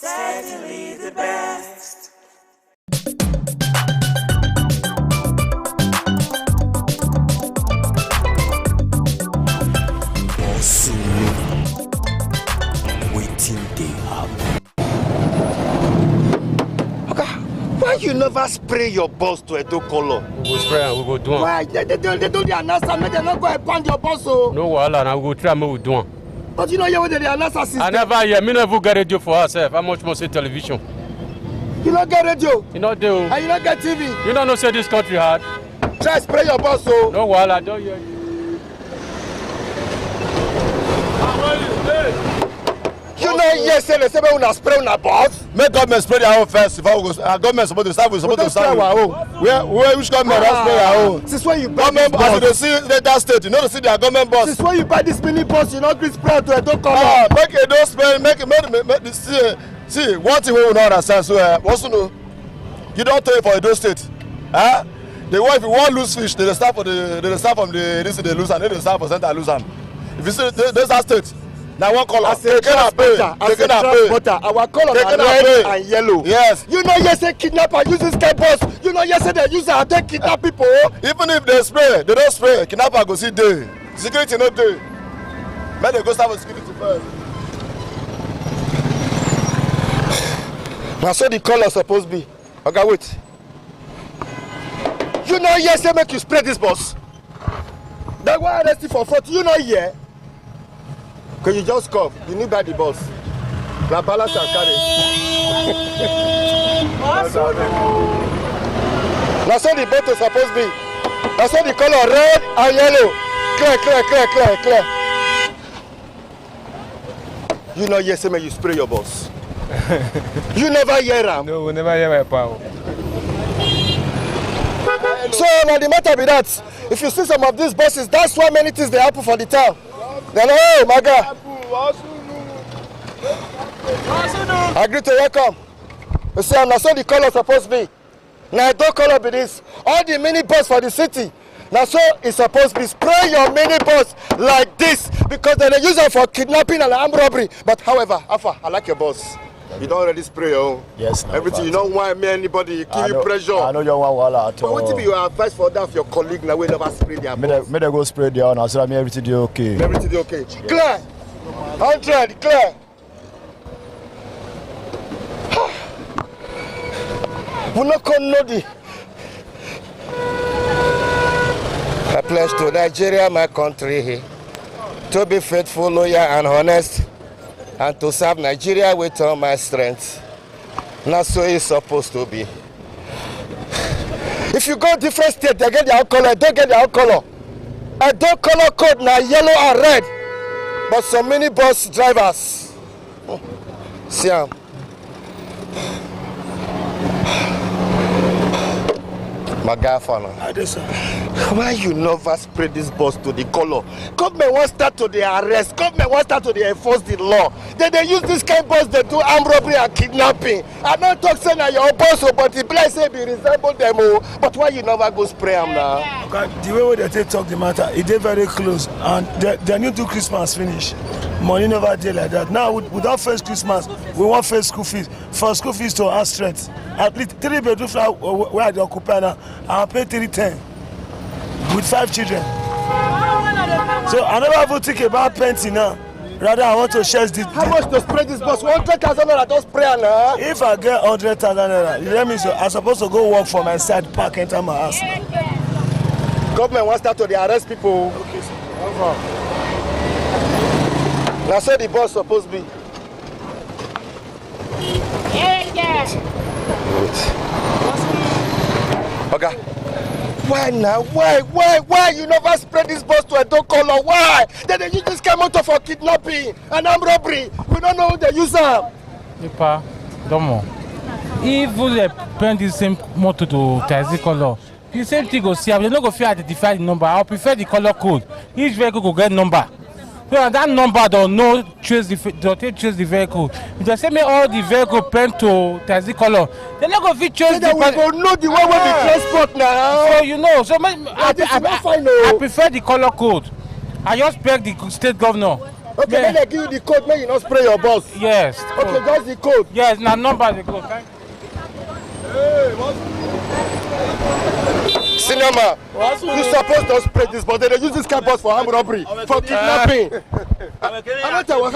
Certainly the best. Waiting they happen. Why you never spray your boss to Edo color? We go spray and we go do one. Why? They do the announcer, make them not go and pound your boss. Oh. No wahala, now we go try and we do one. But you know hear what the announcer system. I never hear, me never get radio for herself. How much more say television? You don't get radio. You know do. And you don't get TV. You don't know say this country hard. Try spray your boss. Oh. No wahala, don't hear you. You know yes, say they say we una spray una boss. Make government spray their own first. If I go, government supposed to start with, supposed to start our own. Where which government has spray their own? Since when you buy Government this boss, boss? they see that state. You know they see their government boss. Since when you buy this mini boss, you not green spray to Edo color. Make it don't spray. Make see one thing we will not understand. So also know you don't pay for Edo state. The one if you want lose fish, they start for they start from the this they lose and they start for center lose them. If you see there's that state. Now one color. As a transporter, our color are red and yellow. Yes. You know yes, say kidnapper uses sky boss. You know yes, say they use and take kidnap people. Even if they spray, they don't spray. Kidnapper go see day. Security no day. Make they go start with security first. Now so the color supposed be. Okay, wait. You know yes, say make you spray this boss. That one arrest you for fraud. You know here. Cause you just come, you need buy the boss. La balance and carry. That's how the boat is supposed to be. That's how the color red and yellow. Clear. You know yes, say you spray your boss. You never hear him. No, we never hear my power. So now the matter be that if you see some of these bosses, that's why many things they happen for the town. Then hey, my guy. Agree to welcome. You see, now so the color supposed to be. Now don't color be this. All the mini bus for the city. Now so it's supposed to be spray your mini bus like this because they use it for kidnapping and armed robbery. But however, Alpha, I like your boss. You don't already spray your own. Yes, no, everything. You don't want me anybody give you pressure. I know you want wahala at all. But what if you advise for that of your colleague now we never spray their boss? Me they go spray their own. I said everything dey okay. Everything dey okay. Yes. Clear. 100 clear. We not come know the. I pledge to Nigeria, my country, to be faithful, loyal, and honest, and to serve Nigeria with all my strength. Not so it's supposed to be. If you go different states, they get their own color, don't get their own color. I don't color code now yellow and red. But some mini bus drivers, see them. My guy, why you never spread this bus to the color? Government wants start to the arrest. Government wants start to the enforce the law. Then they use this kind of bus. They do armed robbery and kidnapping. I don't talk saying that your boss, but the place say be resemble them. But why you never go spray them now? Okay, the way they take talk the matter, it is very close, and they need to Christmas finish. Money never did like that. Now without first Christmas, we want first school fees. For school fees to our strength. At least 3 bedroom flat where they occupy now, I'll pay 310 with 5 children. So I never even think about painting now. Rather, I want to share this. How much to spray this bus? 100,000 naira to spray now. If I get 100,000 naira, that means I'm supposed to go work for my side park enter my house. Government wants start to the arrest people. Okay, sir. Now so the bus supposed to be. Okay. Why now? Why you never spread this bus to a dog color? Why? Then they use this kind of motor for kidnapping and armed robbery. We don't know who they use them. Ipa, Domo. If they paint the same motor to Taxi color, the same thing go see. They don't go fear identify the number. I prefer the color code. Each vehicle go get number. So that number don't trace the vehicle. If they say me all the vehicle paint to Taxi color, they not go fit trace the. We go know the one with the transport now. So you know. So I prefer the color code. I just beg the state governor. Okay, Yeah. then they give you the code, may you not spray your bus. Yes. Okay, just the code. Yes, na number they go. Thank Senior man, you supposed to spray this, but they use this kind of bus for armed robbery, for kidnapping. I don't tell you,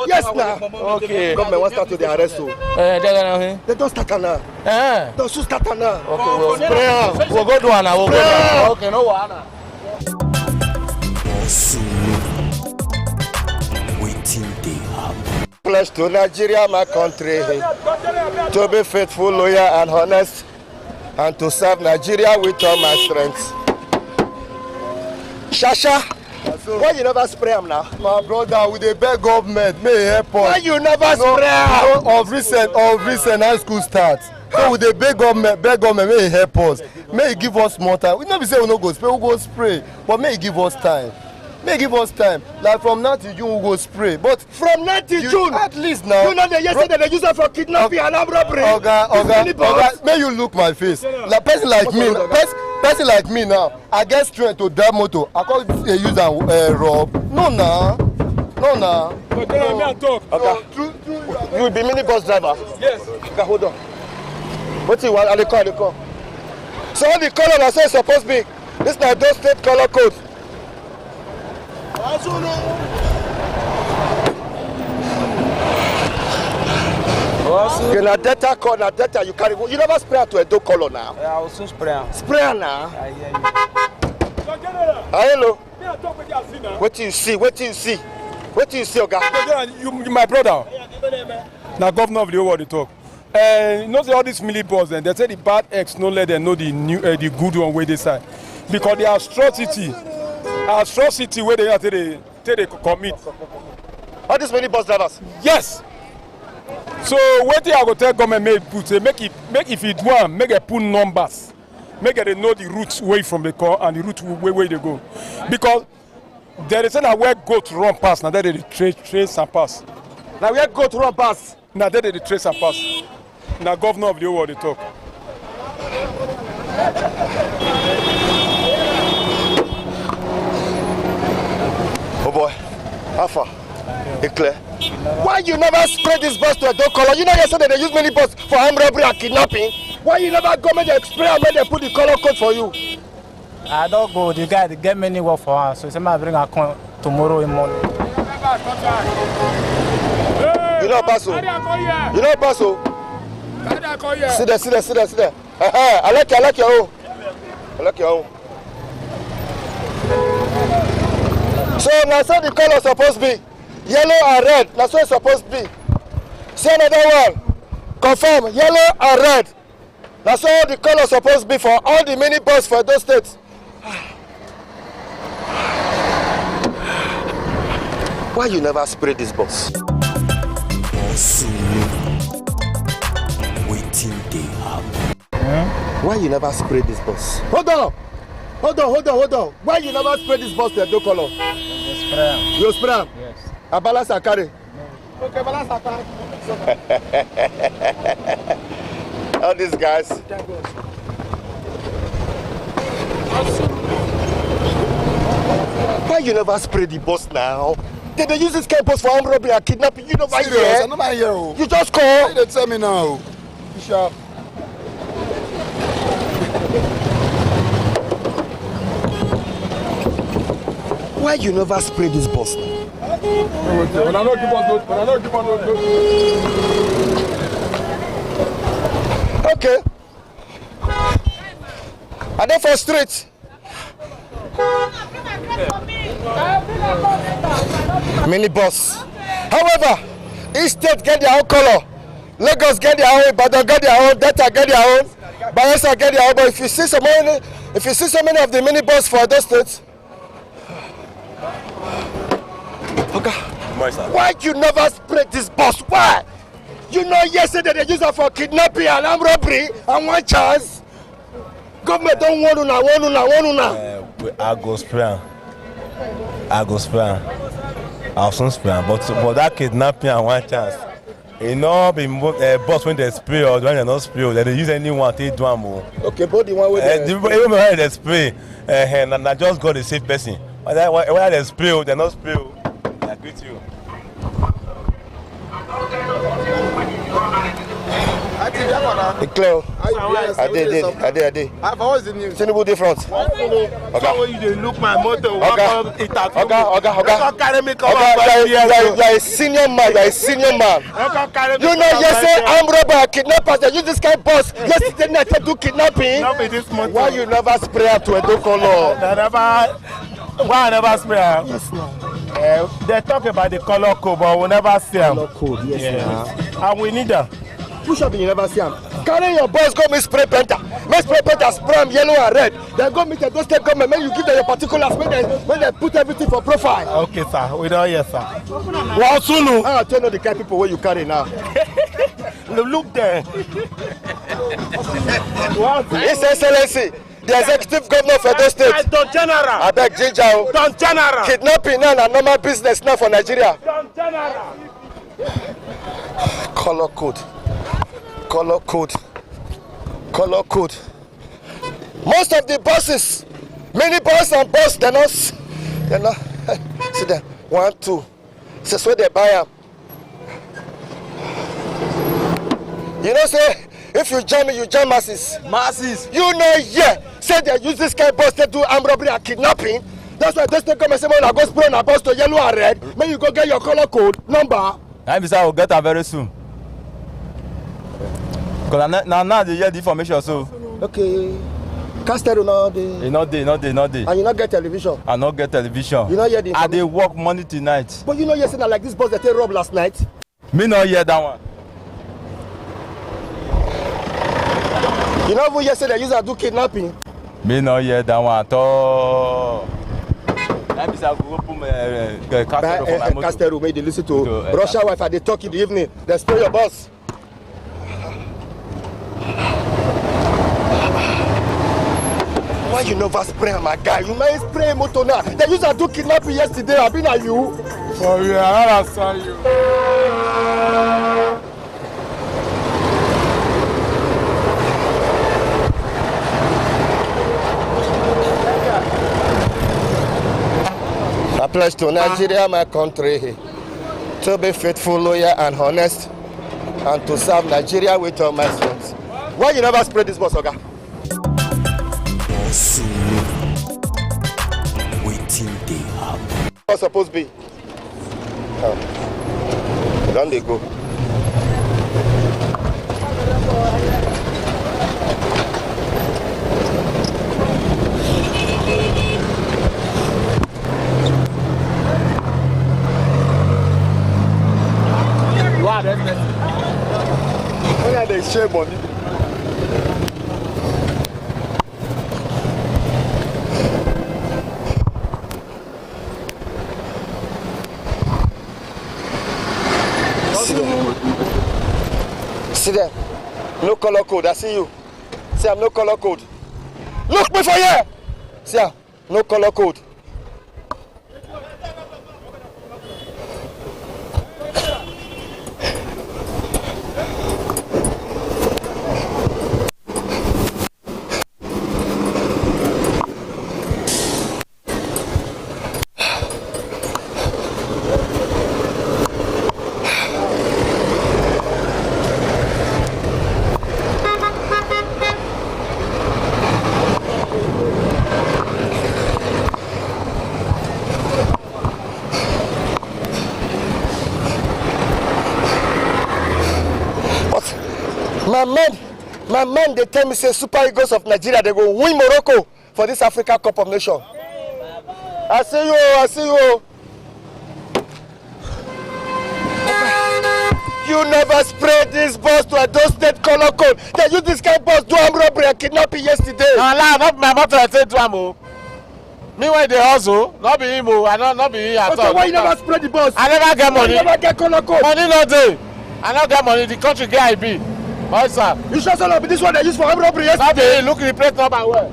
yes, now. Okay. Government wants start to the arrest you. They don't start now. They should start now. Okay, we'll Spray am. we'll go do one now. We'll go do one. Okay, no wahala. Waiting they happen. Pledge to Nigeria, my country, to be faithful, loyal, and honest, and to serve Nigeria with all my strength. Shasha, why you never spray am now? My brother, we dey beg government, may he help us. Why you never spray am? Of recent high school start. So we dey beg government, may he help us. May he give us more time. We never say we no go spray, we go spray. But may he give us time. May he give us time. Like from now till June we go spray. But From 9th June, at least now. you know the yesterday they use it for kidnapping and armed robbery. Oga, may you look my face. Like person like me, person like me now, I get strength to drive motor. I can't use and rob. No, nah. Okay, you be minibus driver. Yes. Okay, hold on. What you want? I call. So all the color that say supposed to be. This na those state color code. Okay, na data code, na data you carry. You never spray to a do color now. I will soon spray am. Spray now. I hear you. Hello. What do you see, Oga? You my brother. Now governor of the whole world they talk. You know say all these millibus then they say the bad X no let them know the new the good one where they say. Because the atrocity where they are they commit. All these minibus drivers. Yes. So what I go tell government make if it want make it put numbers. Make it know the routes away from the car and the route where they go. Because there is a where goat run past, now that they trace and pass. Now where go to run pass. Now that they trace and pass. Now governor of the whole world they talk. Oh boy, Alpha, it's clear. Why you never spray this bus to a dog color? You know yesterday they use many bus for armed robbery and kidnapping. Why you never go make the spray and make they put the color code for you? I don't go. The guy they get many work for us. So somebody bring a con tomorrow in morning. You know Paso. You know Paso. Sit there. I like your own. So now so the color supposed to be yellow and red. That's what it's supposed to be. Say another one. Confirm yellow and red. That's all the color supposed to be for all the mini bus for those states. Why you never spray this bus? Waiting they happen. Why you never spray this bus? Hold on. Why you never spray this bus to a blue color? You spray am? Yes. A balance and carry. Okay, balance and carry. All these guys. Why you never spray the bus now? Did they use this kind of bus for armed robbery and kidnapping? You know why serious, I know my hero. You just call. Why they tell me now? Bishop. Why you never spray this bus now? When I don't give on those. Okay. Are they for street? Mini bus. However, each state get their own color. Lagos get their own, Ibadan get their own, Delta get their own, Bayelsa get their own. But if you see so many of the mini bus for those states, okay. Why you never spray this bus? Why? You know yesterday they used it for kidnapping and armed robbery and one chance. Government don't want to now. I go spray. I'll soon spray. But that kidnapping and one chance, you know, be boss when they spray or when they not spray, they use anyone to do more. Okay, but the one with even when they spray, and I just got a safe person. When they spray, they not spray. greet you. Cleo. I did. What's the news? Tinubu different. How you dey look my motor? Oga. You are a senior man. You know, yesterday armed robber kidnappers. They use this kind of bus. Yesterday night they do kidnapping. Why you never spray out to Edo color? Why I never spray? Yes, now. They talk about the color code, but we never see them. Color code, yes, And we need them. Push up, you never see them. Carry your boys, go meet spray painter. Make spray painter spray them yellow and red. Then go meet the those state government. Make you give them your particulars. When they put everything for profile. Okay, sir. We don't hear, sir. Well, soon. I'll tell you the kind of people where you carry now. Look there. His Excellency, the executive governor of Edo State. Don General. I beg Jinja. Don General. Kidnapping now a normal business now for Nigeria. Don General. Color code. Most of the buses, mini bus and bus, they're not. See there, 1, 2. That's where they buy them. You know, say if you jam me, you jam masses. You know, yeah. Say they use this kind of bus to do armed robbery and kidnapping. That's why they still come and say, "Man, I go spray on a bus to yellow and red." May you go get your color code number. I will get her very soon. Because now they hear the information, so. Okay. Castero now they. Not day. And you not get television. I not get television. You not hear the information. And they work Monday to night. But you know yesterday like this bus that they robbed last night. Me not hear that one. You know who yesterday used to do kidnapping? Me not hear that one at all. That means I go open Castero for my motor. Castero made they listen to Russia wife and they talk in the evening. They spray your bus. Why you never spray my guy? You might spray motor now. They used to do kidnapping yesterday. I've been at you. For you, I understand you. I pledge to Nigeria, my country, to be faithful, loyal, and honest, and to serve Nigeria with all my strength. Why you never spray this bus, Oga? Waiting they happen. What's supposed to be? Down they go. When are they share money? See there. No color code. I see you. See, I'm no color code. Look me for here. See, no color code. My men, they tell me say Super Eagles of Nigeria, they go win Morocco for this Africa Cup of Nations. I see you. You never spread this bus to a Edo State color code. They use this kind of bus to armed robbery and kidnapping yesterday. No, not my motor. I said to him. Meanwhile, they hustle. Not be him. I not be him at all. Okay, why you never spread the bus? I never get money. You never get color code. Money not there. I not get money. The country get IB. Why, sir? You sure so this one they use for armed robbery yesterday? Look at the plate number well.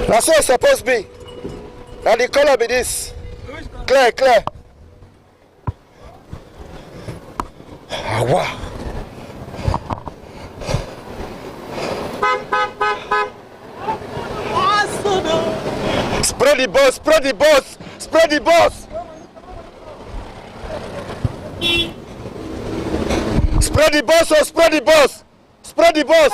That's what it's supposed to be. Now the color be this. Clear. Wow. Spread the boss, spread the boss, spread the boss. Spread the boss, oh, spread the boss. Spread the boss.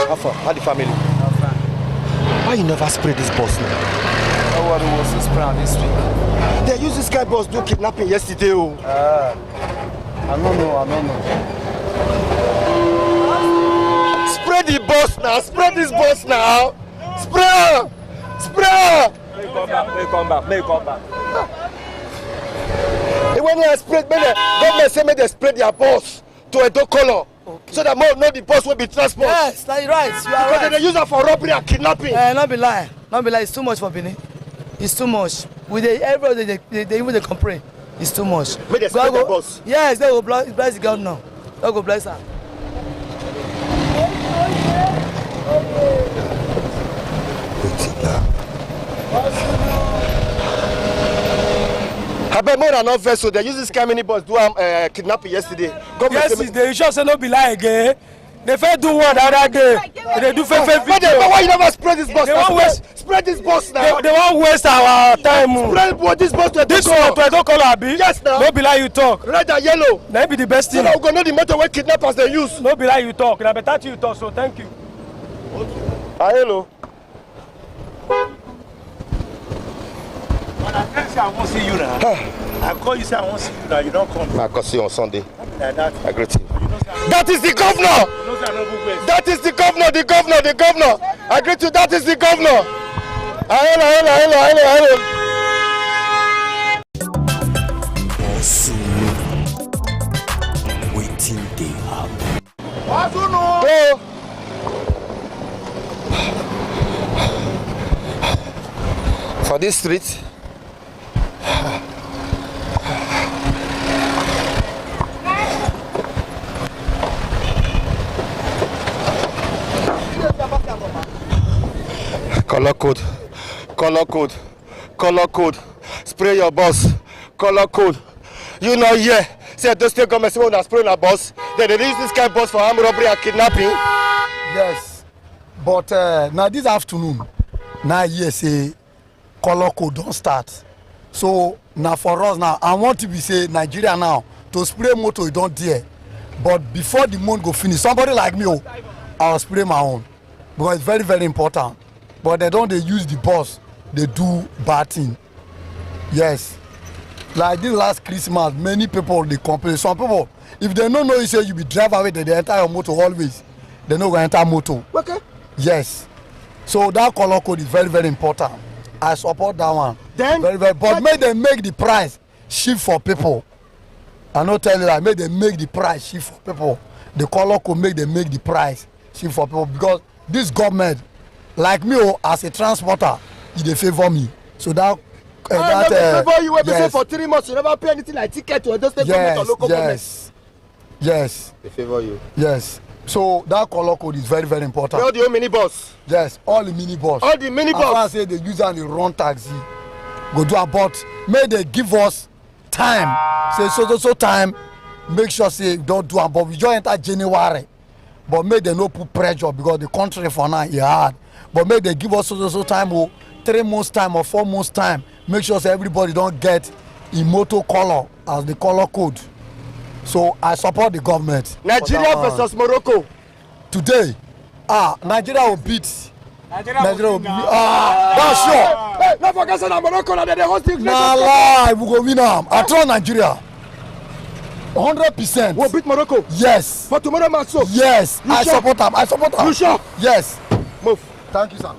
Baba, how the family? Why you never spread this boss now? What was this plan this week? They used this guy boss do kidnapping yesterday. Oh. I don't know. Spread the boss now. Spread this boss now. Spread. Spread. May come back. When they spread, government say make they spread their boss to a dark color. Okay. So that more know the boss will be transport. Yes, that's right. You are because right. they use it for robbery and kidnapping. Not be lie. It's too much for Benin. It's too much. With everybody, they even complain. It's too much. Make they spread the boss. Yes, they will bless the governor. They will bless her. I bet more than one vessel. They use this kind many boss do kidnapping yesterday. Yes, they sure say no be lie again. They first do one the other day. They do fake video. But why you never spread this boss? Spread this boss now. They won't waste our time. Spread this boss to this one to don't call Abi. Yes now. No be lie you talk. Red and yellow. That be the best thing. So now we gonna know the method where kidnappers they use. No be lie you talk. Na better thing you talk. So thank you. Hello. I won't see you now. I call you say I won't see you now. You don't come. I call you on Sunday. Like that. I greet you. That is the governor. That is the governor. The governor. I greet you. That is the governor. Hello. Waiting they happen. Go. For this street. Color code. Spray your boss. Color code. You know here. Say the state government say we spray our boss. Then they use this kind of boss for armed robbery and kidnapping. Yes, but now this afternoon, now here say color code don't start. So now for us now, I want to be say Nigeria now to spray motor you don't dare. But before the month go finish, somebody like me, I'll spray my own because it's very very important. But they use the boss. They do bad thing. Yes. Like this last Christmas, many people they complain. Some people, if they don't know you say you be drive away, they enter your motor always. They no go enter motor. Okay. Yes. So that color code is very very important. I support that one. Then very very. But make them make the price cheap for people. I not tell you that. Make them make the price cheap for people. The color code make them make the price cheap for people because this government, like me as a transporter, they favor me. So that. Favor you when yes. For 3 months you never pay anything like ticket to a state government or local government. Yes. They favor you. Yes. So that color code is very very important. All the mini bus. Yes, all the mini bus. All the mini bus. I say they use and they run taxi. Go do about. May they give us time. Say so time. Make sure say don't do about. We just enter January, but may they no put pressure because the country for now is hard. But may they give us so time or 3 months time or 4 months time. Make sure so everybody don't get motor color as the color code. So I support the government. Nigeria versus Morocco. Today, Nigeria will beat. Nigeria will beat. That's sure. Hey, not forget that Morocco na they host the. Nah lie, we go win am. I trust Nigeria. 100%. We'll beat Morocco. Yes. For tomorrow match so. Yes, I support them. You sure? Yes. Move. Thank you, sir.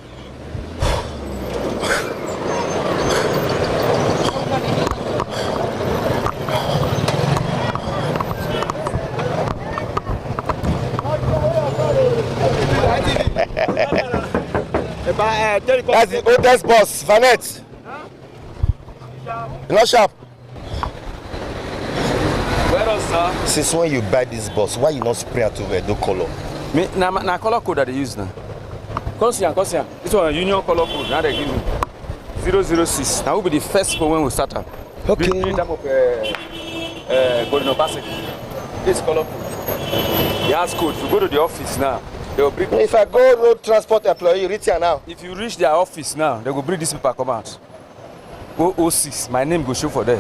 That's the oldest boss, Vanette. You're not sharp. Well done, sir. Since when you buy this bus, why you not spray out to the color? Me, na color code that they use now. Come see. This one union color code. Now they give me 006. Now will be the first one when we start up. Okay. This type of Golden Obasek. This color code. The house code. If you go to the office now, they will bring. If I go road transport employee, reach here now. If you reach their office now, they will bring this paper come out. 006. My name go show for there.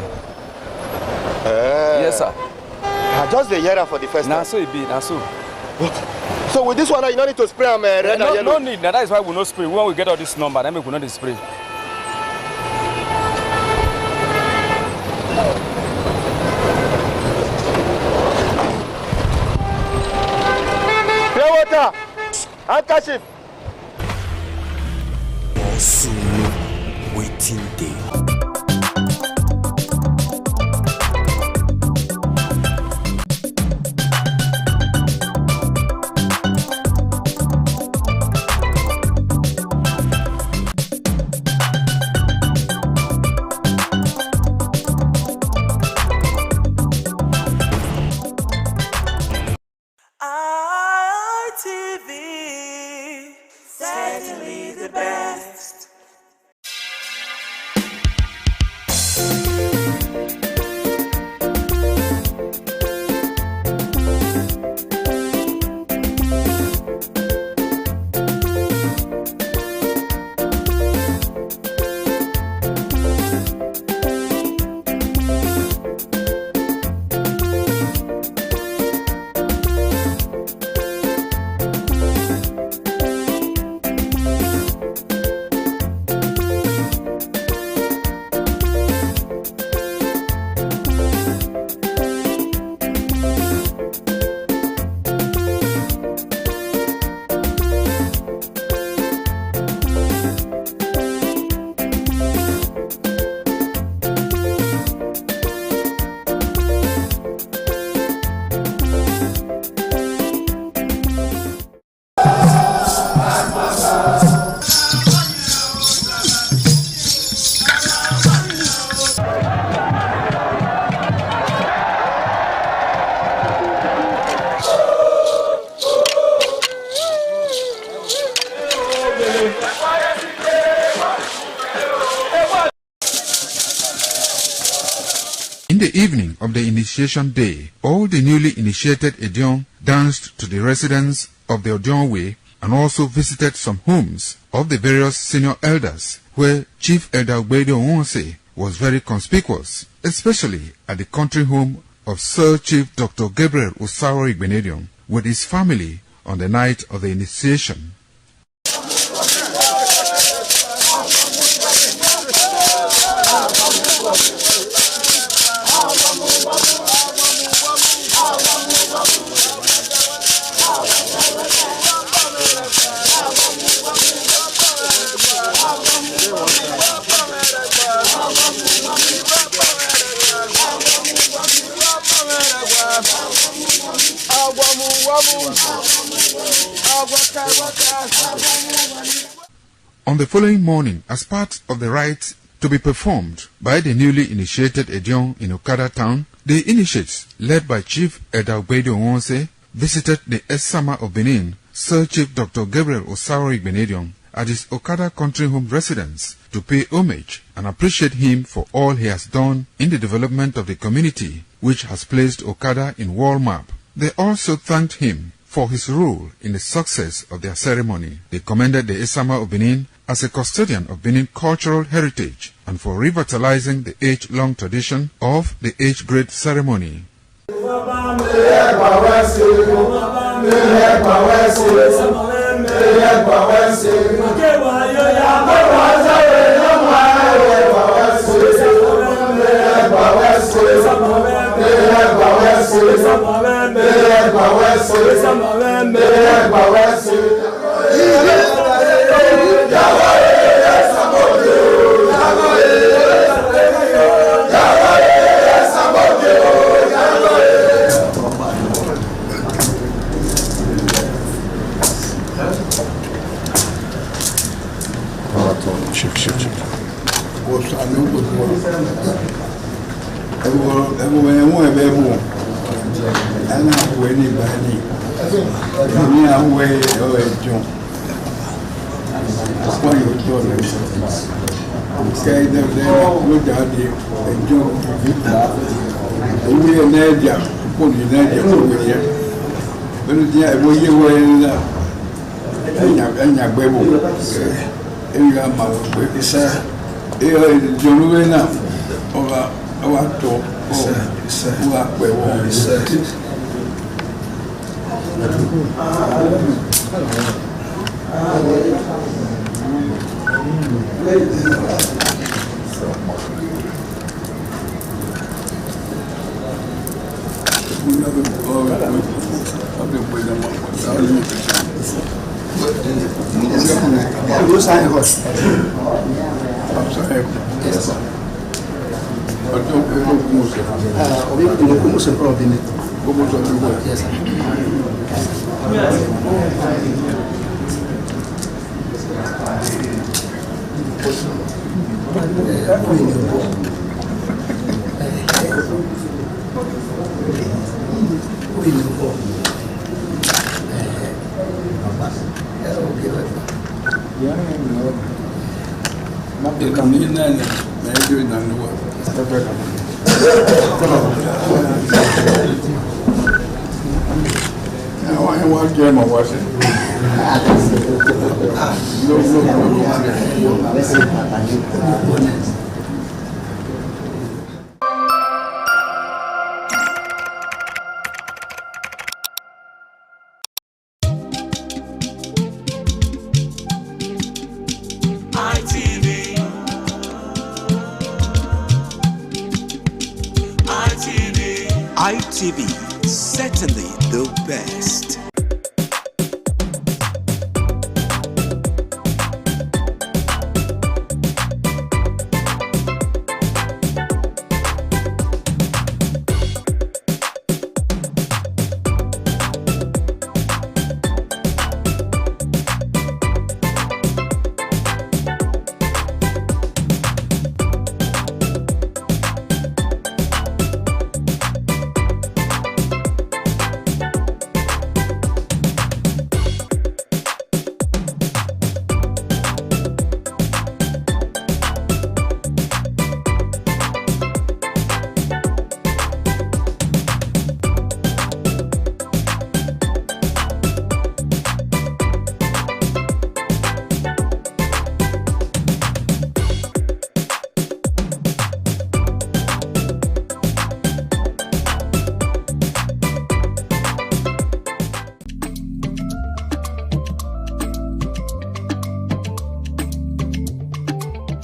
Yes, sir. I just the hear for the first time. Now so it be. Now so. So with this one, you don't need to spray them red and yellow. No need. Now that is why we no spray. When we get all this number, then we will not spray. Pure water, handkerchief. Solo waiting day. ITV, certainly the best. In the evening of the initiation day, all the newly initiated Edion danced to the residents of the Odion Way and also visited some homes of the various senior elders, where Chief Elder Ogbede Onwonse was very conspicuous, especially at the country home of Sir Chief Dr. Gabriel Osaro Igbenedion with his family on the night of the initiation. On the following morning, as part of the rite to be performed by the newly initiated Edion in Okada town, the initiates, led by Chief Elder Ogbede Onwonse, visited the Esama of Benin, Sir Chief Dr. Gabriel Osaro Igbenedion, at his Okada country home residence to pay homage and appreciate him for all he has done in the development of the community, which has placed Okada in world map. They also thanked him for his role in the success of their ceremony. They commended the Esama of Benin as a custodian of Benin cultural heritage and for revitalizing the age-long tradition of the age-grade ceremony. And I'm waiting by me. I'm waiting away, John. Why you told me? Say them there, look at the John. We are Nadia, put the Nadia over here. But you were in the Baby. And you are my baby, sir. Here is John Wena over our talk. ITV, certainly the best.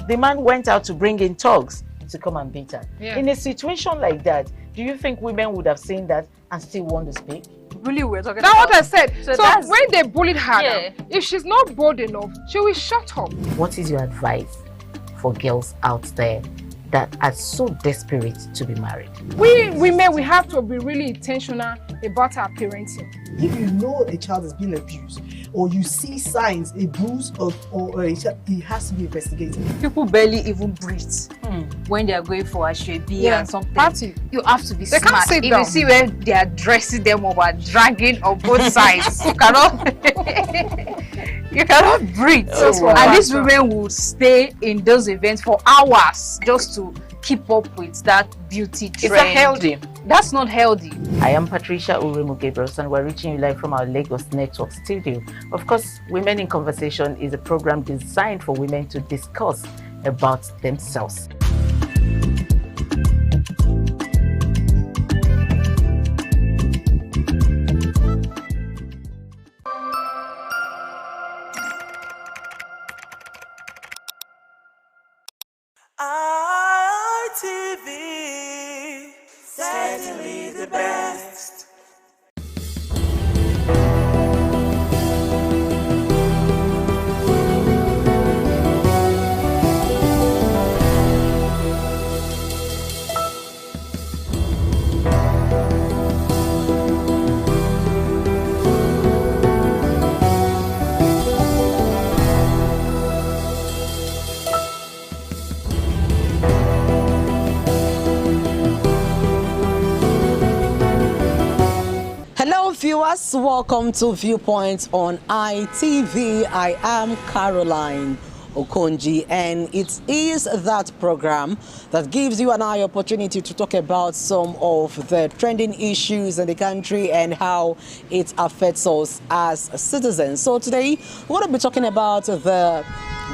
The man went out to bring in thugs to come and beat her. Yeah. In a situation like that, do you think women would have seen that and still want to speak? Really, we're talking about. That's what I said. So when they bullied her, Yeah. if she's not bold enough, she will shut up. What is your advice for girls out there that are so desperate to be married? We women, we have to be really intentional about our parenting. If you know a child is being abused, or you see signs, a bruise or a child, it has to be investigated. People barely even breathe when they are going for a shrebi and something. Party. You have to be They smart. can't sit If down. you see where they are dressing them up and dragging on both sides, you cannot breathe. And these women will stay in those events for hours just to keep up with that beauty trend. Is that healthy? That's not healthy. I am Patricia Uremu Gabriels and we're reaching you live from our Lagos Network studio. Of course, Women in Conversation is a program designed for women to discuss about themselves. ITV, certainly the best. viewers, welcome to Viewpoint on ITV. I am Caroline Okonji, and it is that program that gives you and I opportunity to talk about some of the trending issues in the country and how it affects us as citizens. So today we're going to be talking about the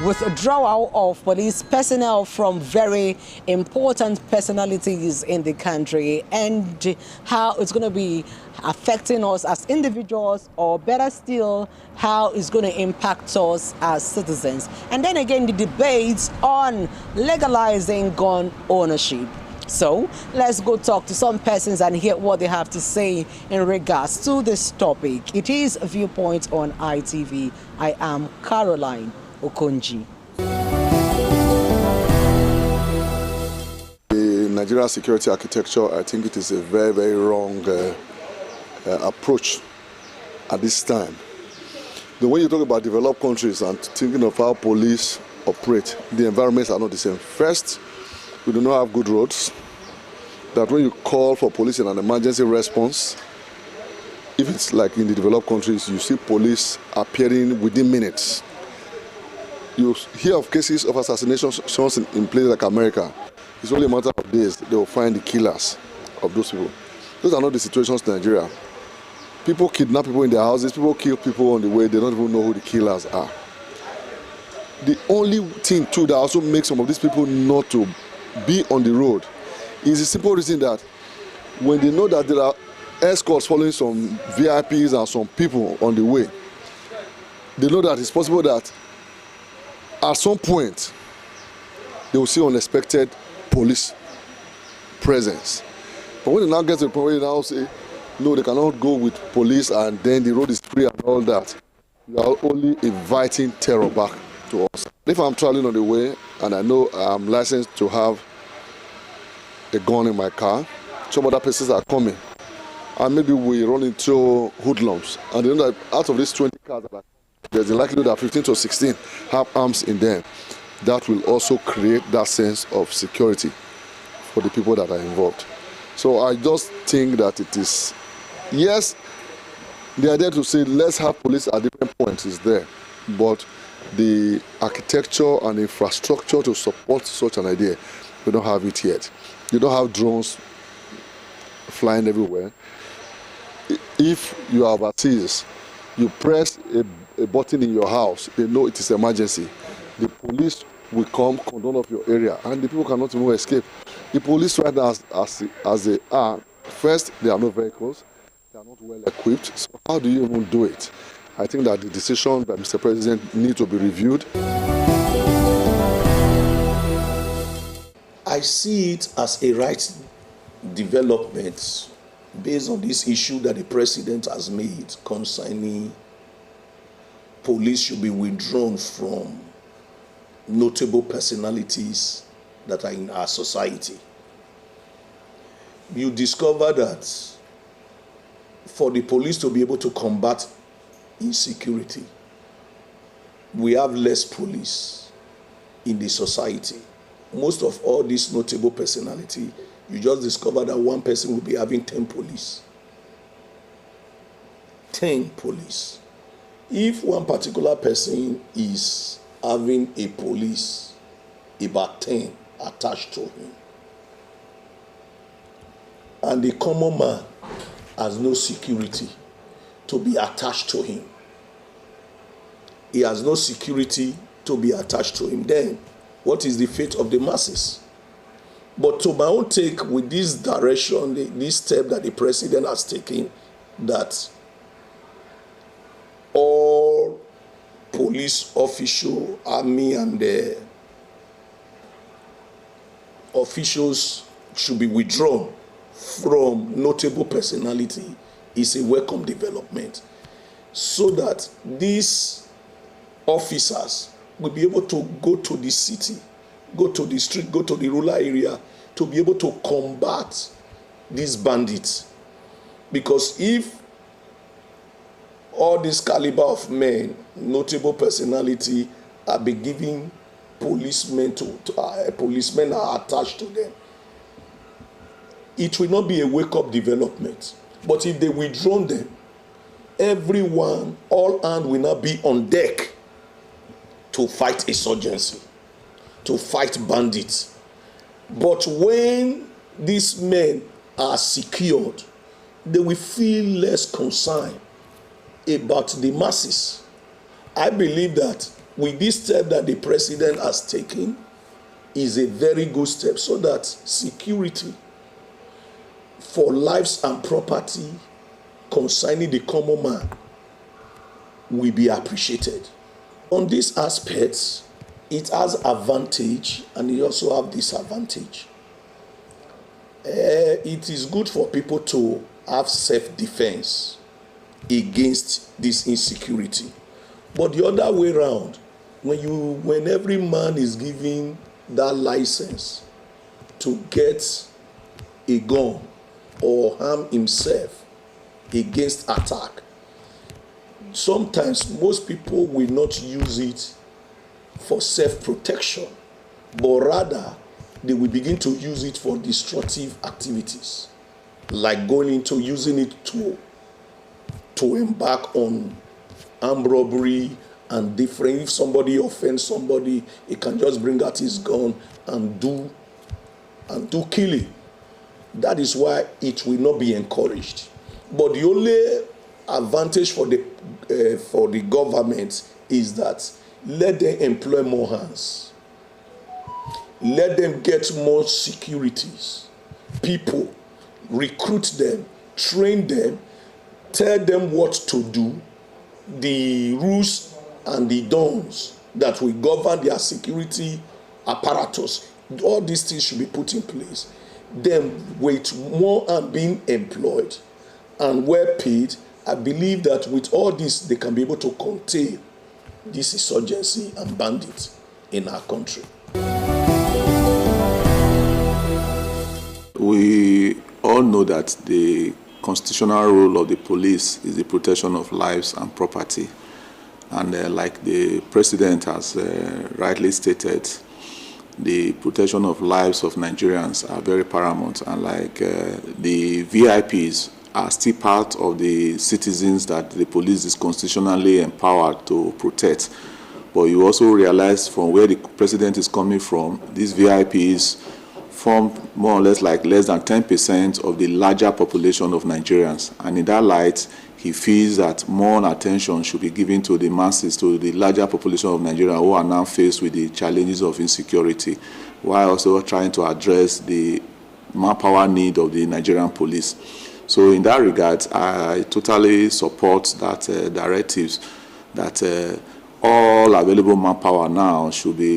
withdrawal of police personnel from very important personalities in the country and how it's going to be affecting us as individuals, or better still, how it's going to impact us as citizens. And then again, the debates on legalizing gun ownership. So let's go talk to some persons and hear what they have to say in regards to this topic. It is Viewpoint on ITV. I am Caroline Okonji. The Nigeria security architecture, I think it is a very, very wrong approach at this time. When you talk about developed countries and thinking of how police operate, the environments are not the same. First, we do not have good roads. That when you call for police in an emergency response, if it's like in the developed countries, you see police appearing within minutes. You hear of cases of assassinations in places like America. It's only a matter of days they will find the killers of those people. Those are not the situations in Nigeria. People kidnap people in their houses, people kill people on the way, they don't even know who the killers are. The only thing too that also makes some of these people not to be on the road is the simple reason that when they know that there are escorts following some VIPs and some people on the way, they know that it's possible that at some point they will see unexpected police presence. But when they now get to the point where they now say, no, they cannot go with police and then the road is free and all that, you are only inviting terror back to us. If I'm traveling on the way and I know I'm licensed to have a gun in my car, some other persons are coming, and maybe we run into hoodlums, and they know that out of these 20 cars, there's a likelihood that 15 to 16 have arms in them. That will also create that sense of security for the people that are involved. So I just think that it is, yes, the idea to say let's have police at different points is there, but the architecture and infrastructure to support such an idea, we don't have it yet. You don't have drones flying everywhere. If you are overseas, you press a button in your house, they know it is emergency. The police will come, condone off your area, and the people cannot even escape. The police right now, as they are, first, they are no vehicles, they are not well equipped. So how do you even do it? I think that the decision by Mr. President needs to be reviewed. I see it as a right development based on this issue that the president has made concerning police should be withdrawn from notable personalities that are in our society. You discover that for the police to be able to combat insecurity, we have less police in the society. Most of all these notable personality, you just discover that one person will be having 10 police. 10 police. If one particular person is having a police, about 10 attached to him, and the common man has no security to be attached to him, he has no security to be attached to him, then what is the fate of the masses? But to my own take, with this direction, this step that the president has taken, that all police official, army and the officials should be withdrawn from notable personality is a welcome development, so that these officers will be able to go to the city, go to the street, go to the rural area to be able to combat these bandits. Because if all this caliber of men, notable personality, are be giving policemen policemen are attached to them, it will not be a wake-up development. But if they withdraw them, everyone, all hands will now be on deck to fight insurgency, to fight bandits. But when these men are secured, they will feel less concerned about the masses. I believe that with this step that the president has taken is a very good step, so that security for lives and property concerning the common man will be appreciated. On these aspects, it has advantage and it also have disadvantage. It is good for people to have self-defense against this insecurity. But the other way around, when every man is given that license to get a gun or harm himself against attack, sometimes most people will not use it for self-protection, but rather they will begin to use it for destructive activities, like going into using it to embark on armed robbery and different. If somebody offends somebody, he can just bring out his gun and do killing. That is why it will not be encouraged. But the only advantage for the government is that let them employ more hands. Let them get more securities, people, recruit them, train them, tell them what to do, the rules and the don'ts that will govern their security apparatus. All these things should be put in place. Then with more and being employed and well paid, I believe that with all this, they can be able to contain this insurgency and bandits in our country. We all know that the constitutional role of the police is the protection of lives and property. And like the president has rightly stated, the protection of lives of Nigerians are very paramount. And like the VIPs are still part of the citizens that the police is constitutionally empowered to protect. But you also realize from where the president is coming from, these VIPs form more or less like less than 10% of the larger population of Nigerians. And in that light, he feels that more attention should be given to the masses, to the larger population of Nigeria who are now faced with the challenges of insecurity, while also trying to address the manpower need of the Nigerian police. So in that regard, I totally support that directives that all available manpower now should be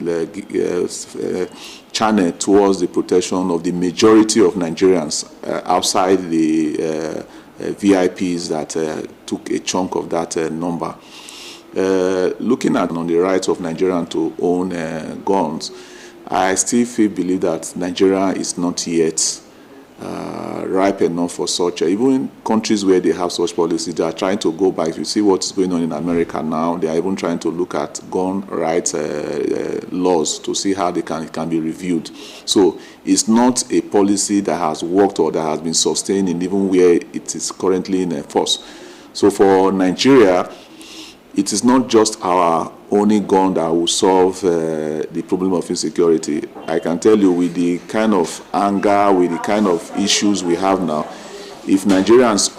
channeled towards the protection of the majority of Nigerians outside the VIPs that took a chunk of that number. Looking at on the rights of Nigerians to own guns, I still believe that Nigeria is not yet ripe enough for such. Even in countries where they have such policies, they are trying to go back. If you see what's going on in America now, they are even trying to look at gun rights laws to see how it can be reviewed. So it's not a policy that has worked or that has been sustained in even where it is currently in force. So for Nigeria, it is not just our only gun that will solve the problem of insecurity. I can tell you, with the kind of anger, with the kind of issues we have now, if Nigerians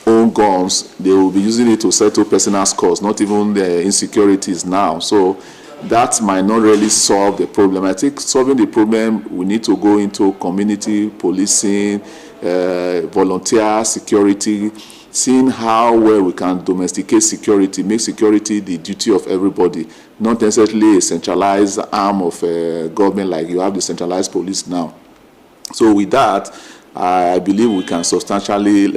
own guns, they will be using it to settle personal scores, not even the insecurities now. So that might not really solve the problem. I think solving the problem, we need to go into community policing, volunteer security, seeing how well we can domesticate security, make security the duty of everybody, not necessarily a centralized arm of government like you have the centralized police now. So with that, I believe we can substantially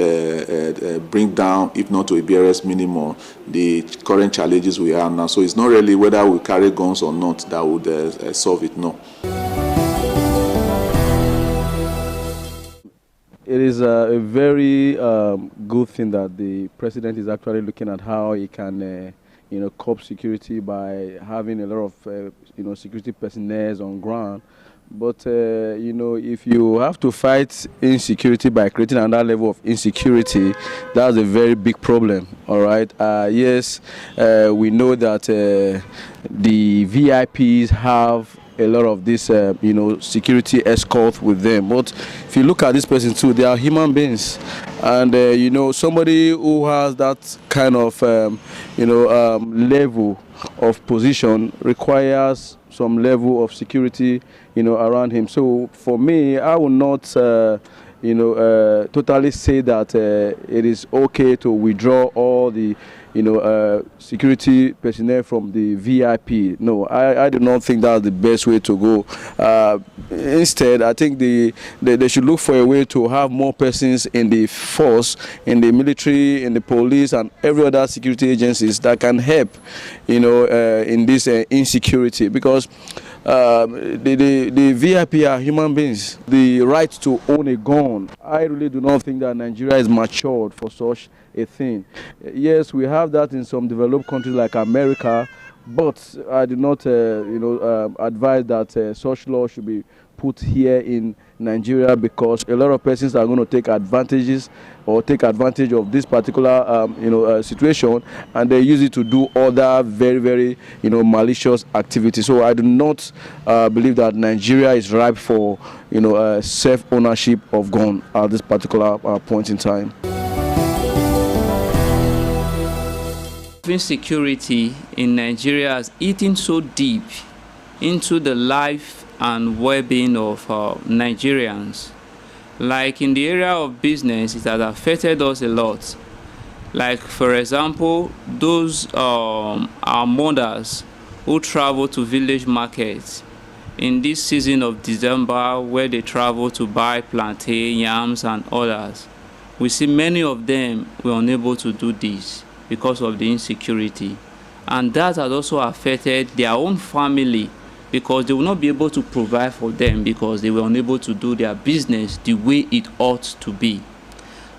bring down, if not to a barest minimum, the current challenges we have now. So it's not really whether we carry guns or not that would solve it, no. It is a very good thing that the president is actually looking at how he can, curb security by having a lot of, security personnel on ground. But, if you have to fight insecurity by creating another level of insecurity, that's a very big problem, all right? Yes, we know that the VIPs have a lot of this, security escort with them. But if you look at this person too, they are human beings. And, somebody who has that kind of, level of position requires some level of security, around him. So for me, I will not, totally say that it is okay to withdraw all the, security personnel from the VIP. No, I do not think that's the best way to go. Instead, I think they should look for a way to have more persons in the force, in the military, in the police, and every other security agencies that can help, in this insecurity. Because the VIP are human beings. The right to own a gun, I really do not think that Nigeria is matured for such a thing. Yes, we have that in some developed countries like America, but I do not, advise that such law should be put here in Nigeria, because a lot of persons are going to take advantage of this particular, situation, and they use it to do other very, very, malicious activities. So I do not believe that Nigeria is ripe for, self-ownership of gun at this particular point in time. Insecurity in Nigeria has eaten so deep into the life and well-being of Nigerians. Like in the area of business, it has affected us a lot. Like, for example, those our mothers who travel to village markets in this season of December, where they travel to buy plantain, yams, and others. We see many of them were unable to do this because of the insecurity. And that has also affected their own family, because they will not be able to provide for them because they were unable to do their business the way it ought to be.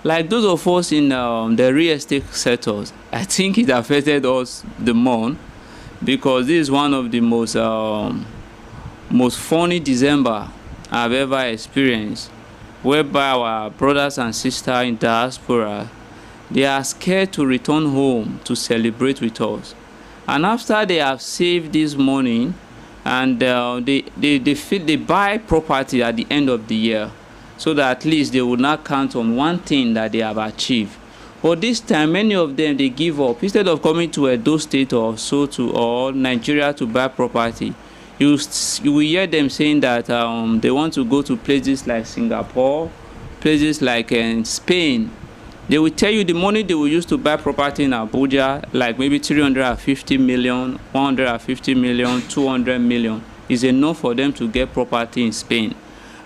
Like those of us in the real estate sectors, I think it affected us the more, because this is one of the most funny December I've ever experienced, whereby our brothers and sisters in diaspora, they are scared to return home to celebrate with us. And after they have saved this money, and they buy property at the end of the year, so that at least they will not count on one thing that they have achieved. But this time, many of them, they give up. Instead of coming to Edo State or or Nigeria to buy property, you will hear them saying that they want to go to places like Singapore, places like Spain. They will tell you the money they will use to buy property in Abuja, like maybe 350 million, 150 million, 200 million, is enough for them to get property in Spain.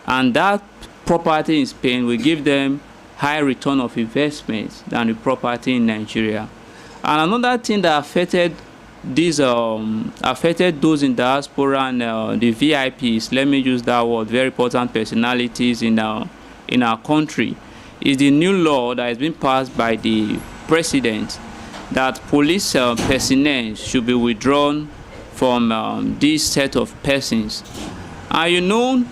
And that property in Spain will give them high return of investment than the property in Nigeria. And another thing that affected those in diaspora and the VIPs, let me use that word, very important personalities in our country, is the new law that has been passed by the president, that police personnel should be withdrawn from this set of persons. And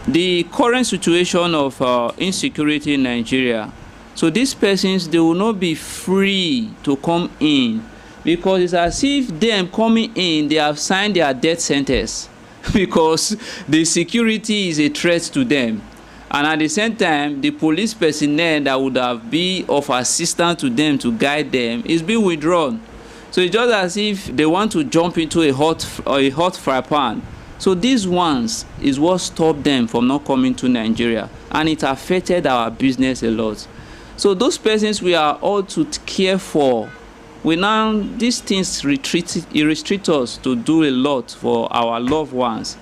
the current situation of insecurity in Nigeria, so these persons, they will not be free to come in, because it's as if them coming in, they have signed their death sentence because the security is a threat to them. And at the same time, the police personnel that would have been of assistance to them to guide them is being withdrawn. So it's just as if they want to jump into a hot fry pan. So these ones is what stopped them from not coming to Nigeria, and it affected our business a lot. So those persons we are all to care for, these things restrict us to do a lot for our loved ones.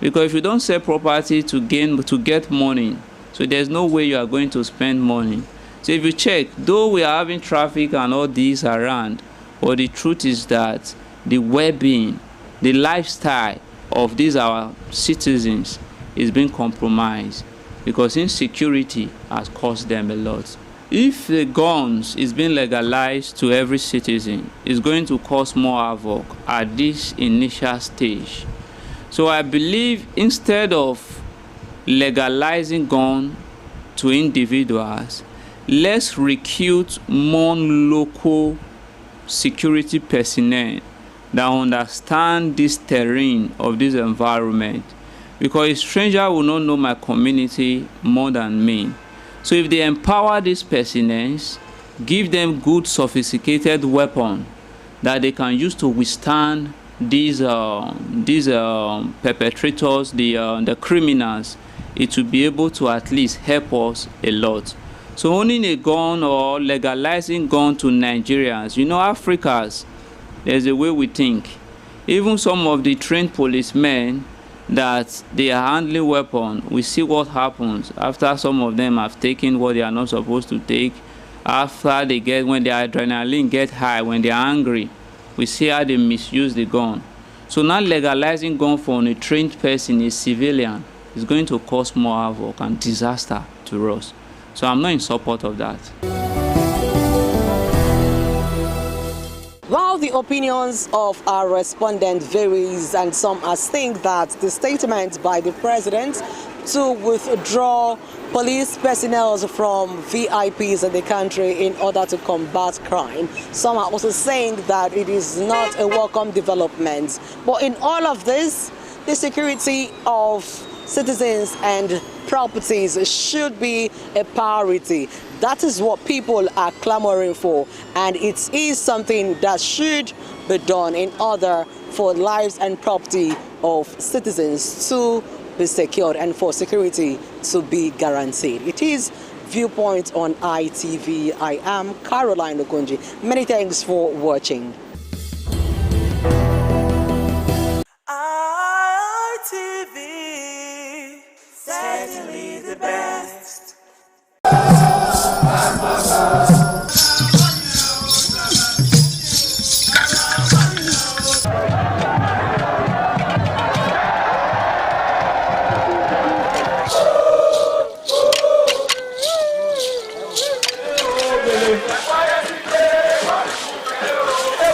Because if you don't sell property to get money, so there's no way you are going to spend money. So if you check, though we are having traffic and all these around, but the truth is that the well-being, the lifestyle of these our citizens is being compromised, because insecurity has cost them a lot. If the guns is being legalized to every citizen, it's going to cause more havoc at this initial stage. So I believe instead of legalizing gun to individuals, let's recruit more local security personnel that understand this terrain of this environment, because a stranger will not know my community more than me. So if they empower these personnel, give them good sophisticated weapon that they can use to withstand these perpetrators, the criminals, it will be able to at least help us a lot. So owning a gun or legalizing gun to Nigerians, you know, Africans, there's a way we think. Even some of the trained policemen that they are handling weapons, we see what happens after some of them have taken what they are not supposed to take. After they get, when their adrenaline get high, when they are angry, we see how they misuse the gun. So now legalizing gun for a trained person, a civilian, is going to cause more havoc and disaster to us. So I'm not in support of that. While the opinions of our respondent varies, and some think that the statement by the president to withdraw police personnel from VIPs in the country in order to combat crime. Some are also saying that it is not a welcome development. But in all of this, the security of citizens and properties should be a priority. That is what people are clamoring for, and it is something that should be done in order for lives and property of citizens to be secured and for security to be guaranteed. It is Viewpoint on ITV. I am Caroline Okonji. Many thanks for watching. ITV, certainly the best. Hey,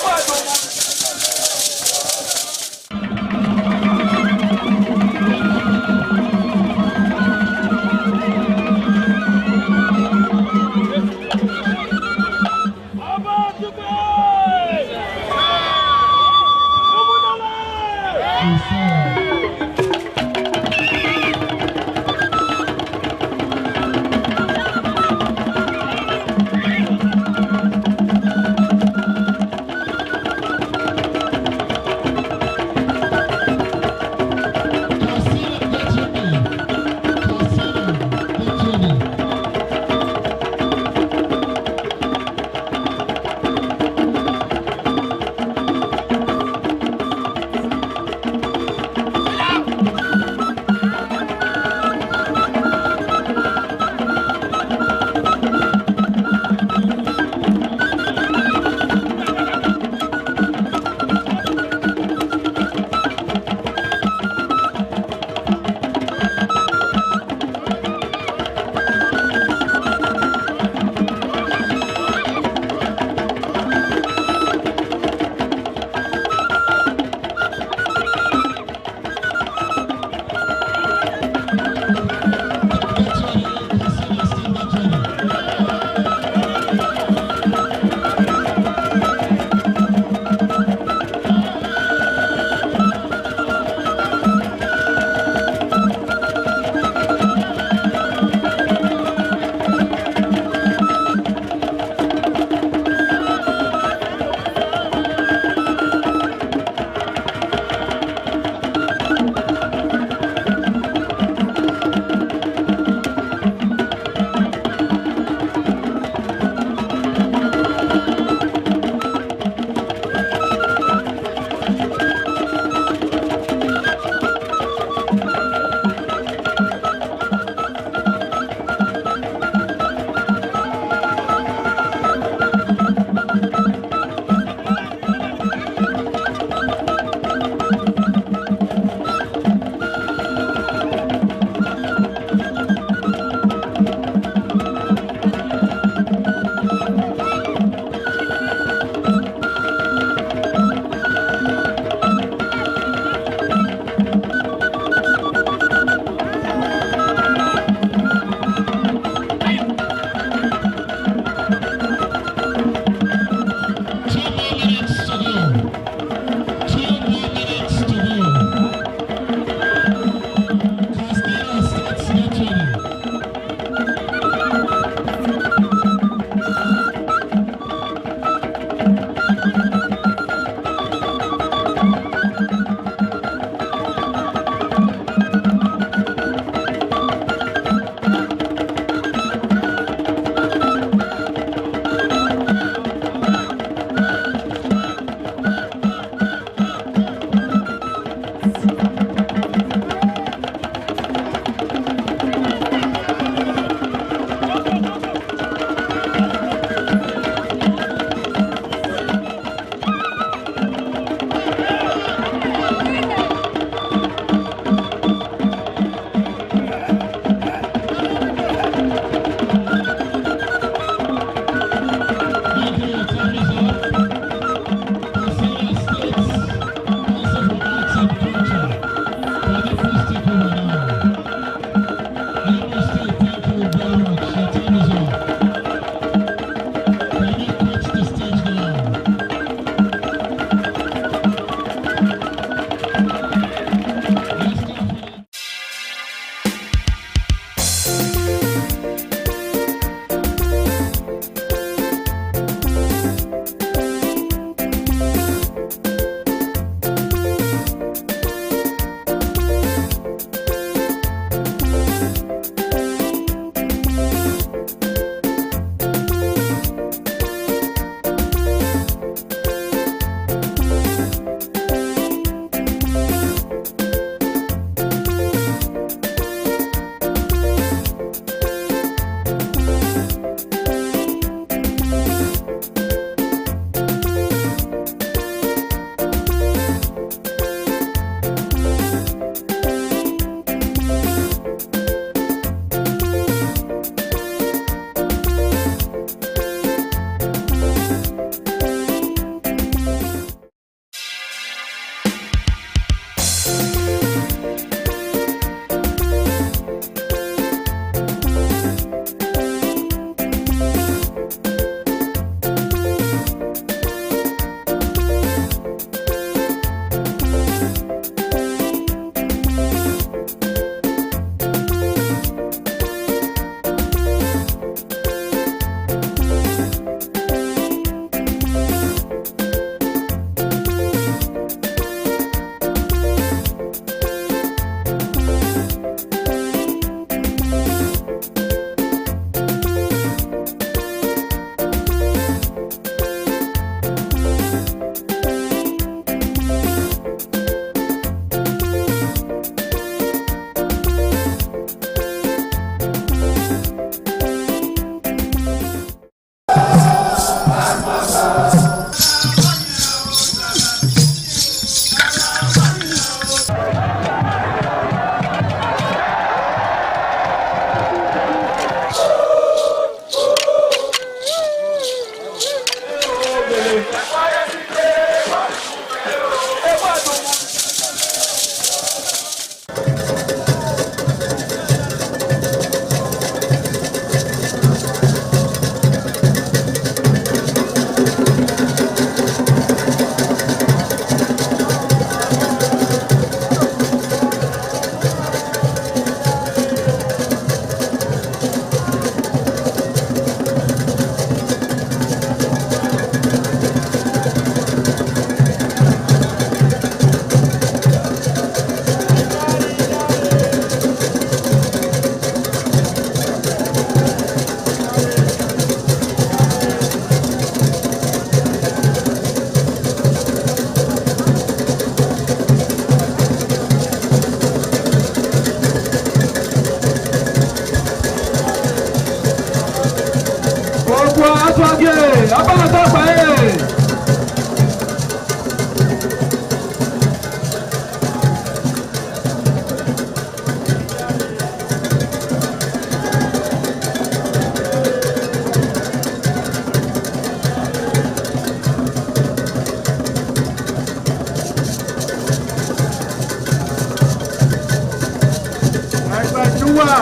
Gbẹ̀túwà.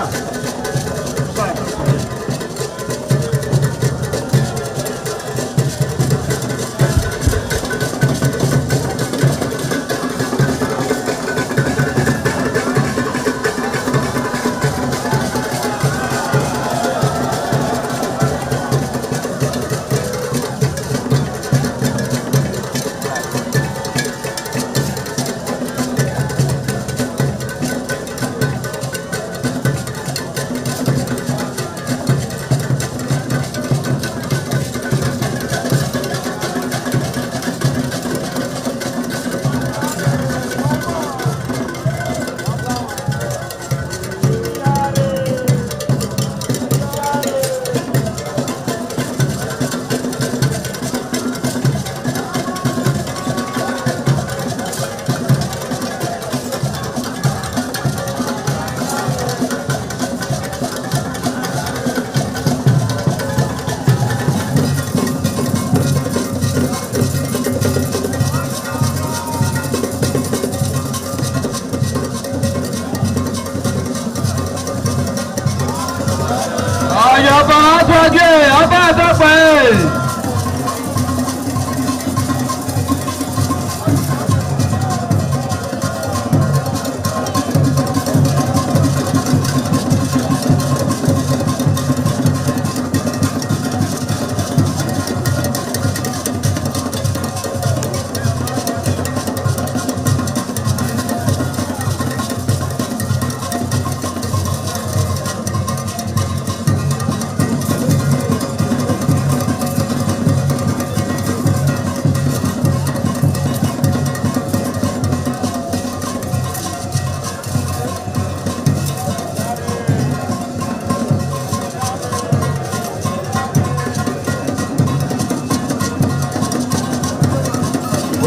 Ọ̀yọ̀bọ̀ Àtọ́gé ọba àtọ́pẹ́.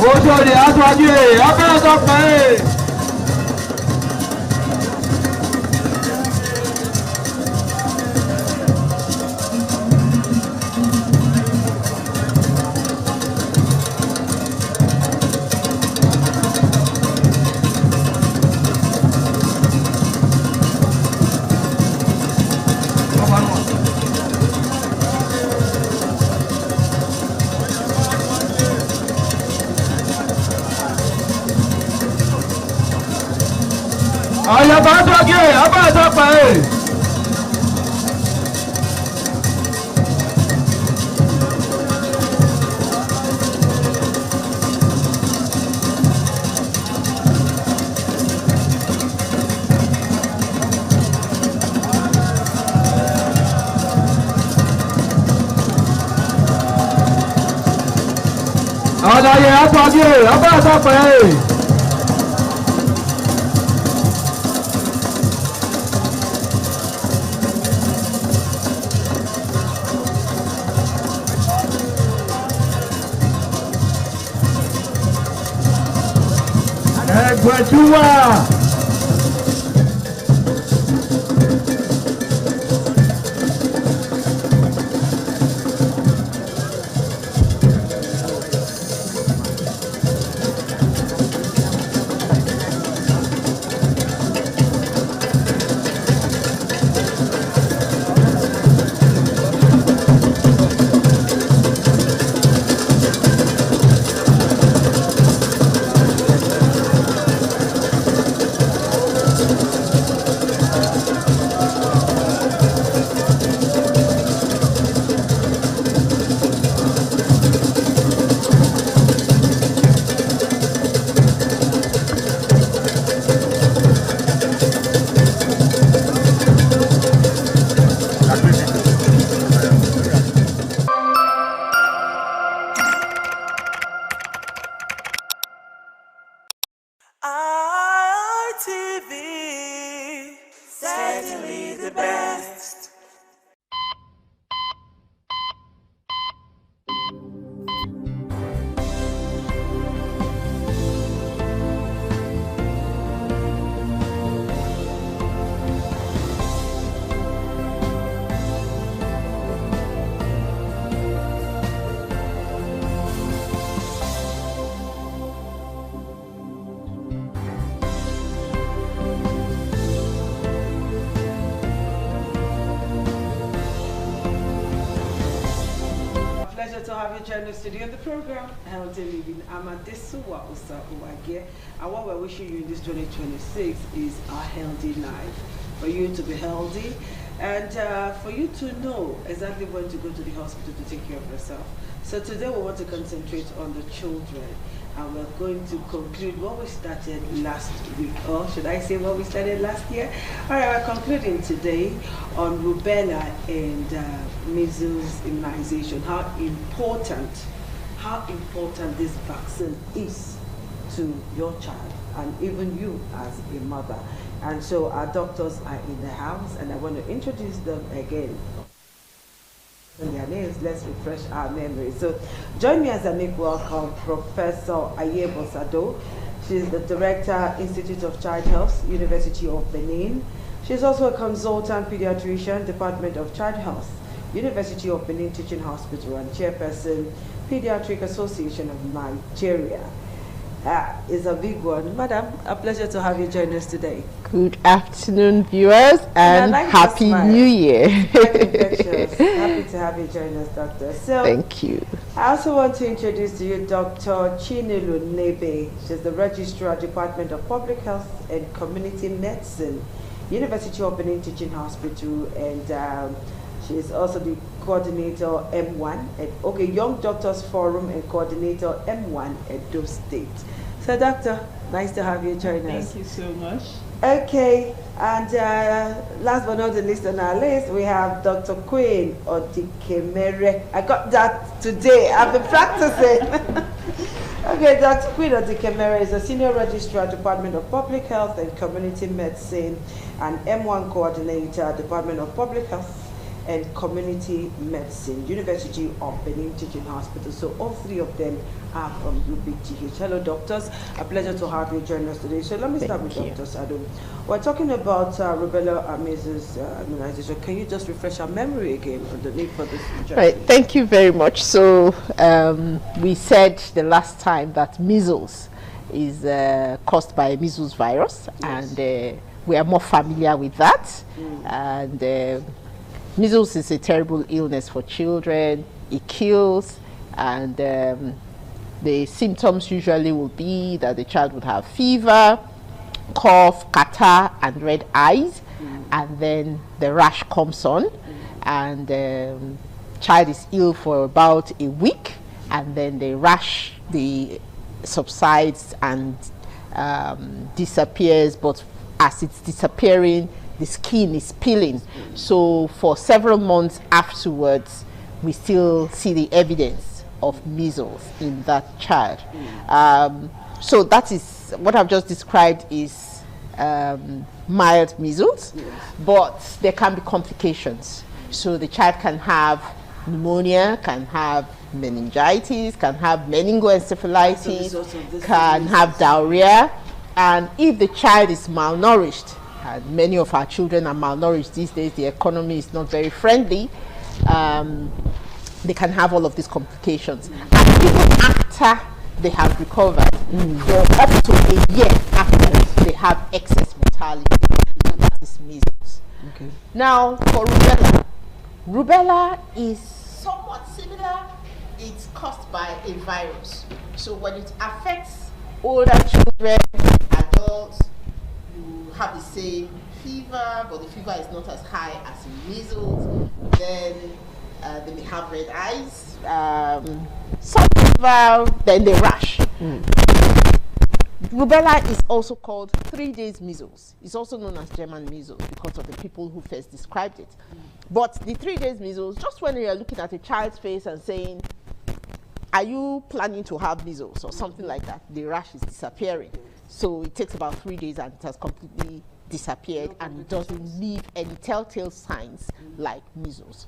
Ojúde Àtọ́gé ọba àtọ́pẹ́. Ọ̀yọ̀bọ̀ Àtọ́gé ọba àtọ́pẹ́. Ọ̀dàyẹ Àtọ́gé ọba àtọ́pẹ́. Gbẹ̀túwà. ITV, certainly the best. have you join us today on the program, Healthy Living. I'm Adesuwa Osa Uwage, and what we're wishing you in this 2026 is a healthy life. For you to be healthy, and for you to know exactly when to go to the hospital to take care of yourself. So today we want to concentrate on the children, and we're going to conclude what we started last week, or should I say what we started last year? All right, we're concluding today on rubella and measles immunization, how important this vaccine is to your child and even you as a mother. And so our doctors are in the house, and I want to introduce them again. And their names, let's refresh our memory. So join me as I make welcome Professor Ayebo Sado. She's the Director, Institute of Child Health, University of Benin. She's also a consultant pediatrician, Department of Child Health, University of Benin Teaching Hospital, and Chairperson, Pediatric Association of Nigeria. Is a big one. Madam, a pleasure to have you join us today. Good afternoon, viewers, and like Happy New Year. Happy to have you join us, Doctor. So, thank you. I also want to introduce to you Dr. Chinelo Nebe. She's the Registrar, Department of Public Health and Community Medicine, University of Benin Teaching Hospital, and she's also the coordinator M1 at Young Doctors Forum and coordinator M1 at Edo State. So, Doctor, nice to have you join us. Thank you so much. Okay, and last but not the least on our list, we have Dr. Queen Odikemere. I got that today. I've been practicing. Okay, Dr. Queen Odikemere is a senior registrar, Department of Public Health and Community Medicine, and M1 coordinator, Department of Public Health and Community Medicine, University of Benin Teaching Hospital. So all three of them are from UBGH. Hello, doctors. A pleasure to have you join us today. So let me start with Dr. Sado. We're talking about rubella and measles immunization. Can you just refresh our memory again on the need for this injection? Right. Thank you very much. So we said the last time that measles is caused by measles virus, yes. And we are more familiar with that. And measles is a terrible illness for children. It kills, and the symptoms usually will be that the child would have fever, cough, catarrh, and red eyes, and then the rash comes on, and child is ill for about a week, and then the rash subsides and disappears, but as it's disappearing, the skin is peeling. So for several months afterwards, we still see the evidence of measles in that child. So that is what I've just described is mild measles, but there can be complications. So the child can have pneumonia, can have meningitis, can have meningoencephalitis, can have diarrhea, and if the child is malnourished, and many of our children are malnourished these days, the economy is not very friendly, they can have all of these complications. And even after they have recovered, for up to a year after, they have excess mortality. So that is measles. Okay. Now, for rubella is somewhat similar. It's caused by a virus. So when it affects older children, adults, you have the same fever, but the fever is not as high as in measles. Then they may have red eyes, some fever, then they rash. Rubella is also called 3 days measles. It's also known as German measles because of the people who first described it. But the 3 days measles, just when you're looking at a child's face and saying, are you planning to have measles or something like that, the rash is disappearing. So it takes about 3 days and it has completely disappeared, and it doesn't leave any telltale signs like measles.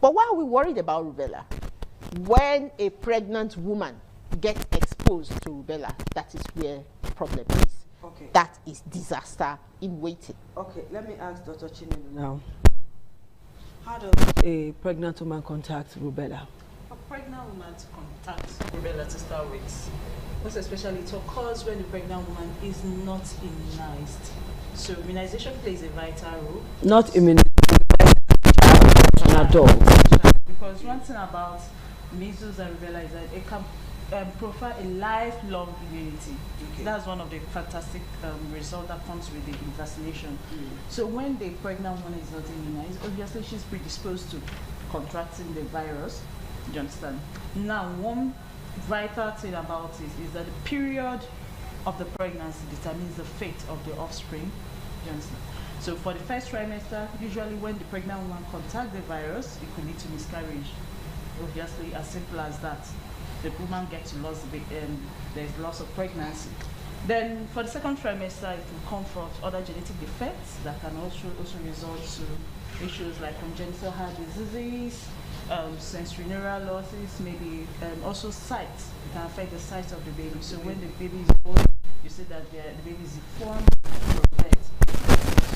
But why are we worried about rubella? When a pregnant woman gets exposed to rubella, that is where the problem is. Okay. That is disaster in waiting. Okay, let me ask Dr. Chinelo now. How does a pregnant woman contact rubella? A pregnant woman to contact rubella to start with, most especially it occurs when the pregnant woman is not immunized. So immunization plays a vital role. Not immunized, an adult. Because one thing about measles and rubella is that it can provide a lifelong immunity. Okay. That's one of the fantastic results that comes with the vaccination. So when the pregnant woman is not immunized, obviously she's predisposed to contracting the virus. Do you understand? Now, one vital thing about it is that the period of the pregnancy determines the fate of the offspring. Do you understand? So for the first trimester, usually when the pregnant woman contacts the virus, it could lead to miscarriage. Obviously, as simple as that. The woman gets lost, there's loss of pregnancy. Then for the second trimester, it will come from other genetic defects that can also result to issues like congenital heart disease, sensory neural losses, maybe also sight. It can affect the sight of the baby. So when the baby is born, you see that the baby is deformed from birth.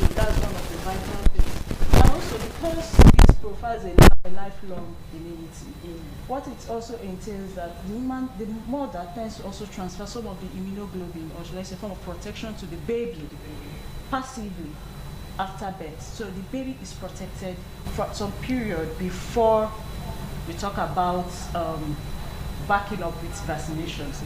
So that's one of the vital things. And also because this provides a lifelong immunity, what it also entails that the mother tends to also transfer some of the immunoglobulin, or should I say, form of protection to the baby passively after birth. So the baby is protected for some period before we talk about backing up with vaccinations.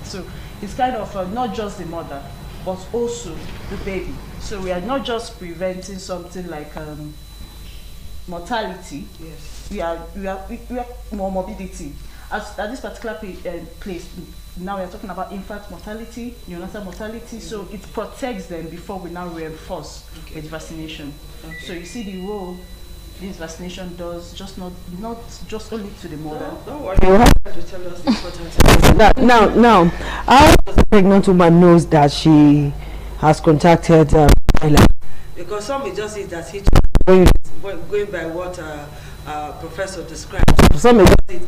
So it's kind of not just the mother, but also the baby. So we are not just preventing something like mortality. Yes. We are more morbidity. At this particular place, now we are talking about infant mortality, neonatal mortality. So it protects them before we now reinforce with vaccination. Okay. So you see the role this vaccination does, not just only to the mother. Don't worry. You have to tell us the importance. Now, how does a pregnant woman knows that she has contacted Rubella? Because some may just say that he going by what Professor described. Some may just say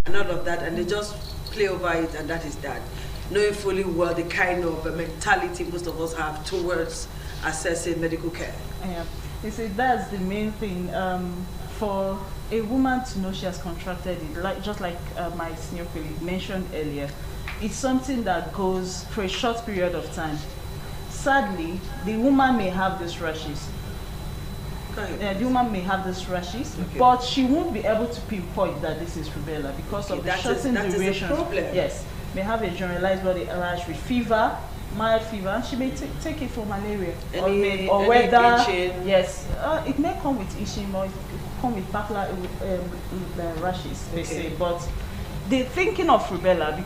and all of that, and they just play over it, and that is that. Knowing fully well the kind of mentality most of us have towards assessing medical care. Yeah. You see, that's the main thing. For a woman to know she has contracted it, just like my senior colleague mentioned earlier, it's something that goes for a short period of time. Sadly, the woman may have these rashes. The woman may have these rashes, but she won't be able to pinpoint that this is rubella because of the shortened duration. Yes, may have a generalized body rash with fever, mild fever. She may take it for malaria or whether yes, it may come with itching or it could come with papular rashes. They say, but the thinking of rubella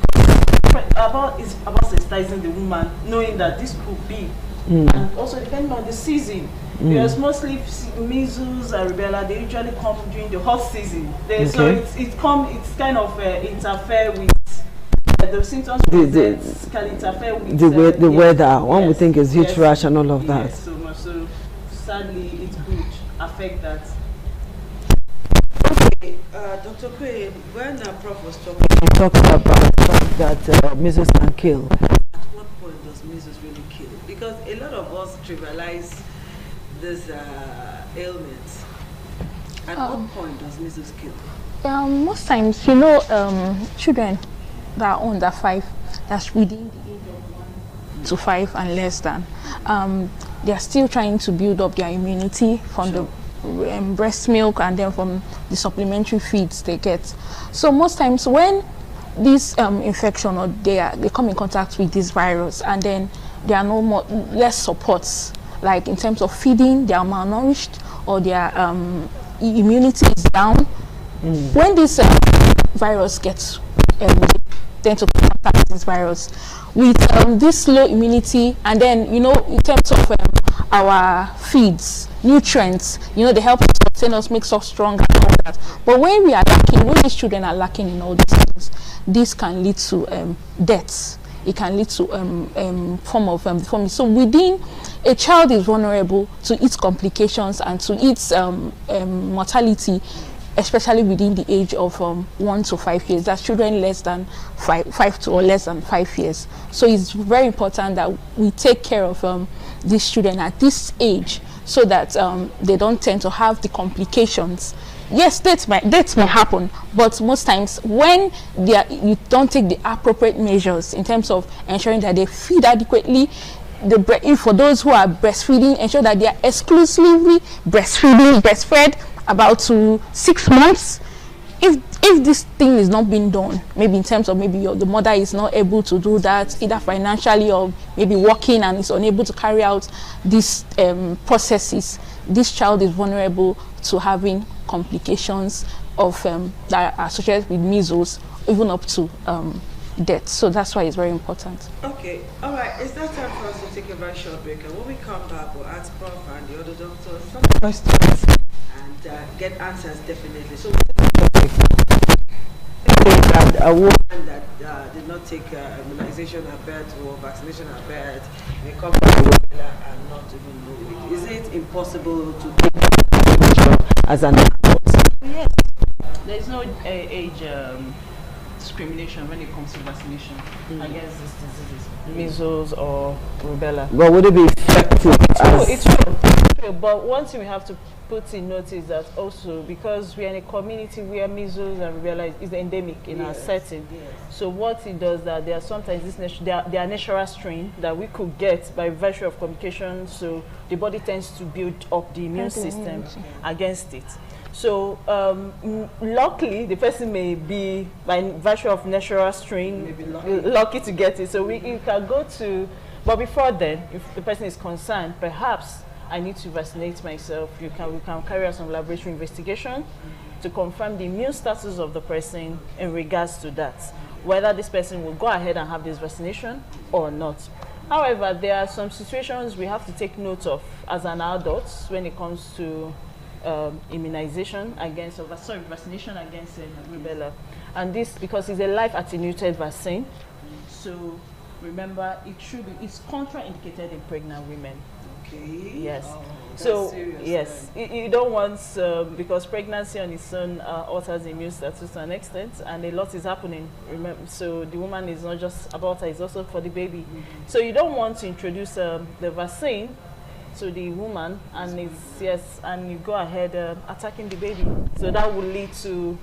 is about sensitizing the woman, knowing that this could be, and also depending on the season. Because mostly measles and rubella, they usually come during the hot season. So it's kind of interfere with the symptoms. Can interfere with the weather. One would think is heat rash and all of that. Yes, so much. So sadly, it could affect that. Okay, Dr. Quinn, when Prof was talking about the fact that measles can kill. At what point does measles really kill? Because a lot of us trivialize this ailment. At what point does measles kill? Most times, children that are under 5, that's within the age of 1 to 5 and less than, they are still trying to build up their immunity from the breast milk and then from the supplementary feeds they get. So most times when this infection or they come in contact with this virus and then there are less supports, like in terms of feeding, they are malnourished or their immunity is down. When this virus gets tend to contact this virus with this low immunity, and then in terms of our feeds, nutrients, they help us sustain us, makes us stronger and all that. But when we are lacking, when these children are lacking in all these things, this can lead to deaths. It can lead to form of deformity. So within, a child is vulnerable to its complications and to its mortality, especially within the age of 1 to 5 years. That's children less than 5 to or less than 5 years. So it's very important that we take care of these children at this age so that they don't tend to have the complications. Yes, death may happen, but most times when you don't take the appropriate measures in terms of ensuring that they feed adequately, for those who are breastfeeding, ensure that they are exclusively breastfed about to 6 months. if this thing is not being done, maybe in terms of maybe the mother is not able to do that either financially or maybe working and is unable to carry out these processes, this child is vulnerable to having complications of that are associated with measles, even up to death. So that's why it's very important. Okay, all right. It's now time for us to take a very short break, and when we come back, we'll ask Prof and the other doctors some questions and get answers definitely. So, a woman that did not take immunization at birth or vaccination at birth may come back and not even know. Is it impossible to take vaccination as an adult? Yes, there is no age discrimination when it comes to vaccination against these diseases, measles or rubella. But would it be effective? It's true. But one thing we have to put in notice that also because we are in a community where measles and rubella is endemic in our setting. So what it does that there are sometimes there are natural strain that we could get by virtue of communication. So the body tends to build up the immune system against it. So luckily, the person may be, by virtue of natural strain, lucky to get it. So we can go to, but before then, if the person is concerned, perhaps I need to vaccinate myself. We can carry out some laboratory investigation to confirm the immune status of the person in regards to that, whether this person will go ahead and have this vaccination or not. However, there are some situations we have to take note of as an adult when it comes to immunization against, vaccination against rubella, and this because it's a life attenuated vaccine. So remember, it's contraindicated in pregnant women. Okay. Yes. Oh, so yes, you don't want because pregnancy on its own alters the immune status to an extent, and a lot is happening. Remember, so the woman is not just about her; it's also for the baby. So you don't want to introduce the vaccine to the woman, and and you go ahead attacking the baby. So that will lead to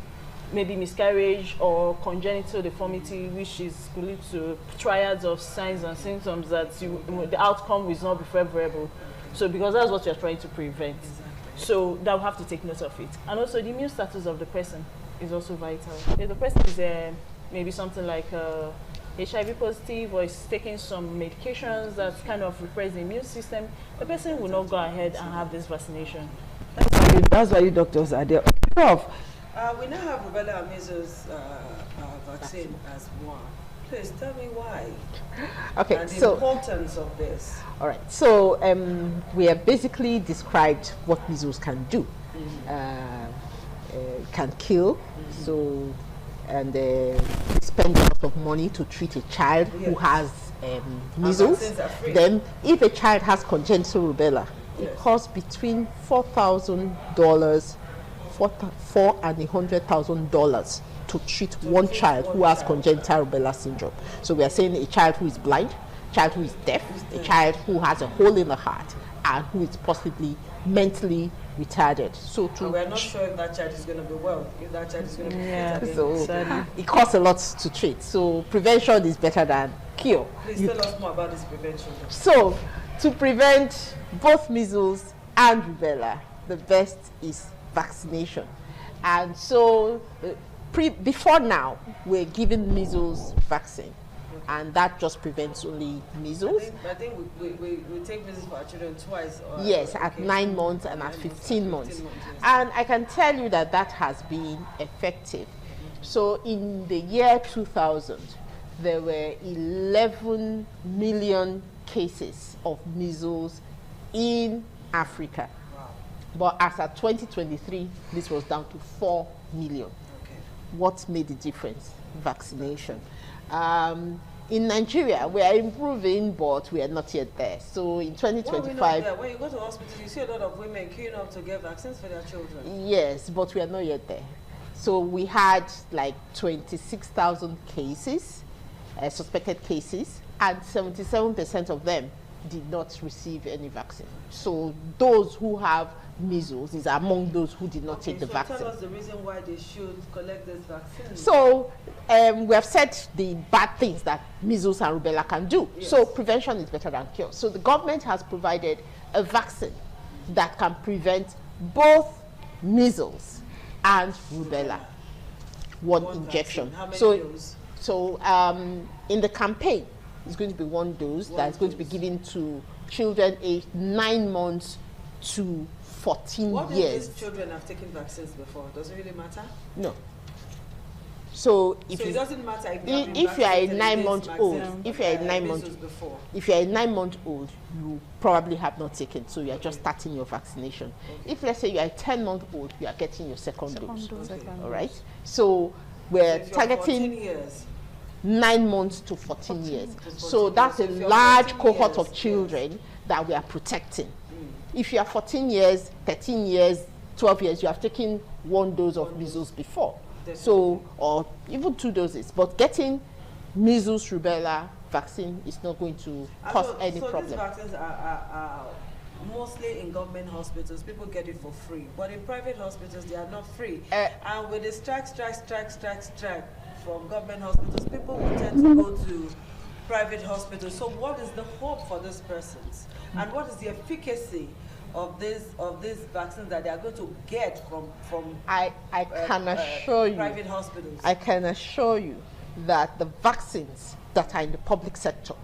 maybe miscarriage or congenital deformity, which could lead to triads of signs and symptoms that the outcome will not be favorable. So because that's what you're trying to prevent. So that will have to take note of it. And also the immune status of the person is also vital. If the person is maybe something like HIV positive or is taking some medications that kind of repress the immune system, the person will not go ahead and have this vaccination. That's why you doctors are there. Prof, we now have rubella and measles vaccine as one. Please tell me why. Okay, and the importance of this. All right, so we have basically described what measles can do. Can kill, so and spend a lot of money to treat a child who has measles. Then, if a child has congenital rubella, it costs between $4,000 and $100,000 to treat one child who has congenital rubella syndrome. So we are saying a child who is blind, child who is deaf, a child who has a hole in the heart, and who is possibly mentally retarded. So we're not sure if that child is going to be well, if that child is going to be so it costs a lot to treat. So prevention is better than cure. Please tell us more about this prevention. So to prevent both measles and rubella, the best is vaccination. And so before now, we're giving measles vaccine. And that just prevents only measles. I think we take measles for our children twice. Yes, at 9 months and at 15 months. And I can tell you that that has been effective. So in the year 2000, there were 11 million cases of measles in Africa. Wow. But as at 2023, this was down to 4 million. Okay. What made the difference? Vaccination. In Nigeria, we are improving, but we are not yet there. So in 2025... When you go to hospitals, you see a lot of women queuing up to get vaccines for their children. Yes, but we are not yet there. So we had like 26,000 cases, suspected cases, and 77% of them did not receive any vaccine. So those who have measles is among those who did not take the vaccine. Tell us the reason why they should collect this vaccine. So we have said the bad things that measles and rubella can do. Yes. So prevention is better than cure. So the government has provided a vaccine that can prevent both measles and rubella. one injection. How many So, doses? In the campaign, it's going to be one dose that's going to be given to children aged 9 months to 14 What years. if these children have taken vaccines before? Does it really matter? No. So if it doesn't matter if you are a 9 month old, if you are a 9 month, if you are a 9 month old, you probably have not taken, so you are just starting your vaccination. If let's say you are a 10 month old, you are getting your second dose. All right. So we're targeting 9 months to 14 years. So that's a large cohort of children that we are protecting. If you are 14 years, 13 years, 12 years, you have taken one dose of measles before. So, or even 2 doses, but getting measles, rubella vaccine is not going to cause any problem. These vaccines are mostly in government hospitals. People get it for free, but in private hospitals they are not free. And with the strike from government hospitals, people will tend to go to private hospitals. So what is the hope for these persons, and what is the efficacy of these vaccines that they are going to get from I can assure you, private hospitals? I can assure you that the vaccines that are in the public sector,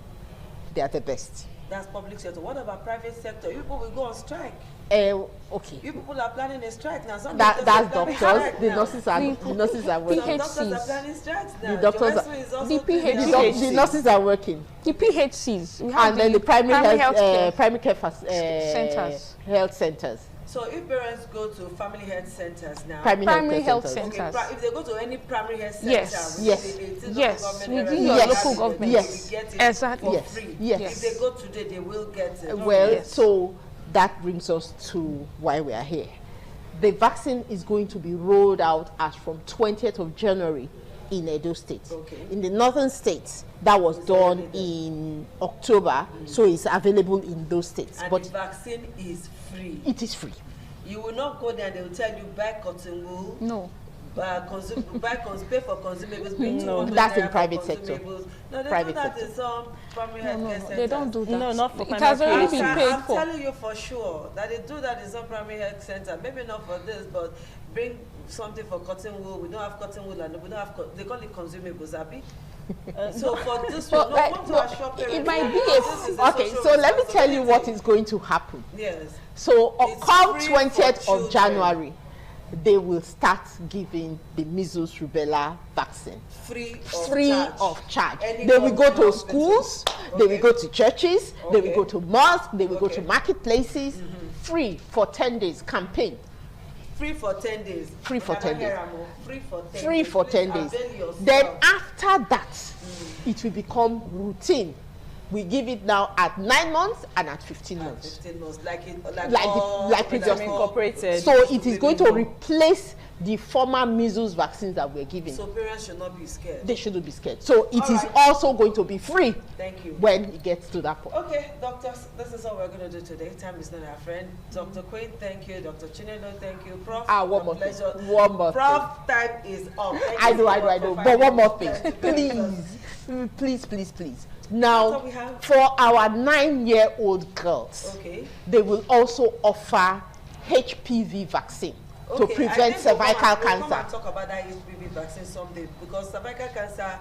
they are the best. That's public sector. What about private sector? You people will go on strike. Okay. You people are planning a strike now. That's doctors. The nurses are working. Some doctors are planning strikes now. The doctors the nurses are working. The PHCs. We and have then the primary care centers. Health centers. So if parents go to family health centers now, primary health centers. Okay, if they go to any primary health center, yes, within your local government, yes, exactly, for free. Yes. If they go today, they will get it. Well, so that brings us to why we are here. The vaccine is going to be rolled out as from 20th of January in Edo State. Okay. In the northern states, that was done in October, so it's available in those states. And but the vaccine is free. It is free. You will not go there and they will tell you buy cotton wool. No. Pay for consumables. No, that's in private sector. No, they private do that sector. in some primary health care centers. They don't do that. No, not for it has already been paid I'm for. telling you for sure that they do that in some primary health center. Maybe not for this, but bring something for cotton wool. We don't have cotton wool and we don't have. They call it consumables, Abby. So for this one, no, want to assure parents. It might be okay. So let me tell you what is going to happen. Yes. So come free 20th for of January, they will start giving the measles rubella vaccine free of charge. They will go to schools, they will go to churches, they will go to mosques, they will go to marketplaces, free for 10 days campaign. Free for 10 days. Free for 10 days. Free for 10 days. Then after that, it will become routine. We give it now at 9 months and at 15 months. 15 months, like previously incorporated. So it is going to replace the former measles vaccines that we're giving. So parents should not be scared. They shouldn't be scared. So it is also going to be free. Thank you. When it gets to that point. Okay, doctors, this is all we're going to do today. Time is not our friend. Dr. Queen, thank you. Dr. Chinedo, thank you. Prof, one more thing. One more Prof, time is up. I know. But one more thing. Please. Now, for our 9-year-old girls, they will also offer HPV vaccine to prevent cervical cancer. We'll come and talk about that HPV vaccine someday, because cervical cancer,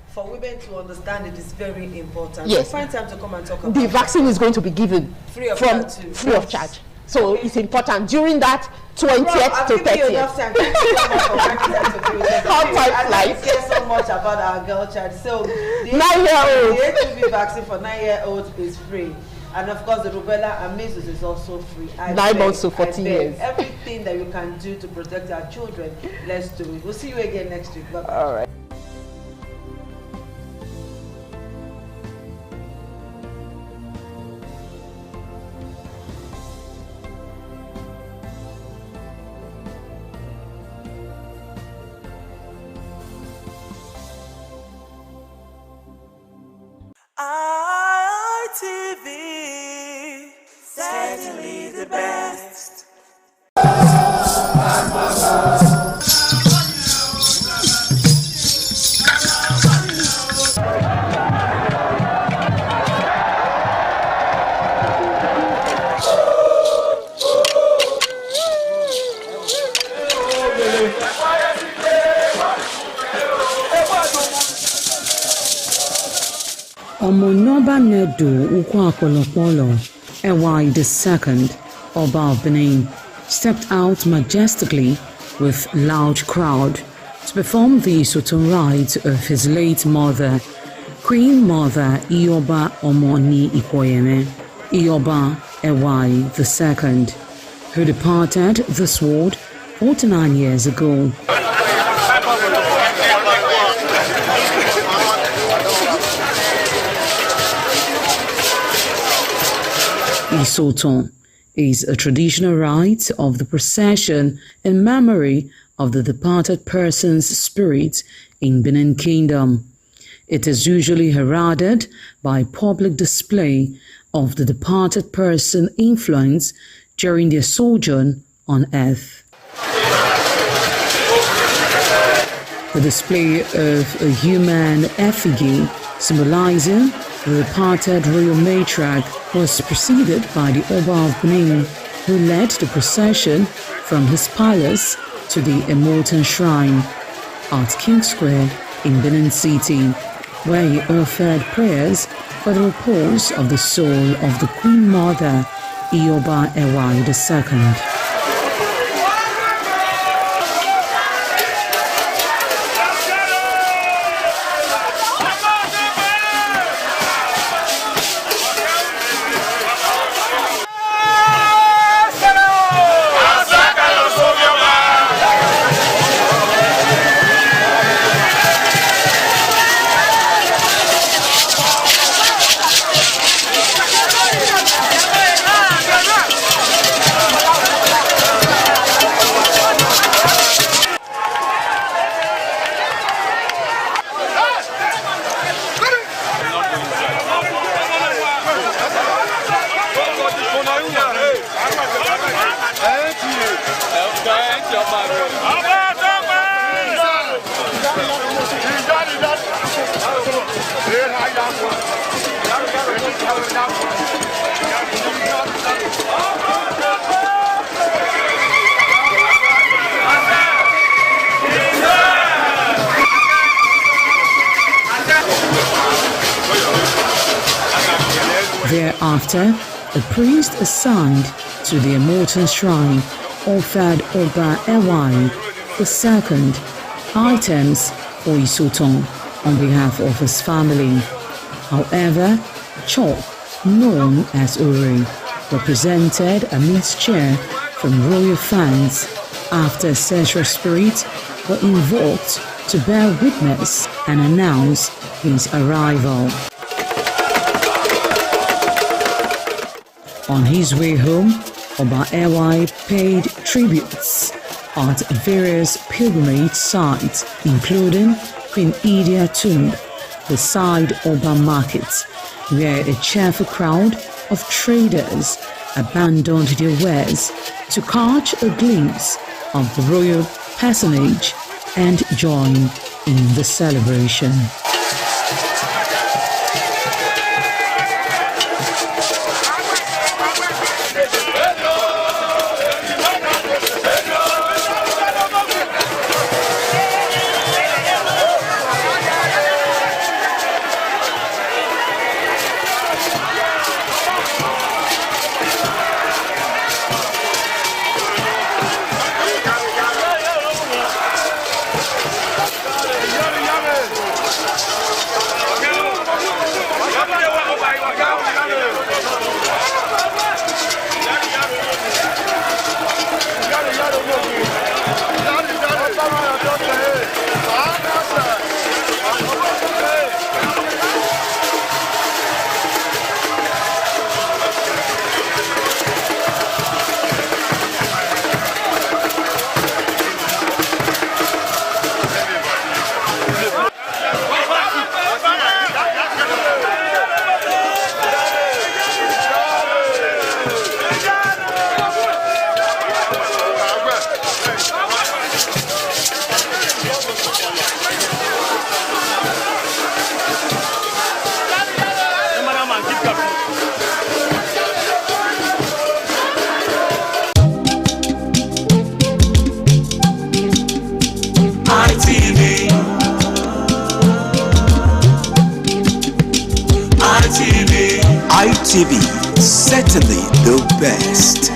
for women to understand it, is very important. Yes. We'll find time to come and talk about the vaccine is going to be given free of charge. So it's important during that 20th to 30th. How time flies. I care so much about our girl child. So the 9-year-old HPV vaccine for 9-year-olds is free. And of course, the rubella and measles is also free. 9 months to 14 years. Everything that you can do to protect our children, let's do it. We'll see you again next week. Bye-bye. All right. ITV, certainly the best. Omonoba Nedu Ukwakolopolo, Ewai II, Oba of Benin, stepped out majestically with loud crowd to perform the Sotun rites of his late mother, Queen Mother Ioba Omoni Ikoyeme, Ioba Ewai II, who departed this world 49 years ago. Isoton is a traditional rite of the procession in memory of the departed person's spirit in Benin Kingdom. It is usually heralded by public display of the departed person's influence during their sojourn on earth. The display of a human effigy symbolizing the departed royal matriarch was preceded by the Oba of Benin, who led the procession from his palace to the Emotan Shrine at King Square in Benin City, where he offered prayers for the repose of the soul of the Queen Mother, Ioba Ewai II. Thereafter, the priest assigned to the Emotan Shrine offered Oba Ewai II items for Isoton on behalf of his family. However, chalk, known as Uri, represented a mixture from royal fans after ancestral spirits were invoked to bear witness and announce his arrival. On his way home, Oba Ewai paid tributes at various pilgrimage sites, including Queen Idia Tomb, beside Oba Market, where a cheerful crowd of traders abandoned their wares to catch a glimpse of the royal personage and join in the celebration. ITV, certainly the best.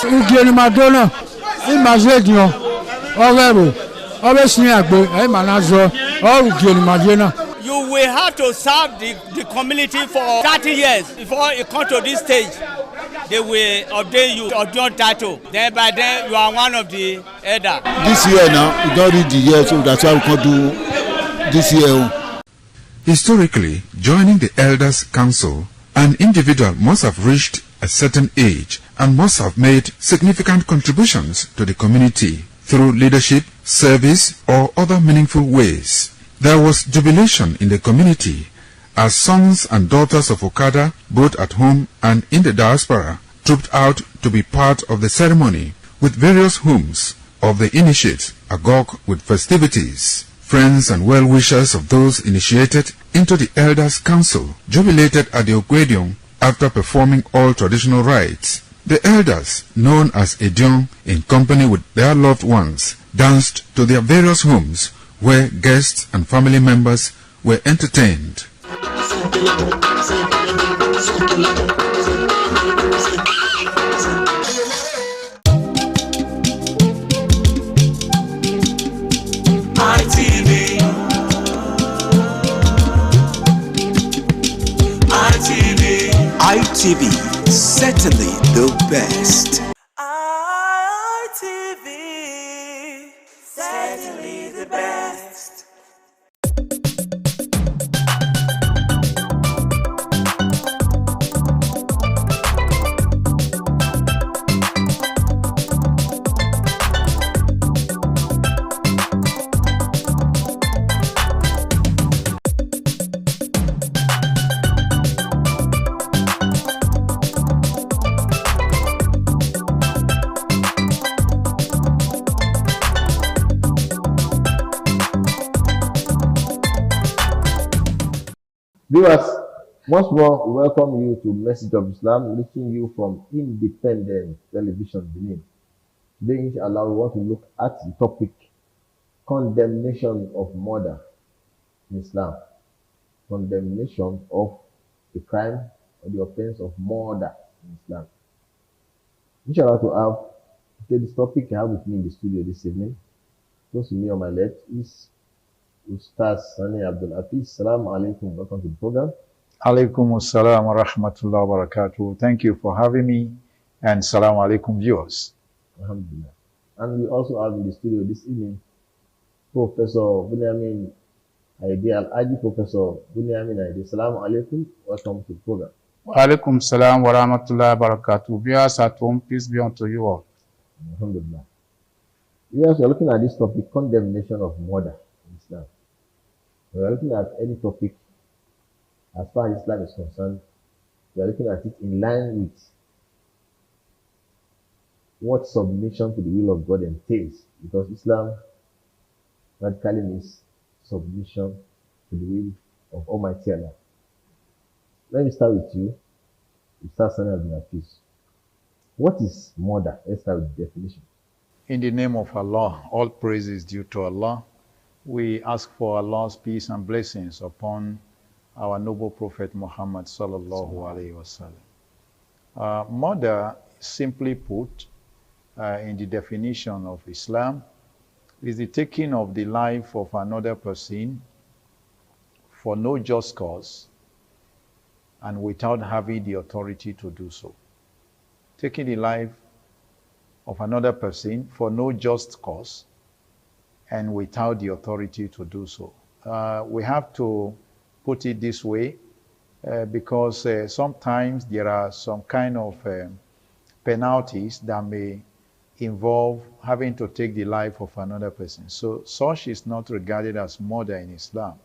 Ugieni Madonna, Imazedion, Orero, Obesni Agbo, Emanazo, or Ugieni Madonna. You will have to serve the community for 30 years before you come to this stage. They will ordain you or your title. Then by then you are one of the elder. This year now, we don't read the year, so that's why we can do this year. Historically, joining the Elders Council, an individual must have reached a certain age and must have made significant contributions to the community through leadership, service, or other meaningful ways. There was jubilation in the community as sons and daughters of Okada, both at home and in the diaspora, trooped out to be part of the ceremony with various hymns of the initiates agog with festivities. Friends and well-wishers of those initiated into the Elders Council jubilated at the Ogwedion after performing all traditional rites. The elders, known as Edion, in company with their loved ones, danced to their various homes where guests and family members were entertained. ITV, certainly the best. ITV, certainly the best. Viewers, once more, we welcome you to Message of Islam, reaching you from Independent Television Benin. Today, inshallah, we want to look at the topic condemnation of murder in Islam. Condemnation of the crime or the offense of murder in Islam. Inshallah, to take this topic, I have with me in the studio this evening. Close to me on my left is Ustaz Sani Abdul Hafiz. Assalamu alaikum. Welcome to the program. Alaikum assalam wa rahmatullahi wa barakatuh. Thank you for having me, and assalamu alaikum viewers. Alhamdulillah. And we also have in the studio this evening Professor Bunyamin Aidi Al-Adi. Professor Bunyamin Aidi. Assalamu alaikum. Welcome to the program. Wa alaikum salam wa rahmatullahi wa barakatuh. Viewers at home, peace be unto you all. Alhamdulillah. We are looking at this topic, condemnation of murder in Islam. We are looking at any topic as far as Islam is concerned. We are looking at it in line with what submission to the will of God entails, because Islam radically means submission to the will of Almighty Allah. Let me start with you. Ustaz Sani Abdul Hafiz. What is murder? Let's start with the definition. In the name of Allah, all praise is due to Allah. We ask for Allah's peace and blessings upon our noble Prophet Muhammad sallallahu alaihi wasallam. Murder, simply put, in the definition of Islam, is the taking of the life of another person for no just cause and without having the authority to do so. Taking the life of another person for no just cause and without the authority to do so. We have to put it this way because sometimes there are some kind of penalties that may involve having to take the life of another person. So such is not regarded as murder in Islam.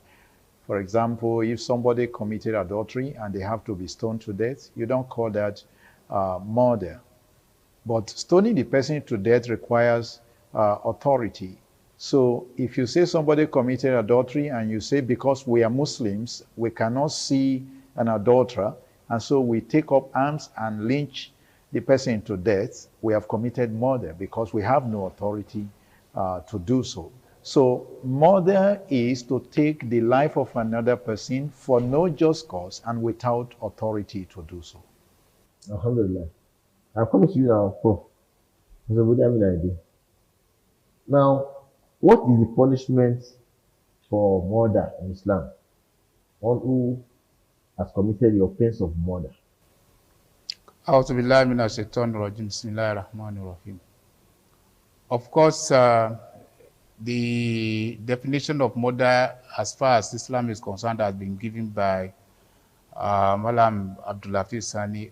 For example, if somebody committed adultery and they have to be stoned to death, you don't call that murder. But stoning the person to death requires authority. So if you say somebody committed adultery and you say because we are Muslims, we cannot see an adulterer, and so we take up arms and lynch the person to death, we have committed murder because we have no authority to do so. So murder is to take the life of another person for no just cause and without authority to do so. Alhamdulillah. I'm coming to you now, Prof. Now, what is the punishment for murder in Islam? One who has committed the offense of murder. Of course, the definition of murder as far as Islam is concerned has been given by Malam Abdul Hafiz Sani.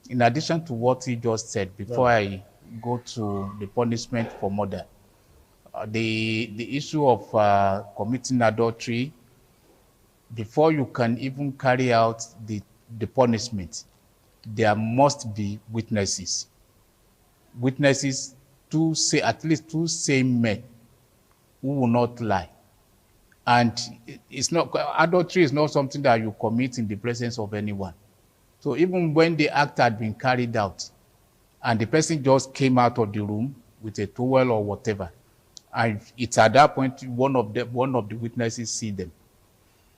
In addition to what he just said, before I go to the punishment for murder, the issue of committing adultery, before you can even carry out the punishment, there must be witnesses. Witnesses to say, at least two same men who will not lie. And it's not, adultery is not something that you commit in the presence of anyone. So even when the act had been carried out and the person just came out of the room with a towel or whatever, and it's at that point one of the witnesses see them,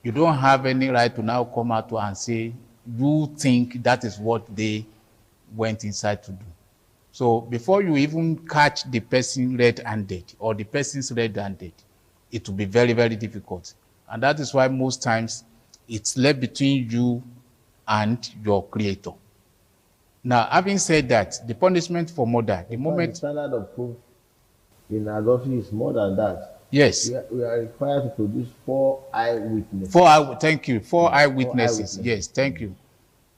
you don't have any right to now come out and say you think that is what they went inside to do. So before you even catch the person red-handed or the person's red-handed, it will be very, very difficult. And that is why most times it's left between you and your creator. Now, having said that, the punishment for murder, the moment... The standard of proof in adultery is more than that. Yes. We are required to produce 4 eyewitnesses. Thank you. 4 eyewitnesses. Yes, thank you.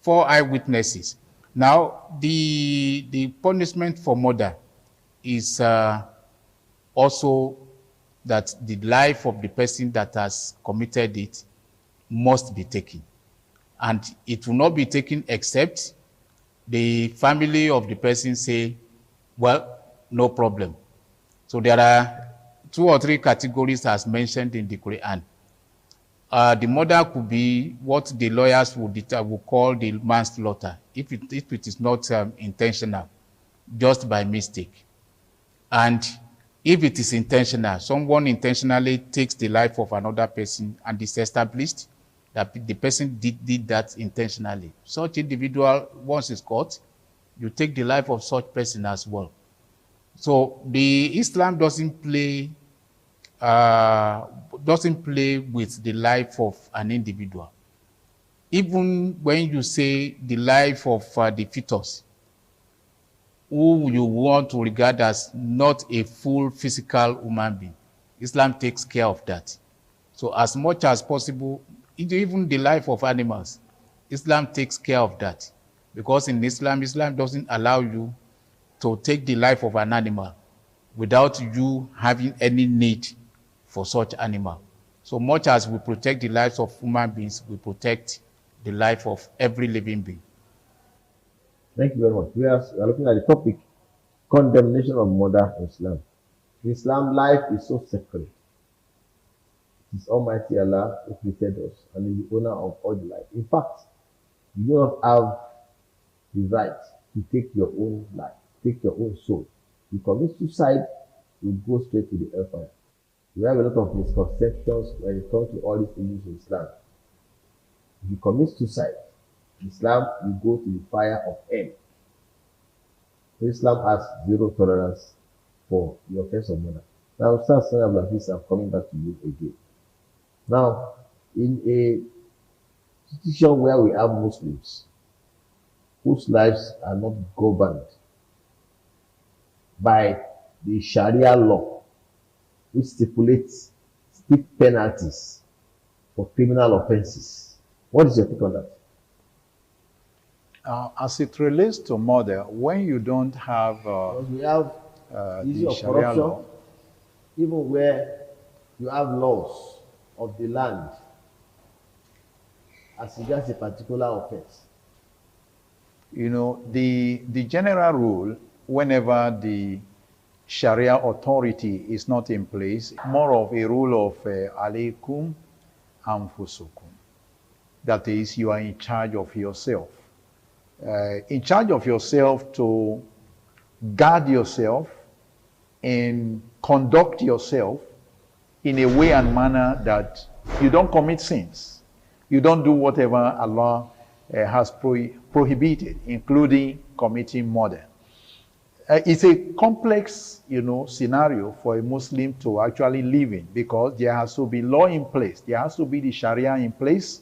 4 eyewitnesses. Now, the punishment for murder is also that the life of the person that has committed it must be taken. And it will not be taken except the family of the person say, well, no problem. So there are 2 or 3 categories as mentioned in the Quran. The murder could be what the lawyers would call the manslaughter, if it is not intentional, just by mistake. And if it is intentional, someone intentionally takes the life of another person and it's established that the person did that intentionally. Such individual, once it's caught, you take the life of such person as well. So the Islam doesn't play with the life of an individual. Even when you say the life of the fetus, who you want to regard as not a full physical human being, Islam takes care of that. So as much as possible, even the life of animals, Islam takes care of that. Because in Islam doesn't allow you to take the life of an animal without you having any need for such animal. So much as we protect the lives of human beings, we protect the life of every living being. Thank you very much. We are looking at the topic, condemnation of murder in Islam. In Islam, life is so sacred. It is Almighty Allah who created us and is the owner of all the life. In fact, you do not have the right to take your own life, take your own soul. You commit suicide, you go straight to the hellfire. We have a lot of misconceptions when it comes to all these issues in Islam. If you commit suicide, in Islam, you go to the fire of hell. Islam has zero tolerance for the offense of murder. Now, Ustaz Sani Abdul-Hafiz, I'm coming back to you again. Now, in a situation where we have Muslims whose lives are not governed by the Sharia law, which stipulates steep penalties for criminal offenses, what is your take on that? As it relates to murder, when you don't have we have the Sharia law, even where you have laws of the land as regards a particular offense. You know, the general rule, whenever the Sharia authority is not in place, more of a rule of alaykum anfusukum. That is, you are in charge of yourself. In charge of yourself to guard yourself and conduct yourself in a way and manner that you don't commit sins. You don't do whatever Allah has prohibited, including committing murder. It's a complex, scenario for a Muslim to actually live in, because there has to be law in place. There has to be the Sharia in place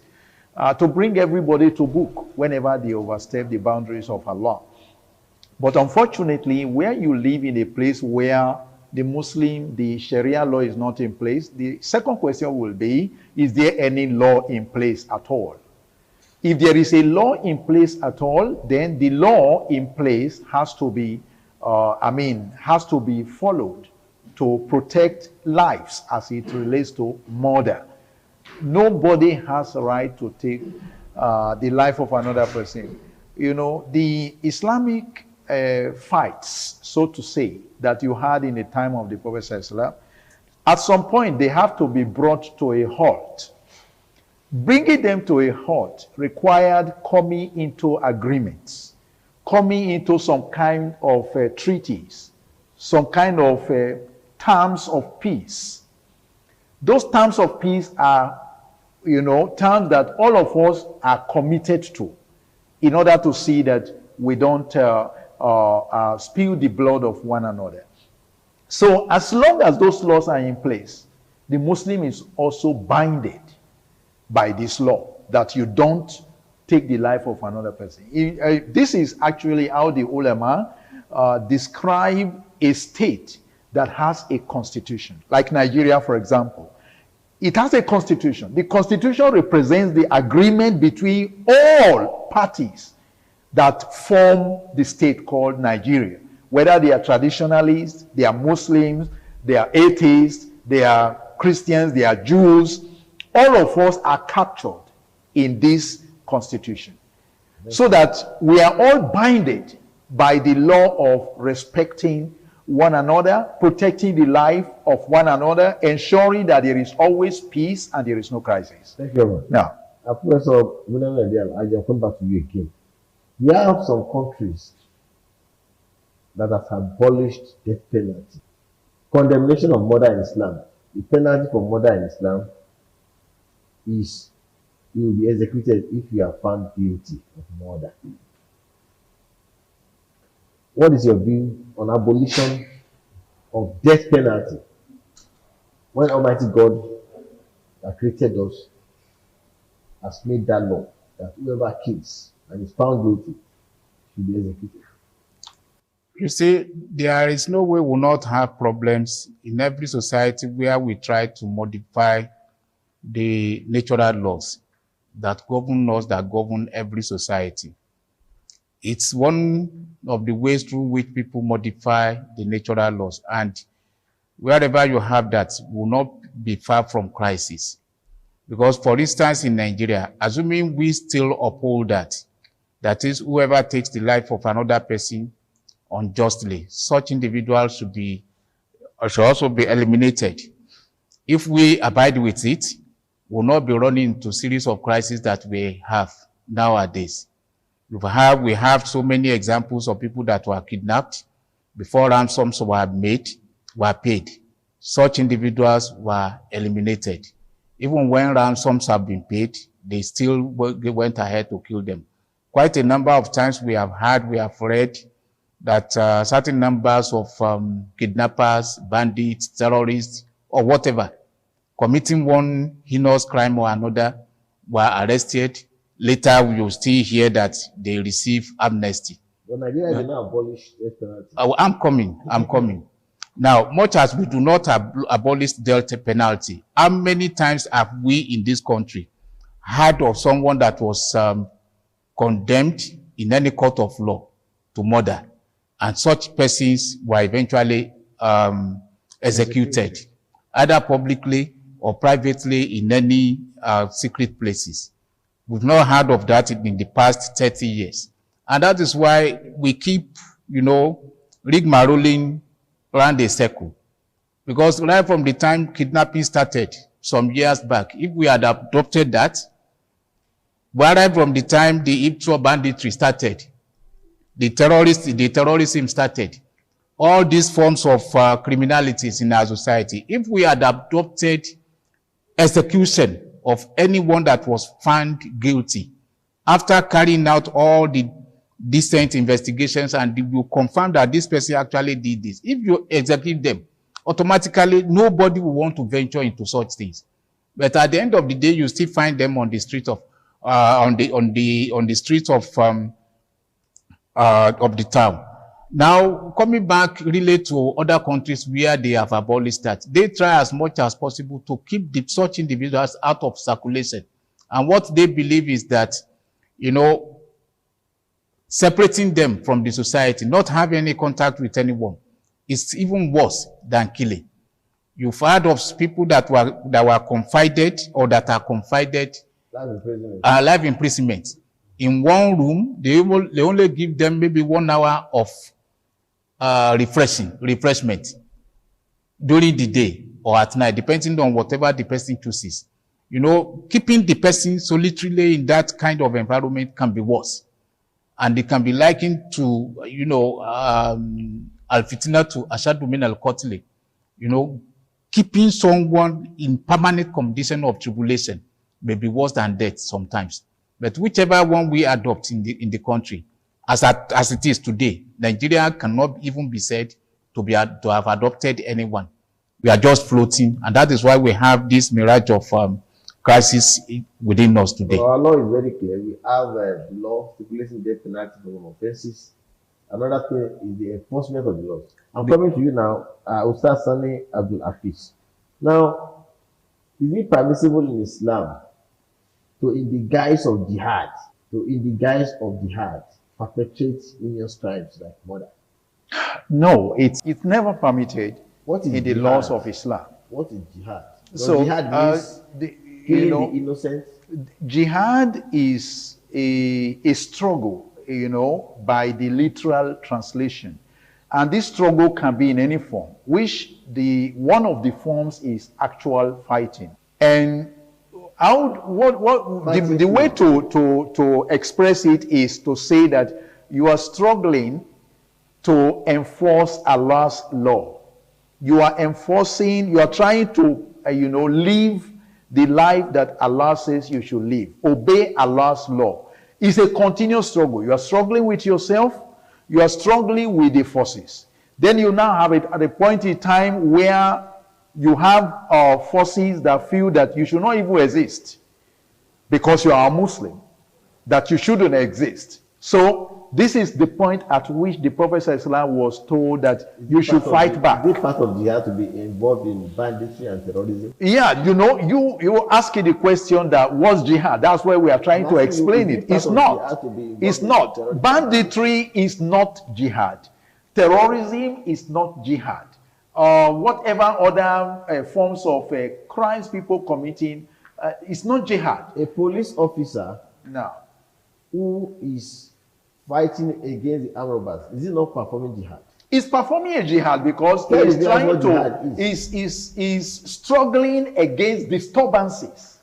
to bring everybody to book whenever they overstep the boundaries of Allah. But unfortunately, where you live in a place where the Sharia law is not in place, the second question will be, is there any law in place at all? If there is a law in place at all, then the law in place has to be followed to protect lives as it relates to murder. Nobody has a right to take the life of another person. The Islamic fights, so to say, that you had in the time of the Prophet ﷺ, at some point they have to be brought to a halt. Bringing them to a halt required coming into agreements, coming into some kind of treaties, some kind of terms of peace. Those terms of peace are, terms that all of us are committed to in order to see that we don't spill the blood of one another. So as long as those laws are in place, the Muslim is also binded by this law that you don't take the life of another person. This is actually how the ulama describe a state that has a constitution. Like Nigeria, for example. It has a constitution. The constitution represents the agreement between all parties that form the state called Nigeria. Whether they are traditionalists, they are Muslims, they are atheists, they are Christians, they are Jews, all of us are captured in this constitution. So that we are all binded by the law of respecting one another, protecting the life of one another, ensuring that there is always peace and there is no crisis. Thank you very much. Now, Professor, I'll come back to you again. We have some countries that have abolished death penalty. Condemnation of murder in Islam. The penalty for murder in Islam is you will be executed if you are found guilty of murder. What is your view on abolition of death penalty when Almighty God that created us has made that law that whoever kills and is found guilty should be executed? You see, there is no way we will not have problems in every society where we try to modify the natural laws that govern us, that govern every society. It's one of the ways through which people modify the natural laws. And wherever you have that, will not be far from crisis. Because, for instance, in Nigeria, assuming we still uphold that, that is, whoever takes the life of another person unjustly, such individuals should also be eliminated. If we abide with it, we'll not be running into series of crises that we have nowadays. We have so many examples of people that were kidnapped before ransoms were paid. Such individuals were eliminated. Even when ransoms have been paid, they still went ahead to kill them. Quite a number of times we have read that certain numbers of kidnappers, bandits, terrorists, or whatever, committing one heinous crime or another, were arrested. Later, we will still hear that they receive amnesty. But Nigeria did not abolish death penalty. I'm coming. Now, much as we do not abolish death penalty, how many times have we in this country heard of someone that was condemned in any court of law to murder, and such persons were eventually executed, either publicly or privately in any secret places? We've not heard of that in the past 30 years. And that is why we keep, rigmaroling around a circle. Because right from the time kidnapping started some years back, if we had adopted that, right from the time the Ibtro banditry started, the terrorism started, all these forms of criminalities in our society, if we had adopted execution of anyone that was found guilty, after carrying out all the decent investigations and you confirm that this person actually did this, if you execute them, automatically nobody will want to venture into such things. But at the end of the day, you still find them on the street of on the streets of the town. Now, coming back really to other countries where they have abolished that, they try as much as possible to keep such individuals out of circulation. And what they believe is that, separating them from the society, not having any contact with anyone, is even worse than killing. You've heard of people that were confided or that are confided life imprisonment. In one room, they only give them maybe 1 hour of refreshment during the day or at night, depending on whatever the person chooses. Keeping the person solitarily in that kind of environment can be worse. And it can be likened to, al-fitna to ashadu min al-qatl. Keeping someone in permanent condition of tribulation may be worse than death sometimes. But whichever one we adopt in the country, as it is today, Nigeria cannot even be said to have adopted anyone. We are just floating, and that is why we have this mirage of crisis within us today. Our law is very clear. We have the law stipulating death penalty for some offenses. Another thing is the enforcement of the laws. I'm coming to you now, Ustaz Sani Abdul Hafiz. Now, is it permissible in Islam to, in the guise of jihad, perpetrate heinous crimes like murder? No, it's never permitted in the laws of Islam. What is jihad? So, jihad means killing the innocent? Jihad is a struggle, by the literal translation. And this struggle can be in any form, which one of the forms is actual fighting. And the way to express it is to say that you are struggling to enforce Allah's law. You are trying to, live the life that Allah says you should live. Obey Allah's law. It's a continuous struggle. You are struggling with yourself. You are struggling with the forces. Then you now have it at a point in time where you have forces that feel that you should not even exist because you are a Muslim, that you shouldn't exist. So this is the point at which the Prophet ﷺ was told that you should fight back. Is it part of jihad to be involved in banditry and terrorism? Yeah, you asking the question that what's jihad? That's why we are trying to explain it. It's not. It's not. Banditry is not jihad. Terrorism is not jihad. Whatever other forms of crimes people committing, it's not jihad. A police officer who is fighting against the armed robbers, is he not performing jihad? He's performing a jihad because he is trying to, is struggling against disturbances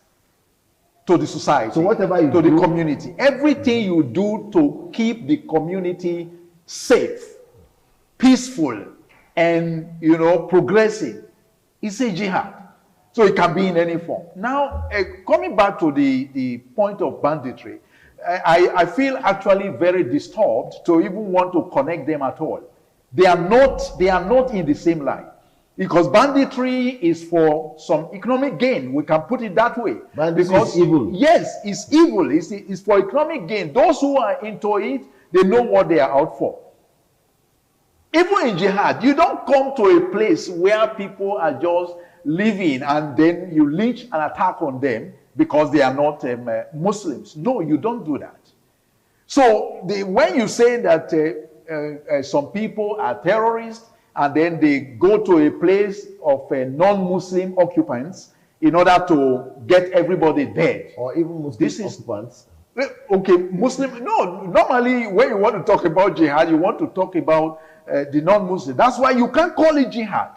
to the society, so whatever you to the community. Everything you do to keep the community safe, peaceful, and progressing is a jihad. So it can be in any form. Now, coming back to the point of banditry, I feel actually very disturbed to even want to connect them at all. They are not in the same line. Because banditry is for some economic gain. We can put it that way. Banditry is evil. Yes, it's evil. It's for economic gain. Those who are into it, they know what they are out for. Even in jihad, you don't come to a place where people are just living and then you launch an attack on them because they are not Muslims. No, you don't do that. So when you say that some people are terrorists and then they go to a place of non-Muslim occupants in order to get everybody dead. Or even Muslim occupants. Okay, Muslim. No, normally when you want to talk about jihad, you want to talk about the non-Muslim. That's why you can't call it jihad.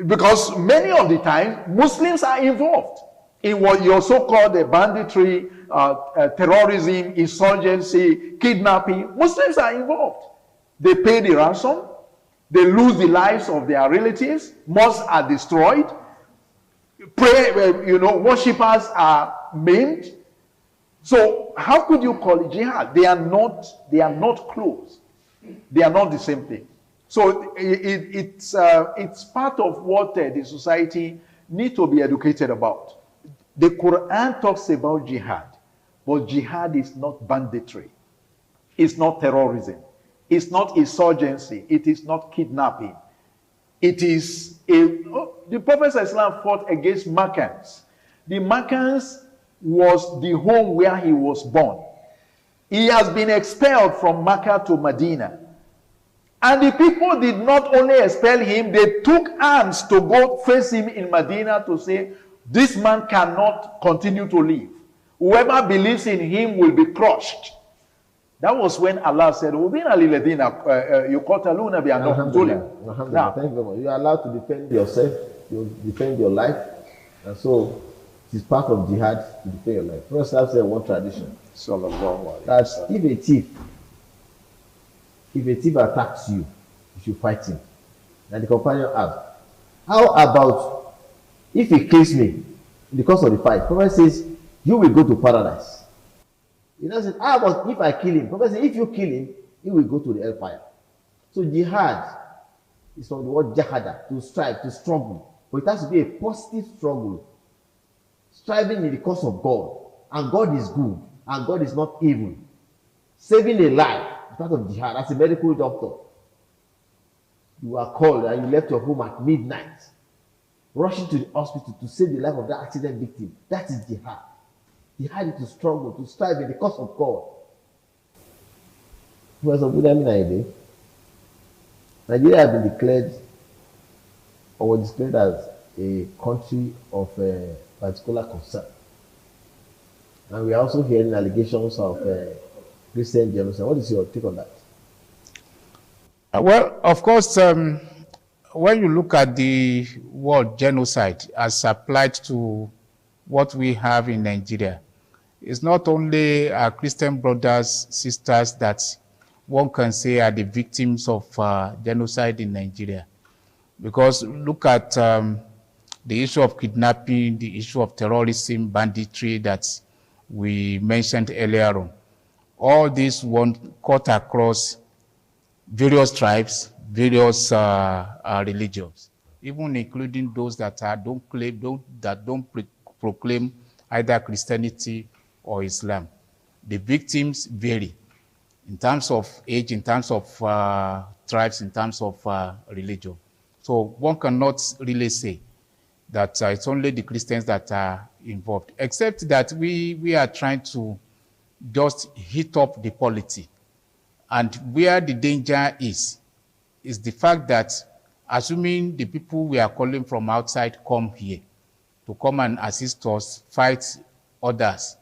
Because many of the time, Muslims are involved in what you also call the banditry, terrorism, insurgency, kidnapping. Muslims are involved. They pay the ransom. They lose the lives of their relatives. Mosques are destroyed. Worshippers are maimed. So how could you call it jihad? They are not close. They are not the same thing. So it's part of what the society need to be educated about. The Quran talks about jihad, but jihad is not banditry. It's not terrorism. It's not insurgency. It is not kidnapping. It is the Prophet ﷺ fought against Makkans. The Makkans was the home where he was born. He has been expelled from Makkah to Medina. And the people did not only expel him, they took arms to go face him in Medina to say, this man cannot continue to live. Whoever believes in him will be crushed. That was when Allah said, now, thank you very much. You are allowed to defend yourself, you defend your life. And so it is part of jihad to defend your life. Prophet said one tradition. That if a thief attacks you, you should fight him. And the companion asked, how about if he kills me because of the fight? Prophet says, you will go to paradise. He now said, how about if I kill him? Prophet says, if you kill him, he will go to the hellfire. So jihad is from the word jahada, to strive, to struggle. But it has to be a positive struggle. Striving in the cause of God. And God is good. And God is not evil. Saving a life is part of jihad. As a medical doctor, you are called and you left your home at midnight, rushing to the hospital to save the life of that accident victim. That is jihad. Jihad is to struggle, to strive in the cause of God. Nigeria has been declared or was declared as a country of particular concern. And we are also hearing allegations of Christian genocide. What is your take on that? Well, of course, when you look at the word genocide as applied to what we have in Nigeria, it's not only our Christian brothers, sisters that one can say are the victims of genocide in Nigeria. Because look at the issue of kidnapping, the issue of terrorism, banditry that we mentioned earlier on. All these one cut across various tribes, various religions, even including those that don't proclaim either Christianity or Islam. The victims vary in terms of age, in terms of tribes, in terms of religion. So one cannot really say that it's only the Christians that are involved, except that we are trying to just heat up the polity. And where the danger is the fact that assuming the people we are calling from outside come here to come and assist us fight others,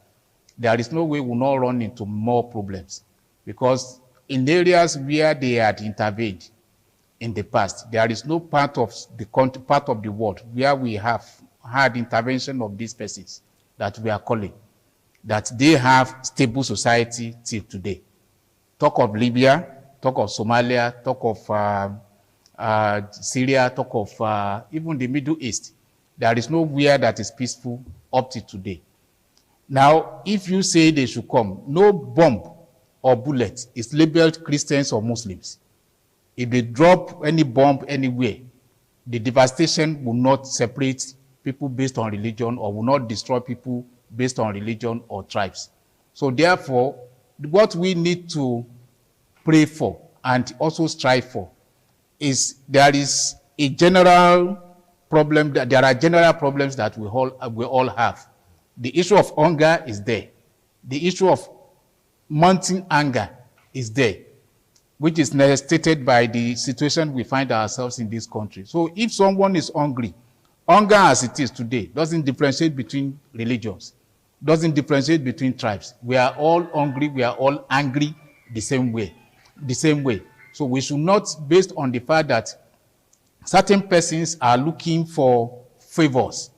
there is no way we will not run into more problems. Because in areas where they had intervened in the past, there is no part of the world where we have had intervention of these persons that we are calling, that they have stable society till today. Talk of Libya, talk of Somalia, talk of Syria, talk of even the Middle East. There is nowhere that is peaceful up to today. Now, if you say they should come, no bomb or bullet is labeled Christians or Muslims. If they drop any bomb anywhere, the devastation will not separate people based on religion or will not destroy people based on religion or tribes. So therefore, what we need to pray for and also strive for is there is a general problem, that there are general problems that we all have. The issue of hunger is there. The issue of mounting anger is there, which is necessitated by the situation we find ourselves in this country. So if someone is hungry, hunger as it is today doesn't differentiate between religions, doesn't differentiate between tribes. We are all hungry, we are all angry the same way. So we should not, based on the fact that certain persons are looking for favors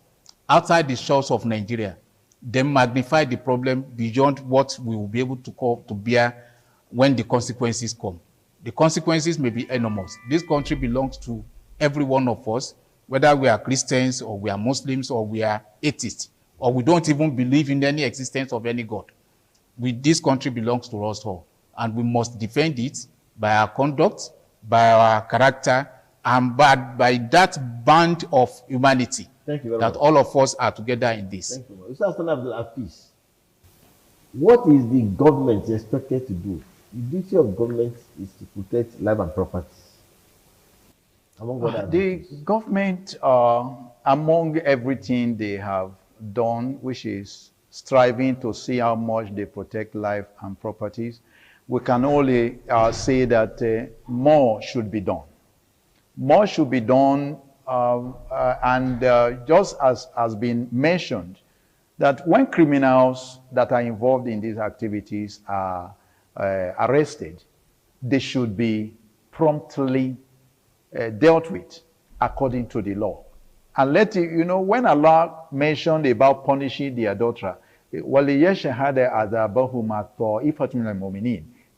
outside the shores of Nigeria, then magnify the problem beyond what we will be able to bear when the consequences come. The consequences may be enormous. This country belongs to every one of us, whether we are Christians or we are Muslims or we are atheists, or we don't even believe in any existence of any God. This country belongs to us all, and we must defend it by our conduct, by our character, and by that band of humanity that much. All of us are together in this. Thank you. Mr. Abdul-Hafiz, what is the government expected to do? The duty of government is to protect life and property. The government, among everything they have done, which is striving to see how much they protect life and properties, we can only say that more should be done. More should be done, and just as has been mentioned, that when criminals that are involved in these activities are arrested, they should be promptly dealt with according to the law. And when Allah mentioned about punishing the adulterer,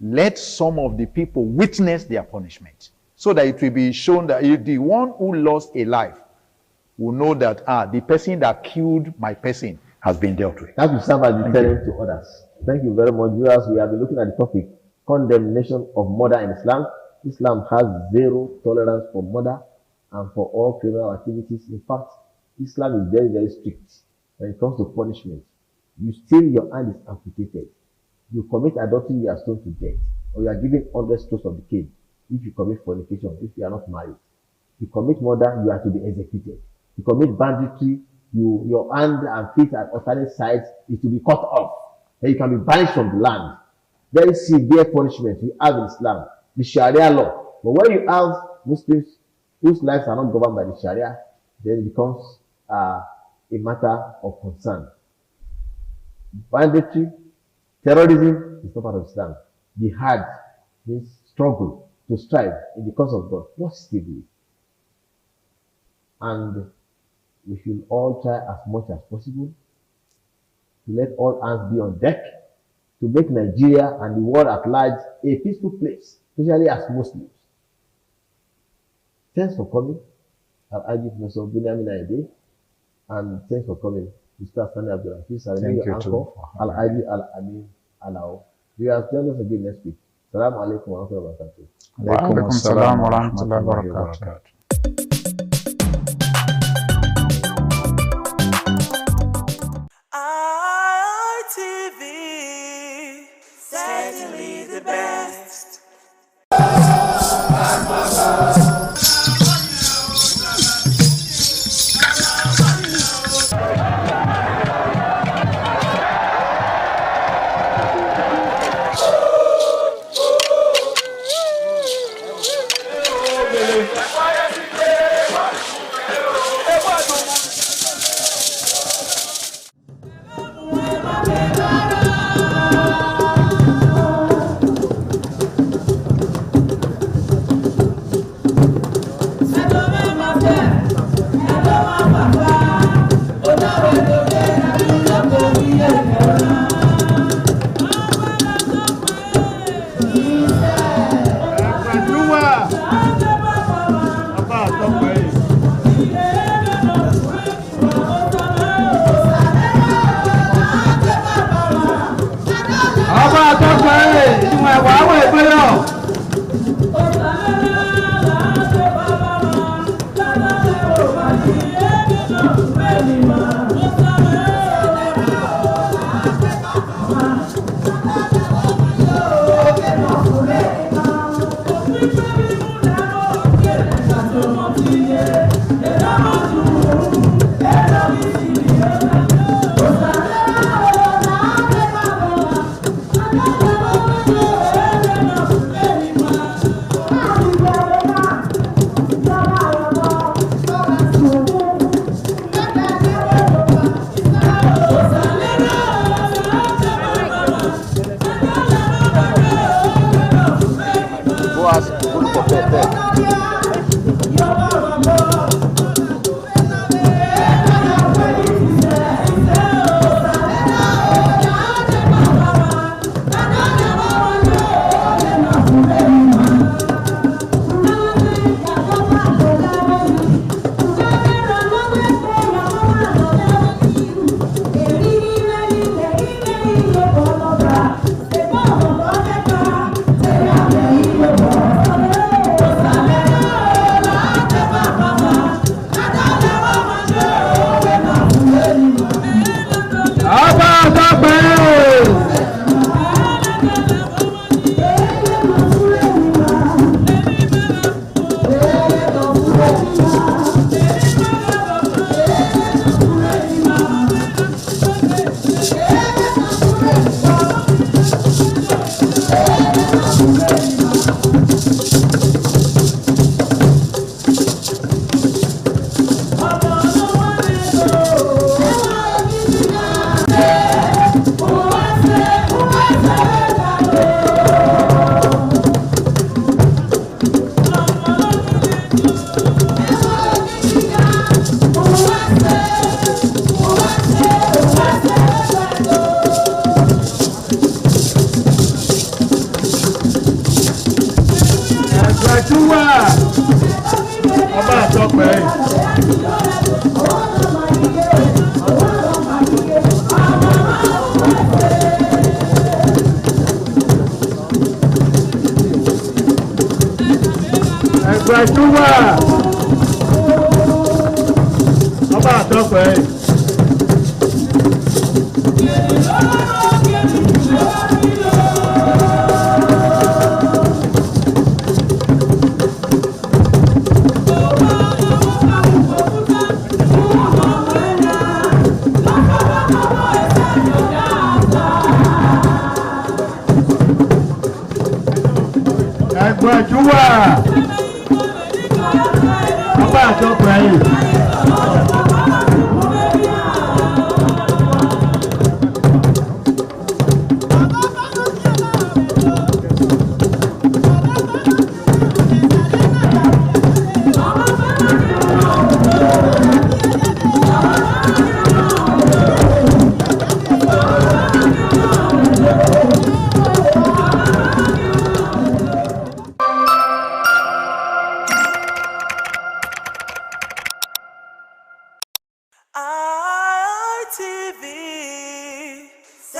let some of the people witness their punishment, so that it will be shown that the one who lost a life will know that the person that killed my person has been dealt with. That will serve as deterrent to others. Thank you very much, viewers. We have been looking at the topic, condemnation of murder in Islam. Islam has zero tolerance for murder and for all criminal activities. In fact, Islam is very, very strict when it comes to punishment. You steal, your hand is amputated. You commit adultery, you are stoned to death, or you are given 100 strokes of the cane if you commit fornication, if you are not married. You commit murder, you are to be executed. You commit banditry, your hand and feet at alternate sides is to be cut off, and you can be banished from the land. Very severe punishment we have in Islam, the Sharia law. But when you have Muslims whose lives are not governed by the Sharia, then it becomes a matter of concern. Banditry, terrorism is not part of Islam. Jihad means struggle to strive in the cause of God positively. And we should all try as much as possible to let all hands be on deck to make Nigeria and the world at large a peaceful place, especially as Muslims. Thanks for coming. Al-Haji Professor Bunyamin Aide, and thanks for coming, Mr. Sani Abdul-Hafiz, and your uncle, Al-Haji Al-Amin Alao. You have joined us again next week. Assalamu alaikum wa rahmatullahi wa barakatuh. Wa alaikum salam wa rahmatullahi wa barakatuh. ITV, certainly the best.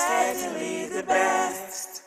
Certainly the best.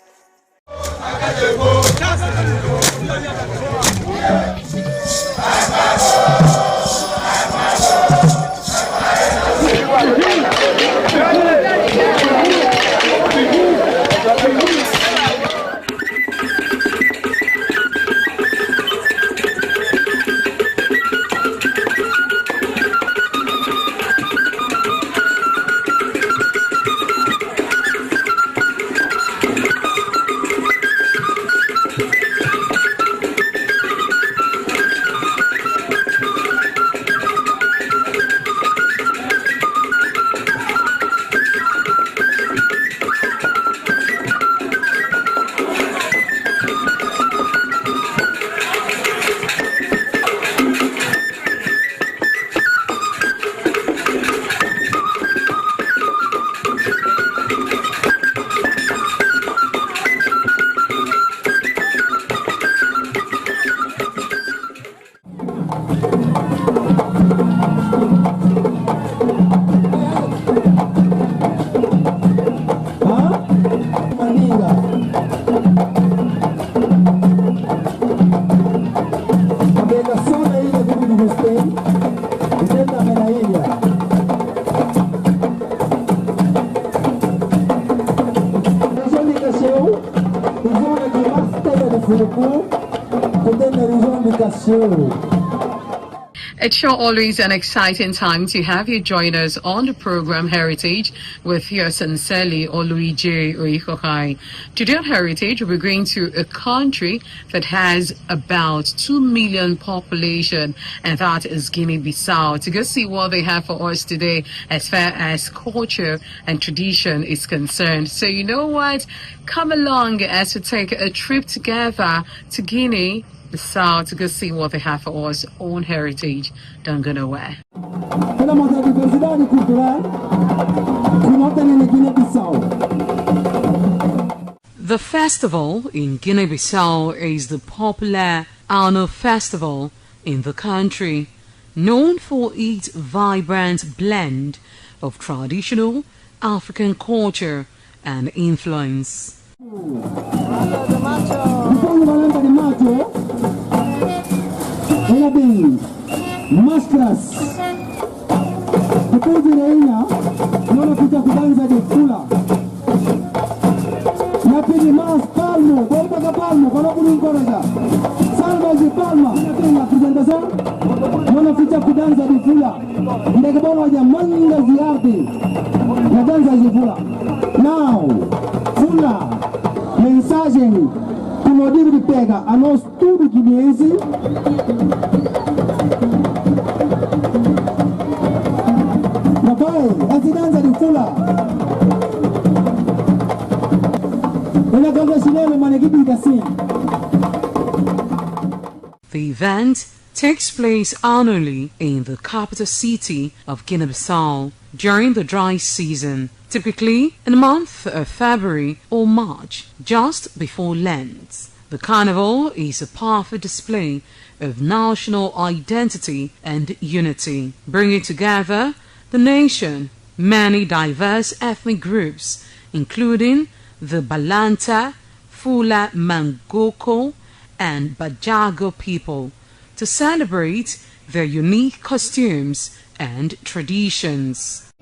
It's sure always an exciting time to have you join us on the program Heritage with your sincerely Oluije Oikokai. Today on Heritage, we're going to a country that has about 2 million population, and that is Guinea-Bissau, to go see what they have for us today as far as culture and tradition is concerned. So you know what? Come along as we take a trip together to Guinea-Bissau to go see what they have for us on Heritage. Don't go nowhere. The festival in Guinea-Bissau is the popular annual festival in the country, known for its vibrant blend of traditional African culture and influence. Mastras depois de reina não fica cuidando de fula na pede mais palmo volta com palmo coloca no encoraja salva de palma na apresentação não fica cuidando de fula ndege bola de manga de arte na dança de fula now fula mensagem que o livro pega a nós tudo guineense. The event takes place annually in the capital city of Guinea-Bissau during the dry season, typically in the month of February or March, just before Lent. The carnival is a powerful display of national identity and unity, bringing together the nation, many diverse ethnic groups, including the Balanta, Fula, Mangoko, and Bajago people, to celebrate their unique costumes and traditions.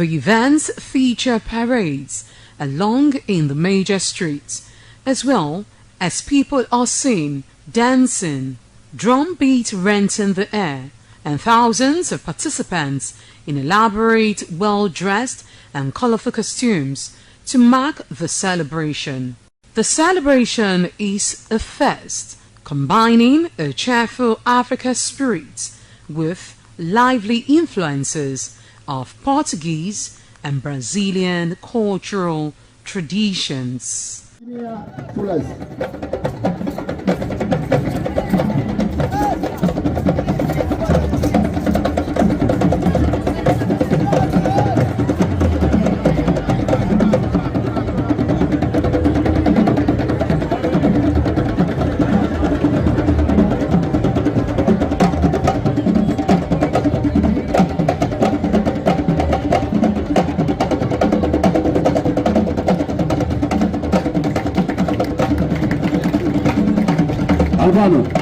The events feature parades along in the major streets, as well as people are seen dancing, drum beat renting the air, and thousands of participants in elaborate, well-dressed and colorful costumes to mark the celebration. The celebration is a fest combining a cheerful African spirit with lively influences of Portuguese and Brazilian cultural traditions. Albano.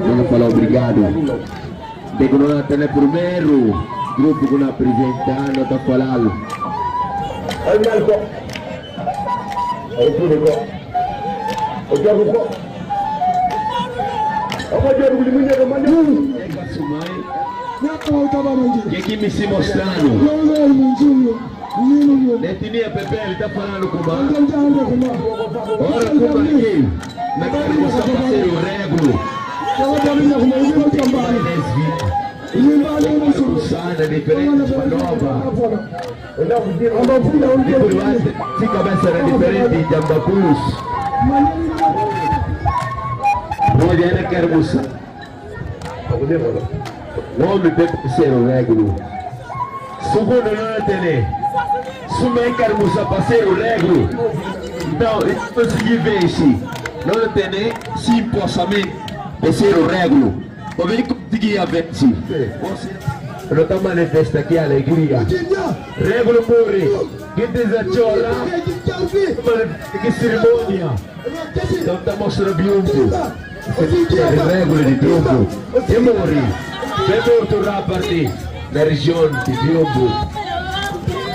Voglio fare obrigado. Devono tenere primeiro grupo que apresentando está falando. Que me se mostrando? Netinia Pepe ele está falando com ora como aqui. Na cara do seu parceiro Rego. Sana diferente Manova. Se cabeça era diferente de Ambacus. Olha ela quer moça. Nome de parceiro Rego. Segundo não tem. Sumei quer moça parceiro Rego. Não, consegui vencer. Não tem simplesmente parceiro Rego. O vem conseguir a vencer. Não está manifesta aqui a alegria. Rego morre. Que desachola. Que cerimônia. Não está mostrando biombo. Rego de trombo. E morre. Vem outro rapaz na região de Biombo.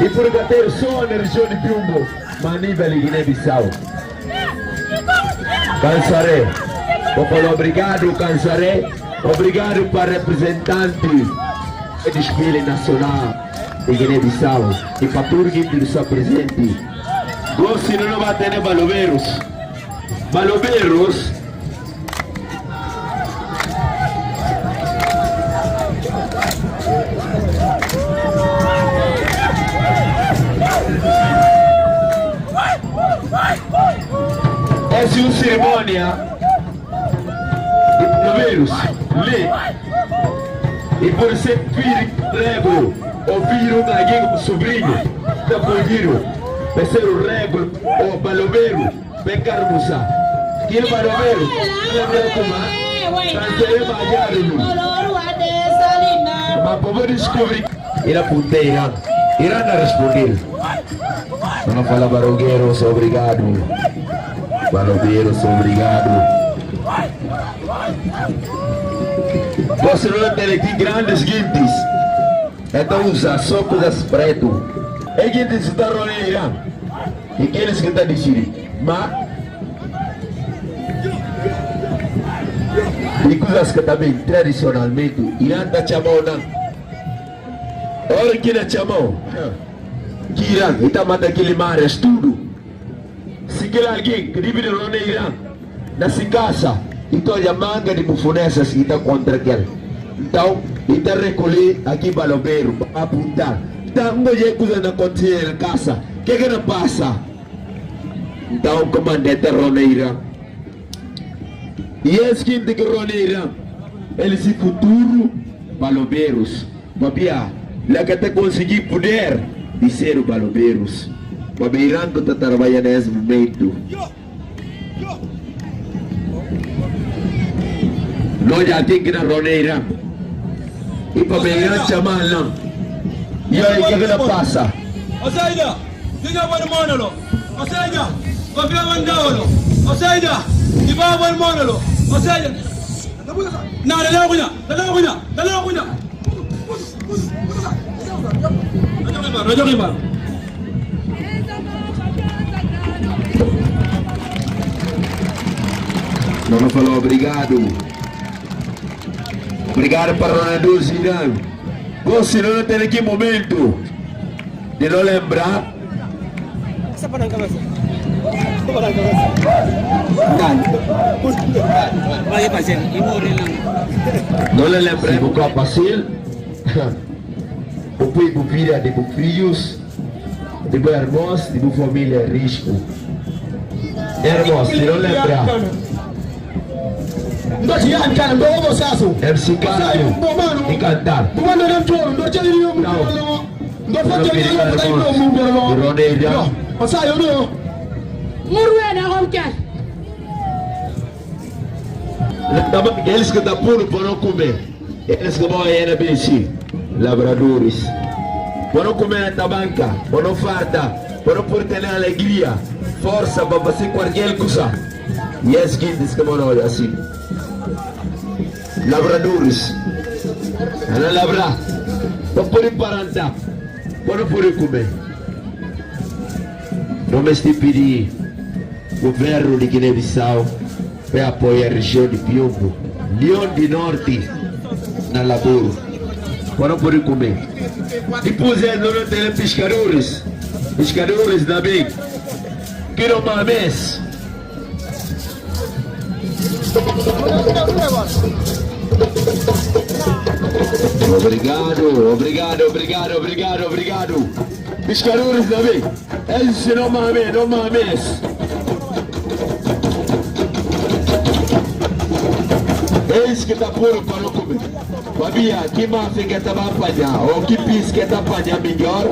E por bater só na região de Biombo. Manível e Guiné-Bissau. Cansaré. Vou falar obrigado, Cansaré. Obrigado para representante do desfile nacional de Guiné-Bissau. E para tudo que está presente. Gosto não vai ter balobeiros. Balobeiros. Essa é uma cerimônia de balobeiros. E por ser filho Rego, ou filho de alguém sobrinho, está podido ser o Rego, ou balobeiro, pecar moça. Que é balobeiro? Lembra como? Cantarei malhado. Mas para descobrir, ele apontei Irã. Irã não respondeu. Não fala barogueiros, obrigado. Balobeiros, obrigado. Você não tem aqui grandes guintes. Então usa só coisas pretas. É guintes que está rolando. E aqueles que estão decidindo. Mas e coisas que também tradicionalmente Irã está chamando. Olha que ele chamou. Que Irã está matando aquele mar, é tudo. Se aquele alguém que vive no Irã, nessa casa, então a manga de bufonessas está contra aquele. Então, ele está recolher aqui balobeiro para apontar. Então, não é coisa na conta na casa. O que não passa? Então, o comandante Roneira, E esse que tem que roneira, eles se futuro balobeiros. Babia, lá que até conseguir poder de ser balobeiros. Babirão que está trabalhando nesse momento. Nós já tem que ir na roneira. E babirão chamar lá. E aí, o que ela passa? Osaida, diga bom monolo. Osaida, confia mandalo. Osaida, diga bom monolo. Osaida. Não, dala kunya. Rajo kibar. Não falou obrigado. Obrigado para Ronaldo Zidane. Você não tem aqui momento de não lembrar. Não lhe lembrei do capacete. O filho de filhos, de irmãos, de família risco. Irmãos, se não lembrar. MC Caralho e cantar. Não eles que estão puro para não comer. Eles que vão aí na BC, labradores. Para não comer na tabanca, para não farta, para não por ter alegria, força para fazer qualquer coisa. E esses que vão assim. Labradores. Ana labra. Para poder parantar, para não poder comer. Não me estou pedindo o governo de Guiné-Bissau para apoiar a região de Piombo, Leão do Norte, na laboro, para não poder comer. Depois não tem pescadores também, que não mames. Obrigado. Pescadores também, eles não mames. Eis que está puro para não comer. Babia, que máfia que está para apanhar? Ou que pis que está para apanhar melhor?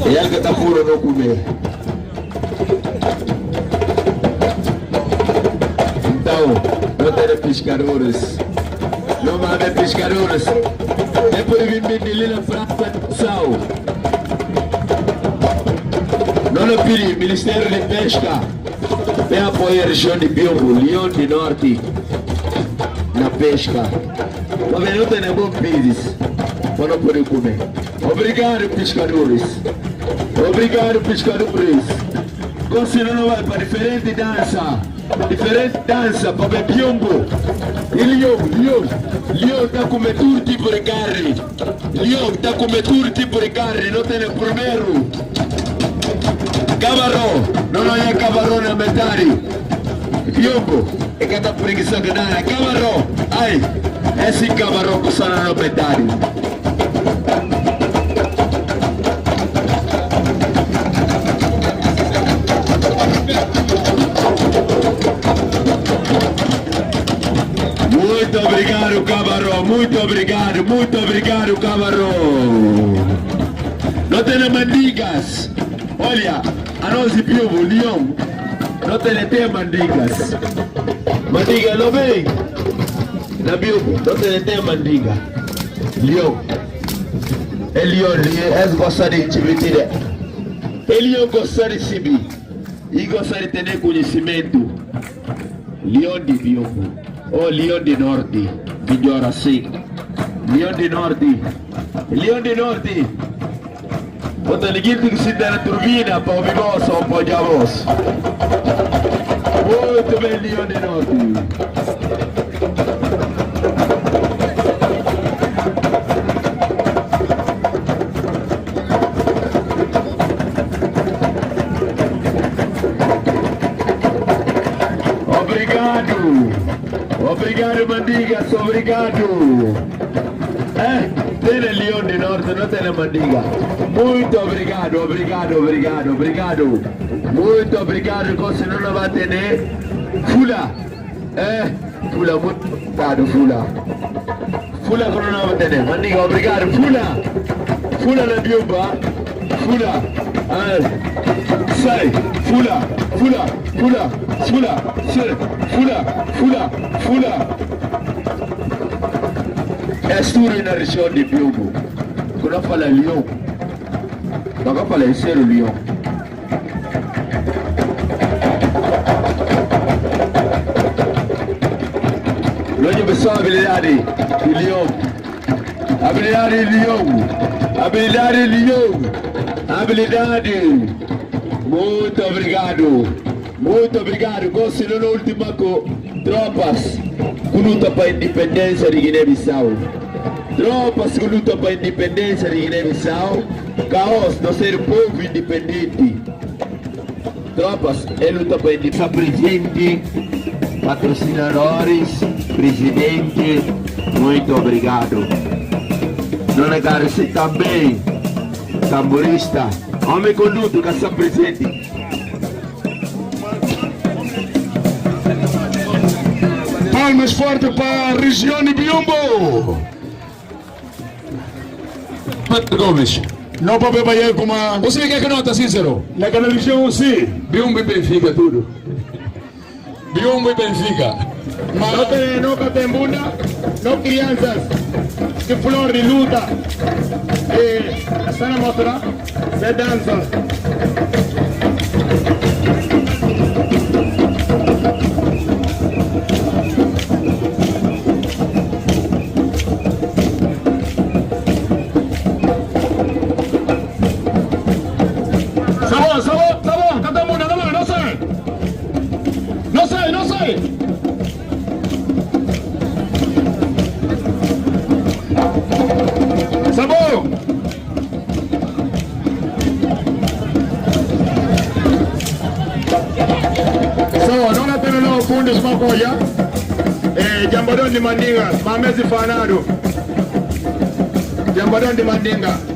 E ele que está puro não comer. Então, não tem pescadores. Não há pescadores. É por vir ali na praça de Sal. Não pedi, Ministério de Pesca. Vem apoiar a região de Piombo, Leão do Norte, na pesca. Mas não tem bom pires para não poder comer. Obrigado, pescadores. Você não vai para diferente dança para ver Piombo. E Leão está comendo todo tipo de carne. Não tem primeiro. Cabarro, não é cabarro na metade. Piombo, é que está preguiça de nada. Cabarro, ai, esse cabarro que está na metade. Muito obrigado, cabarro. Muito obrigado, cabarro. Não tem mandigas. Olha, a nós de Piombo, Leão, não tem mandigas. Mandiga não vem. Na Piombo, não tem mandiga. Leão. Eles gostam de divertir. Leão gosta de subir. E gosta de ter conhecimento. Leão de Piombo. Ou Leão do Norte. Melhor assim. Leão do Norte. Quando ninguém tem que se dar na turbina para ouvir voz ou pode a voz. Muito bem, Leão do Norte. Obrigado, mandigas, obrigado. Tiene León de Norte, no tiene Mandinga. Muito obrigado, obrigado, obrigado, obrigado. Muito obrigado, cosa non la va a tener. Fula. Fula, muito obrigado, Fula. Fula con non la va a tener. Mandinga, obrigado, Fula. Fula la biomba. Fula. Sai, Fula, Fula, Fula, Fula, Fula, Fula, Fula. É suru na região de Biombo. Quando eu falo Lyon, eu falo ser o Lyon. Longe pessoal habilidade de Lyon. Habilidade de Lyon. Habilidade de Lyon. Habilidade. Muito obrigado. Muito obrigado. Conselho no último tropas que lutam para a independência de Guiné-Bissau. Tropas que lutam para a independência de Guiné-Bissau. Caos não ser povo independente. Tropas que lutam para a independência. Presidente, patrocinadores, presidente, muito obrigado. Dona Garcia também, tamborista. Homem conduto, que está presente. Palmas fortes para a região de Biombo. Gomes. Não para beber como a... Você quer que nota, Cícero? Na região, sim. Biombo e Benfica, tudo. Biombo e Benfica. Mas não tem bunda, não crianças. Que flor de luta. E está na mostra, se dança. Jambadon de Mandinga, Mamesi Fanado. Jambadon de Mandinga.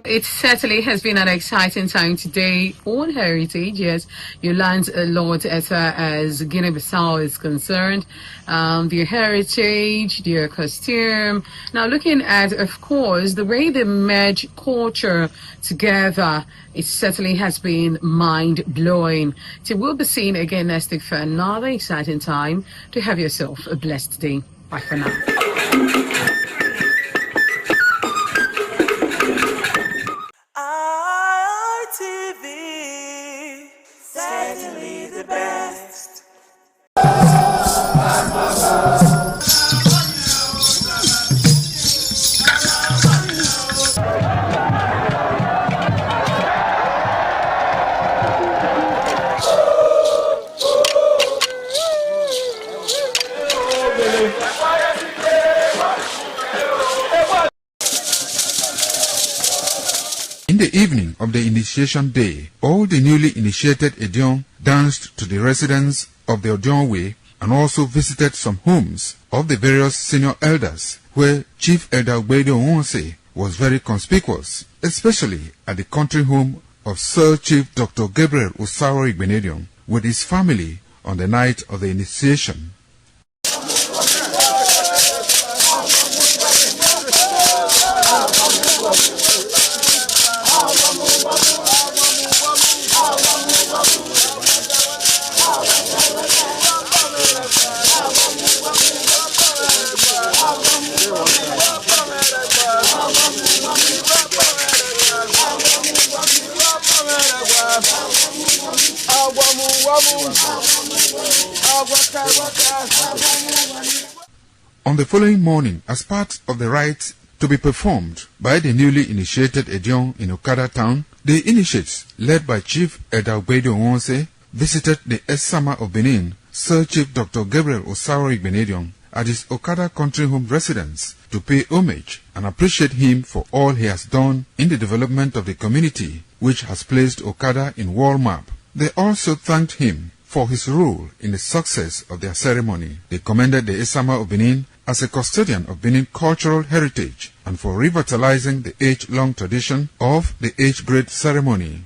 It certainly has been an exciting time today on Heritage. Yes, you learned a lot as far as Guinea-Bissau is concerned. Their heritage, their costume. Now looking at, of course, the way they merge culture together, it certainly has been mind-blowing. So we'll be seeing again next week for another exciting time. To have yourself a blessed day. Bye for now. ITV, certainly the best. In the evening of the initiation day, all the newly initiated Edion danced to the residents of the Odion Way and also visited some homes of the various senior elders, where Chief Elder Ogbeide Onwonse was very conspicuous, especially at the country home of Sir Chief Dr. Gabriel Osaro Igbenedion with his family on the night of the initiation. On the following morning, as part of the rite to be performed by the newly initiated Edion in Okada town, the initiates, led by Chief Elder Ogbeide Onwonse, visited the Esama of Benin, Sir Chief Dr. Gabriel Osaro Igbenedion, at his Okada country home residence to pay homage and appreciate him for all he has done in the development of the community, which has placed Okada in world map. They also thanked him for his role in the success of their ceremony. They commended the Esama of Benin as a custodian of Benin cultural heritage and for revitalizing the age-long tradition of the age-grade ceremony.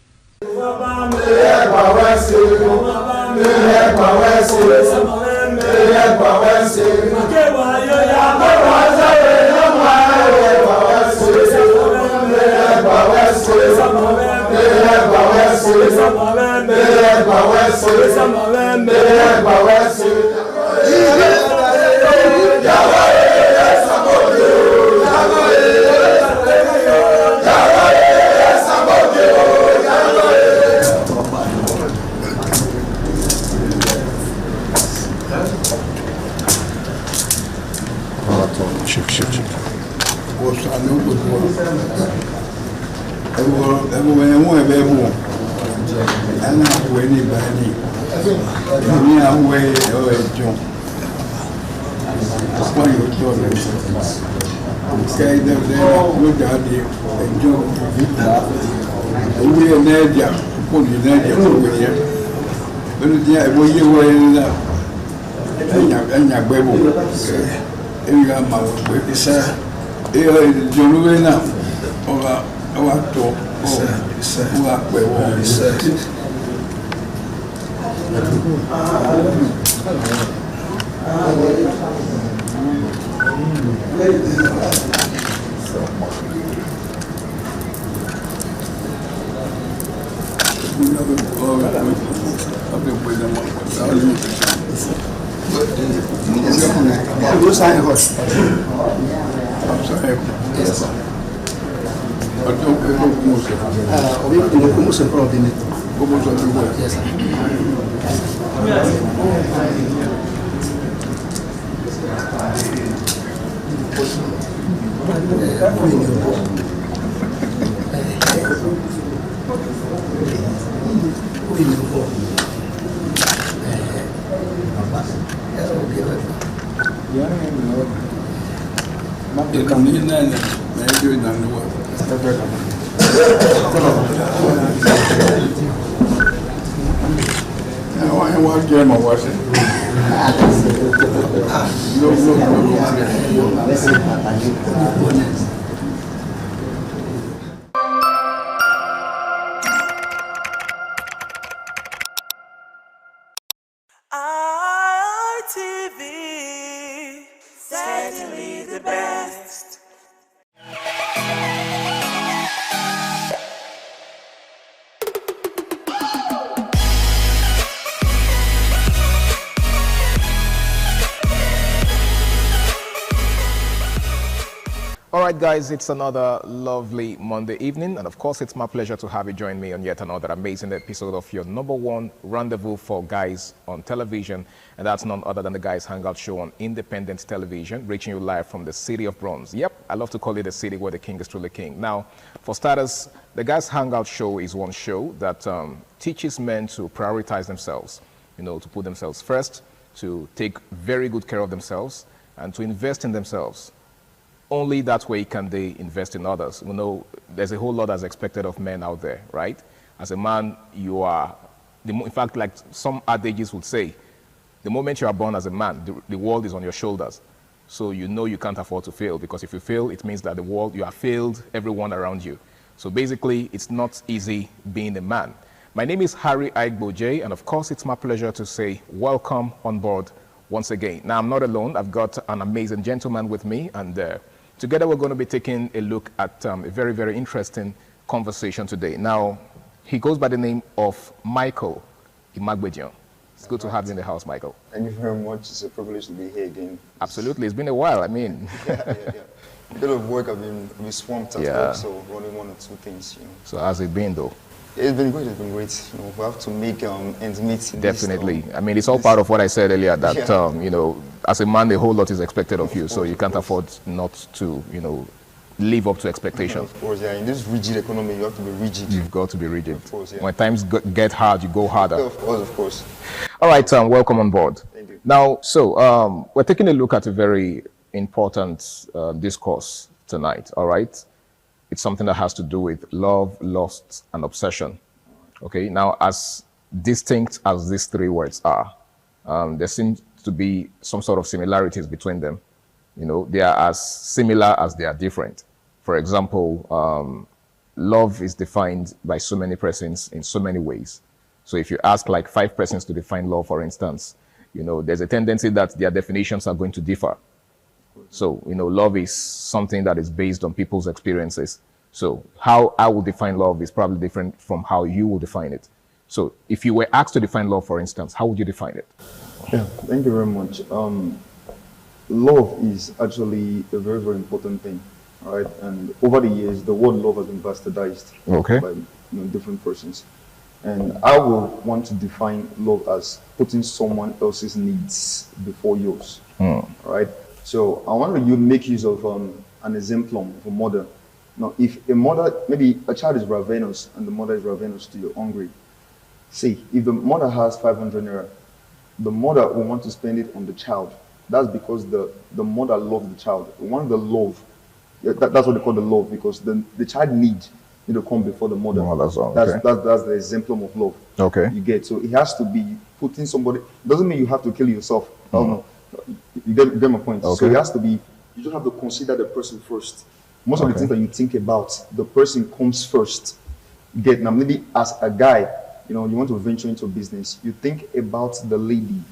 ITV, certainly the best. All right, guys, it's another lovely Monday evening, and of course, it's my pleasure to have you join me on yet another amazing episode of your #1 rendezvous for guys on television, and that's none other than the Guys Hangout Show on Independent Television, reaching you live from the City of Bronze. Yep, I love to call it the city where the king is truly king. Now, for starters, the Guys Hangout Show is one show that teaches men to prioritize themselves, to put themselves first, to take very good care of themselves, and to invest in themselves. Only that way can they invest in others. There's a whole lot that's expected of men out there, right? As a man, you are, in fact, like some adages would say, the moment you are born as a man, the world is on your shoulders. So you can't afford to fail, because if you fail, it means that you have failed everyone around you. So basically, it's not easy being a man. My name is Harry Aigboje, and of course, it's my pleasure to say welcome on board once again. Now, I'm not alone. I've got an amazing gentleman with me, and together, we're going to be taking a look at a very, very interesting conversation today. Now, he goes by the name of Michael Imagbejian. It's good to have you in the house, Michael. Thank you very much. It's a privilege to be here again. Absolutely. It's been a while. I mean. Yeah. A bit of work. I've been swamped at work, so only one or two things, So how's it been, though? It's been great. It's been great. We have to make ends meet. Definitely. I mean, it's all part of what I said earlier, that, as a man, a whole lot is expected of you, so you can't afford not to, live up to expectations. Of course, yeah. In this rigid economy, you have to be rigid. You've got to be rigid. Of course, yeah. When times get hard, you go harder. Of course. All right, welcome on board. Thank you. Now, so we're taking a look at a very important discourse tonight, all right? It's something that has to do with love, lust, and obsession. Okay, now as distinct as these three words are, there seems to be some sort of similarities between them. You know, they are as similar as they are different. For example, love is defined by so many persons in so many ways. So if you ask like 5 persons to define love, for instance, you know, there's a tendency that their definitions are going to differ. So, you know, love is something that is based on people's experiences. So how I will define love is probably different from how you will define it. So if you were asked to define love, for instance, how would you define it? Yeah, thank you very much. Love is actually a very, very important thing, all right? And over the years, the word love has been bastardized by different persons. And I will want to define love as putting someone else's needs before yours, all right? So I want to make use of an example of a mother. Now, if a mother, maybe a child is ravenous and the mother is ravenous to you, hungry. See, if the mother has 500 naira, the mother will want to spend it on the child. That's because the mother loves the child. They want the love. That's what they call the love, because the child needs to come before the mother. That's the example of love. Okay. You get. So it has to be putting somebody. Doesn't mean you have to kill yourself. No. You get my point. Okay. So it has to be. You just have to consider the person first. Most of the things that you think about, the person comes first. You get. Now maybe as a guy, you want to venture into business. You think about the lady.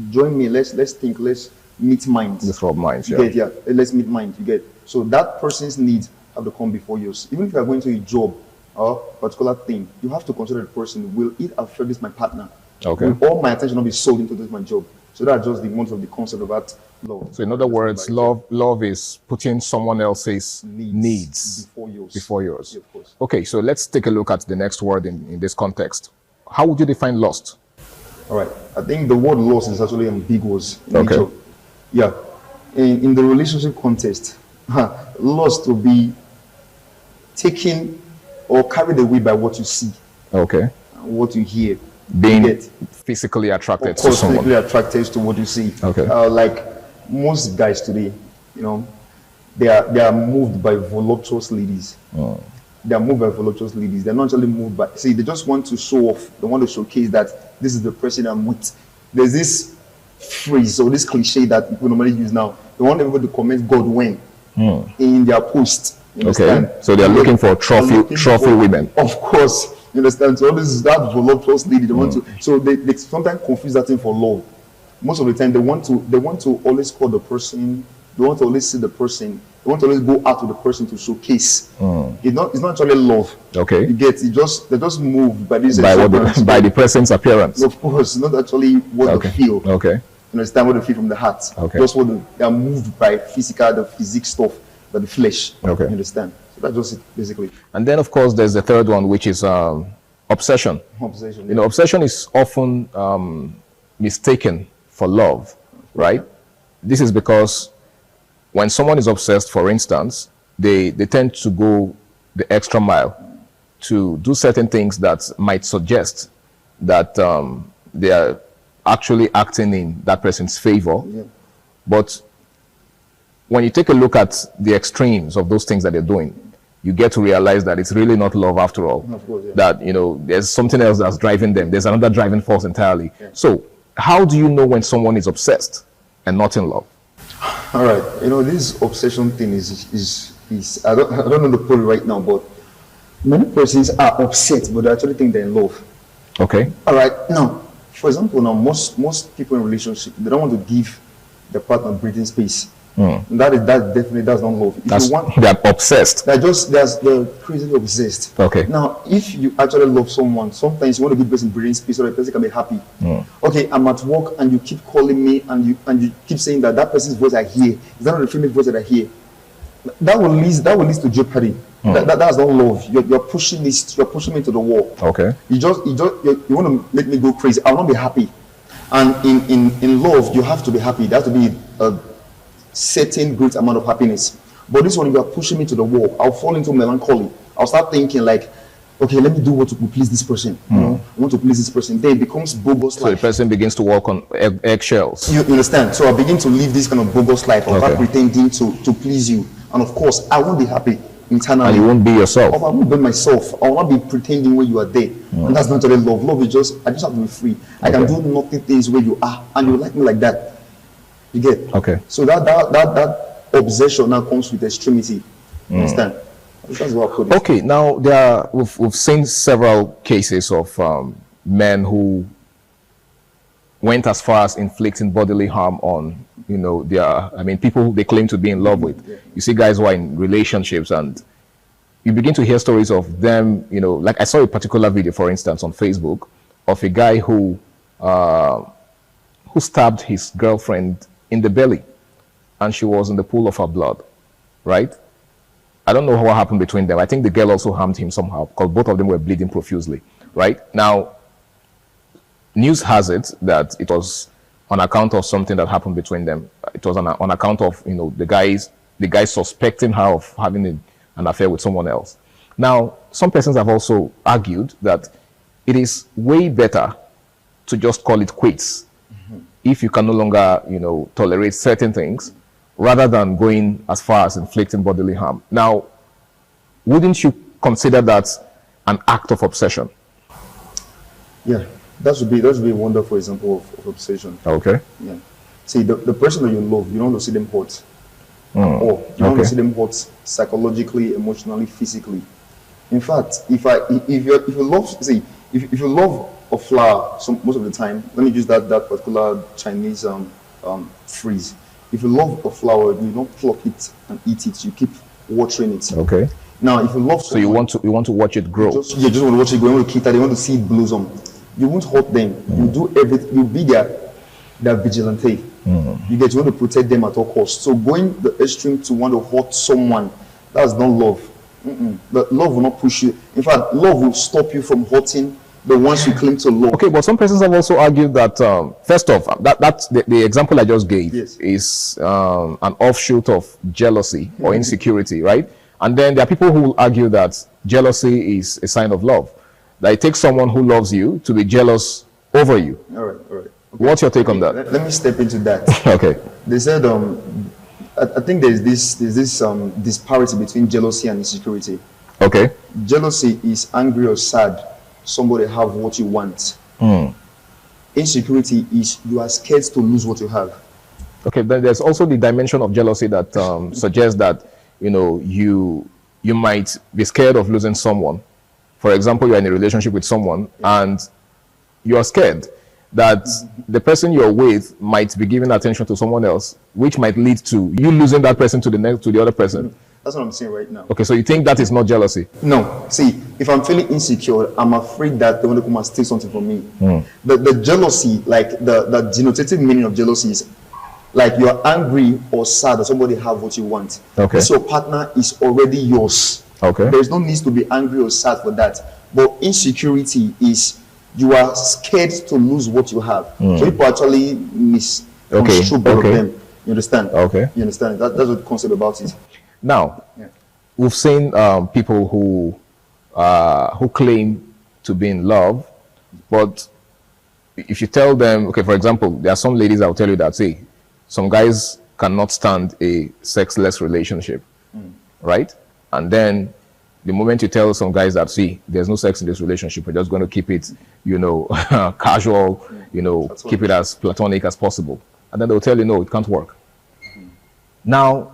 Join me. Let's think. Let's meet minds. Let's rub minds. You get, yeah. Let's meet minds. You get. So that person's needs have to come before yours. Even if you are going to a job or particular thing, you have to consider the person. Will it affect this my partner? Okay. Will all my attention not be sold into this my job? So that's just the most of the concept of that love. So in other words, love is putting someone else's needs before yours. Yeah, of course. Okay, so let's take a look at the next word in this context. How would you define lust? All right. I think the word lust is actually ambiguous in Okay. nature. Yeah. In the relationship context, lust will be taken or carried away by what you see. Okay. What you hear. Being physically attracted to someone. Physically attracted to what you see. Okay. Like most guys today, they are moved by voluptuous ladies. They are moved by voluptuous ladies. They're not actually moved by. See, they just want to show off. They want to showcase that this is the person I'm with. There's this phrase or this cliche that people normally use now. They want everybody to comment God when in their post. Okay. So they are looking for trophy women. Of course. You understand? So this is that voluptuous lady. They want to. So they sometimes confuse that thing for love. Most of the time, they want to always call the person. They want to always see the person. They want to always go out to the person to showcase. It's not actually love. Okay. You get. They're just moved by this. By the person's appearance. Of course, not actually what they feel. Okay. You understand what they feel from the heart. Okay. Just what they are moved by the physique stuff, by the flesh. Okay. You understand? So that's just it, basically. And then, of course, there's the third one, which is obsession. Obsession. You know, obsession is often mistaken for love, right? This is because when someone is obsessed, for instance, they tend to go the extra mile to do certain things that might suggest that they are actually acting in that person's favor. Yeah. But when you take a look at the extremes of those things that they're doing, you get to realize that it's really not love after all. Of course, yeah. That, there's something else that's driving them. There's another driving force entirely. Yeah. So how do you know when someone is obsessed and not in love? All right. This obsession thing is I don't know the point right now, but many persons are upset, but they actually think they're in love. Okay. All right. Now, for example, most people in relationship, they don't want to give their partner breathing space. That definitely does not love. They're obsessed. They're crazily obsessed. Okay. Now, if you actually love someone, sometimes you want to give the person breathing space so the person can be happy. Okay, I'm at work and you keep calling me and you keep saying that person's voice I hear is not the female voice that I hear. That will lead to jeopardy. That's not love. You're pushing me to the wall. Okay. You want to make me go crazy. I'll not be happy. And in love, you have to be happy. There has to be a certain great amount of happiness. But this one, you are pushing me to the wall. I'll fall into melancholy. I'll start thinking like, okay, let me do what to please this person. I want to please this person. Then it becomes bogus life. So the person begins to walk on eggshells. You understand? So I begin to live this kind of bogus life. I'll start pretending to please you. And of course, I won't be happy. internally. And you won't be yourself. Or I won't be myself. I will not be pretending when you are there. And that's not really love. Love is just, I just have to be free. I can do nothing things where you are, and you like me like that. You get? Okay. So that obsession now comes with extremity. You understand? That's what I put it. Okay, now we've seen several cases of men who went as far as inflicting bodily harm on, people they claim to be in love with. You see guys who are in relationships, and you begin to hear stories of them, like I saw a particular video, for instance, on Facebook of a guy who stabbed his girlfriend in the belly, and she was in the pool of her blood, right? I don't know what happened between them. I think the girl also harmed him somehow, because both of them were bleeding profusely, right? Now, news has it that it was on account of something that happened between them. It was on account of, the guy suspecting her of having an affair with someone else. Now, some persons have also argued that it is way better to just call it quits if you can no longer, tolerate certain things, rather than going as far as inflicting bodily harm. Now, wouldn't you consider that an act of obsession? Yeah, that would be a wonderful example of obsession. Okay. Yeah. See, the person that you love, you don't want to see them hurt. Or you don't want to see them hurt psychologically, emotionally, physically. In fact, if you love a flower, most of the time, let me use that particular Chinese phrase. If you love a flower, you don't pluck it and eat it. You keep watering it. Okay. Now, if you love someone, so you want to watch it grow. You just want to watch it grow. You want to keep that. You want to see it blossom. You won't hurt them. You do everything. You be their vigilante. You want to protect them at all costs. So going the extreme to want to hurt someone, that's not love. But love will not push you. In fact, love will stop you from hurting the ones you claim to love. Okay, but some persons have also argued that, first off, that's the example I just gave is an offshoot of jealousy or insecurity, right? And then there are people who will argue that jealousy is a sign of love. That it takes someone who loves you to be jealous over you. All right. Okay. What's your take on that? Let me step into that. Okay. They said, I think there's this disparity between jealousy and insecurity. Okay. Jealousy is angry or sad. Somebody have what you want. Insecurity is you are scared to lose what you have. Okay, then there's also the dimension of jealousy that suggests that you might be scared of losing someone. For example, you're in a relationship with someone and you're scared that the person you're with might be giving attention to someone else, which might lead to you losing that person to the other person. That's what I'm saying right now. Okay, so you think that is not jealousy? No. See, if I'm feeling insecure, I'm afraid that they want to come and steal something from me. The jealousy, like the denotative meaning of jealousy is like you're angry or sad that somebody have what you want. Okay. So your partner is already yours. Okay. There's no need to be angry or sad for that. But insecurity is you are scared to lose what you have. So people actually misconstrue both of them. You understand? Okay. You understand? That's what the concept about it. Now, we've seen people who claim to be in love, but if you tell them, okay, for example, there are some ladies that will tell you that, say, some guys cannot stand a sexless relationship, right? And then the moment you tell some guys that, see, there's no sex in this relationship, we're just going to keep it, casual, keep it as platonic as possible. And then they'll tell you, no, it can't work. Now,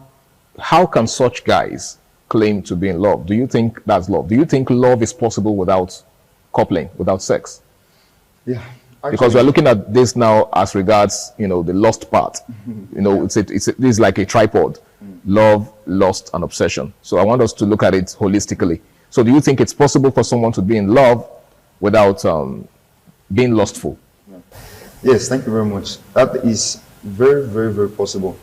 how can such guys claim to be in love? Do you think that's love? Do you think love is possible without coupling, without sex? Yeah. Because we're looking at this now as regards, the lust part. This is like a tripod: love, lust, and obsession. So I want us to look at it holistically. So do you think it's possible for someone to be in love without being lustful? Yes, thank you very much. That is very, very, very possible.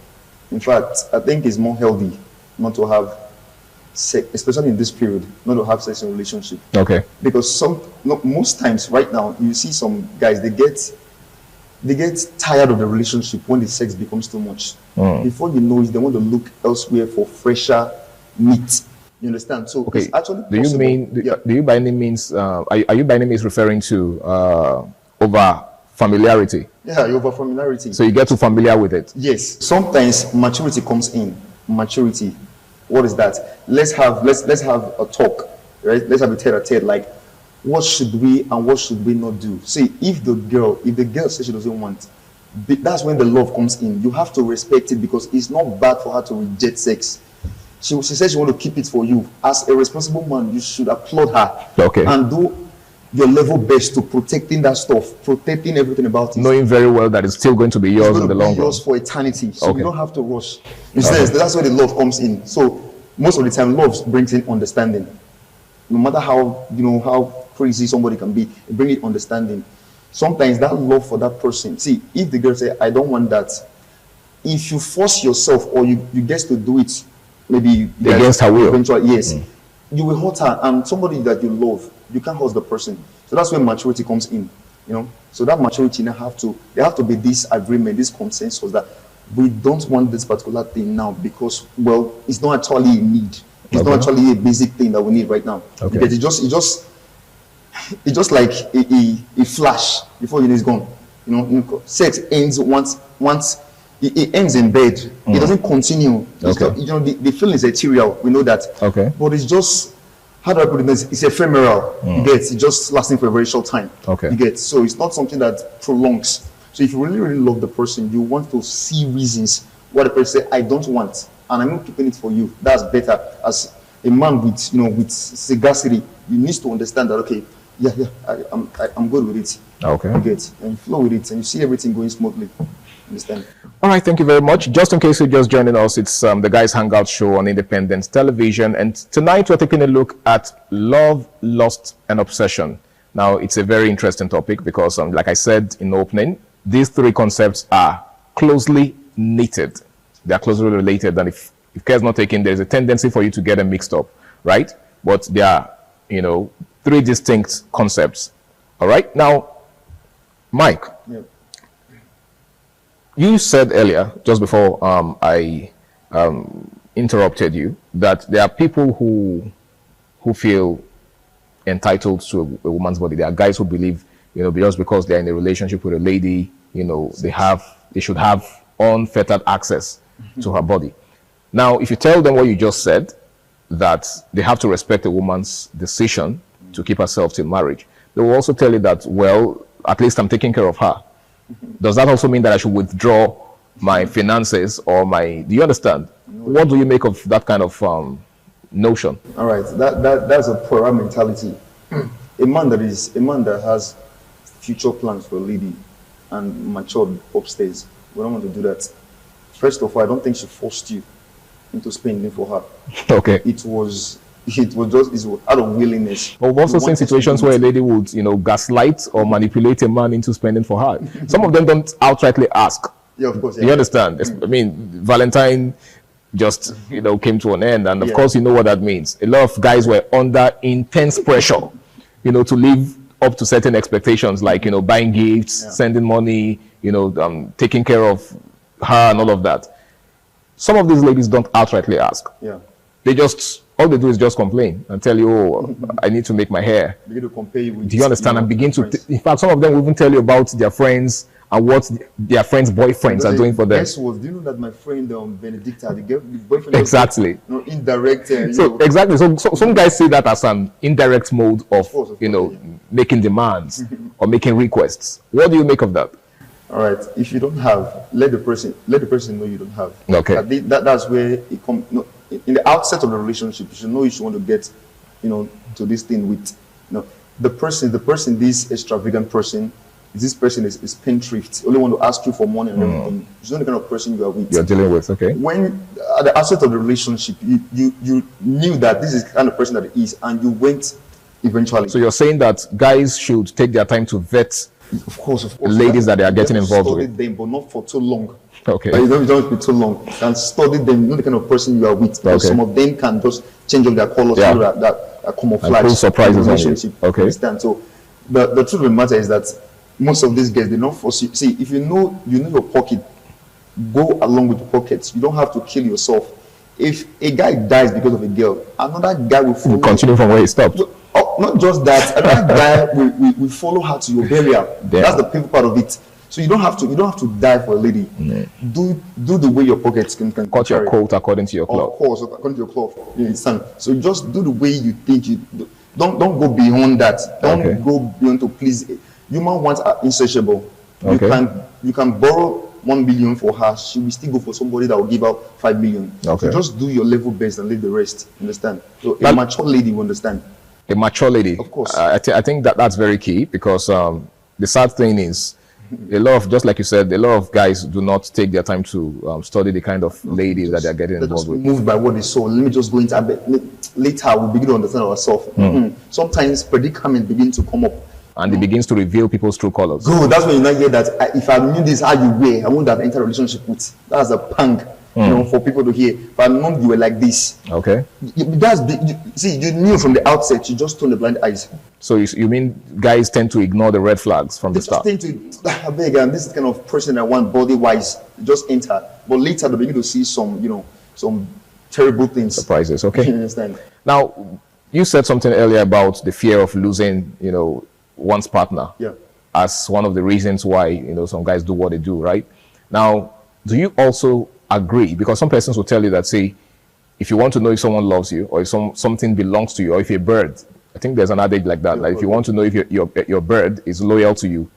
In fact, I think it's more healthy not to have sex, especially in this period, not to have sex in a relationship. Okay. Because most times right now, you see some guys, they get tired of the relationship when the sex becomes too much. Before you know it, they want to look elsewhere for fresher meat. You understand? So okay. It's actually do possible. Do you by any means are you by any means referring to over familiarity? Yeah, over familiarity. So you get too familiar with it. Yes. Sometimes maturity comes in. Maturity. What is that? Let's have a talk, right? Let's have a tete-a-tete, like what should we and what should we not do? See, if the girl says she doesn't want, that's when the love comes in. You have to respect it because it's not bad for her to reject sex. She says she want to keep it for you. As a responsible man, you should applaud her. Okay. And do your level best to protecting that stuff, protecting everything about it. Knowing very well that it's still going to be yours in the long run. Yours for eternity. So you don't have to rush. Okay. That's where the love comes in. So most of the time, love brings in understanding. No matter how how crazy somebody can be, it brings in understanding. Sometimes that love for that person. See, if the girl say, "I don't want that," if you force yourself or you get to do it, maybe against her will. Yes, you will hurt her, and somebody that you love, you can't hurt the person. So that's where maturity comes in. So that maturity there have to be this agreement, this consensus that we don't want this particular thing now because it's not actually a need. It's not actually a basic thing that we need right now. Okay. Because it's just like a flash before it's gone. Sex ends once it ends in bed. It doesn't continue. The feeling is ethereal. We know that. Okay. But it's just, how do I put it? It's ephemeral. You get, it's just lasting for a very short time. Okay. You get, so it's not something that prolongs. So if you really, really love the person, you want to see reasons why the person say, "I don't want, and I'm not keeping it for you." That's better. As a man with sagacity, you need to understand that. Okay, I'm good with it. Okay. You get, and you flow with it, and you see everything going smoothly. Understand? All right, thank you very much. Just in case you're just joining us, it's the Guys Hangout show on Independence Television, and tonight we're taking a look at love, lust, and obsession. Now, it's a very interesting topic because, like I said in the opening, these three concepts are closely knitted. They are closely related, and if care is not taken, there's a tendency for you to get them mixed up, right? But they are, three distinct concepts. All right, now, Mike. Yep. You said earlier, just before I interrupted you, that there are people who feel entitled to a woman's body. There are guys who believe, just because they're in a relationship with a lady, they should have unfettered access to her body. Now, if you tell them what you just said, that they have to respect a woman's decision to keep herself till marriage, they will also tell you that, at least I'm taking care of her. Does that also mean that I should withdraw my finances or do you understand? What do you make of that kind of notion? All right, that's a poorer mentality. A man that has future plans for a lady and matured upstairs, we don't want to do that. First of all, I don't think she forced you into spending for her. Okay. It was out of willingness. But we've also seen situations where a lady would, gaslight or manipulate a man into spending for her. Some of them don't outrightly ask. Yeah, of course. Yeah. You understand? I mean, Valentine just, came to an end. And of course, you know what that means. A lot of guys were under intense pressure, to live up to certain expectations, like, buying gifts, sending money, taking care of her and all of that. Some of these ladies don't outrightly ask. Yeah. All they do is just complain and tell you, "Oh, I need to make my hair." Begin to compare you with. Do you understand? And begin to, in fact, some of them will even tell you about their friends and what their friends' boyfriends are doing for them. Guess what? Do you know that my friend Benedicta, the boyfriend? Exactly. Indirect. Exactly. So some guys see that as an indirect mode of making demands or making requests. What do you make of that? All right. If you don't have, let the person know you don't have. Okay. That's where it comes. In the outset of the relationship, you should know you should want to get, to this thing with, the person, this extravagant person, this person is spendthrift. Only want to ask you for money and everything. It's not the kind of person you are with. You're dealing with, okay. When at the outset of the relationship, you knew that this is the kind of person that he is, and you went eventually. So you're saying that guys should take their time to vet, of course, ladies that they are getting involved with. Them, but not for too long. Okay. You don't be too long. And study them, know the kind of person you are with. Because some of them can just change up their colors, that camouflage. And surprises relationship. Okay. Understand? So the truth of the matter is that most of these guys, they don't force you. See, if you know your pocket, go along with the pockets. You don't have to kill yourself. If a guy dies because of a girl, another guy will follow. Continue from where he stopped. Not just that, another guy will follow her to your burial. That's the painful part of it. So you don't have to die for a lady. Do the way your pockets can Cut your coat according to your cloth. Of course, according to your cloth. You understand? So just do the way you think you do. Don't go beyond that. Don't go beyond to please. Human wants are insatiable. You can borrow 1 billion for her. She will still go for somebody that will give out 5 million. So just do your level best and leave the rest. Understand? So a mature lady will understand. A mature lady. Of course. I think that's very key, because the sad thing is, a lot of, just like you said, a lot of guys do not take their time to study the kind of ladies that they're getting involved with. Moved by what they saw. Let me just go into a bit. Later, we'll begin to understand ourselves. Sometimes predicament begin to come up. And it begins to reveal people's true colors. Good. That's when you now hear that if I knew this how you were, I wouldn't have entered a relationship with. That's a pang, for people to hear. If I known you were like this. Okay. You knew from the outset. You just turned the blind eyes. So you mean guys tend to ignore the red flags from the start? They just tend to, I beg, and this is the kind of person I want body-wise. Just enter. But later they begin to see some terrible things. Surprises. Okay. You understand? Now, you said something earlier about the fear of losing, one's partner. Yeah. As one of the reasons why, some guys do what they do, right? Now, do you also agree? Because some persons will tell you that, say, if you want to know if someone loves you, or if something belongs to you, or if a bird, I think there's an adage like that. Like if you want to know if your bird is loyal to you,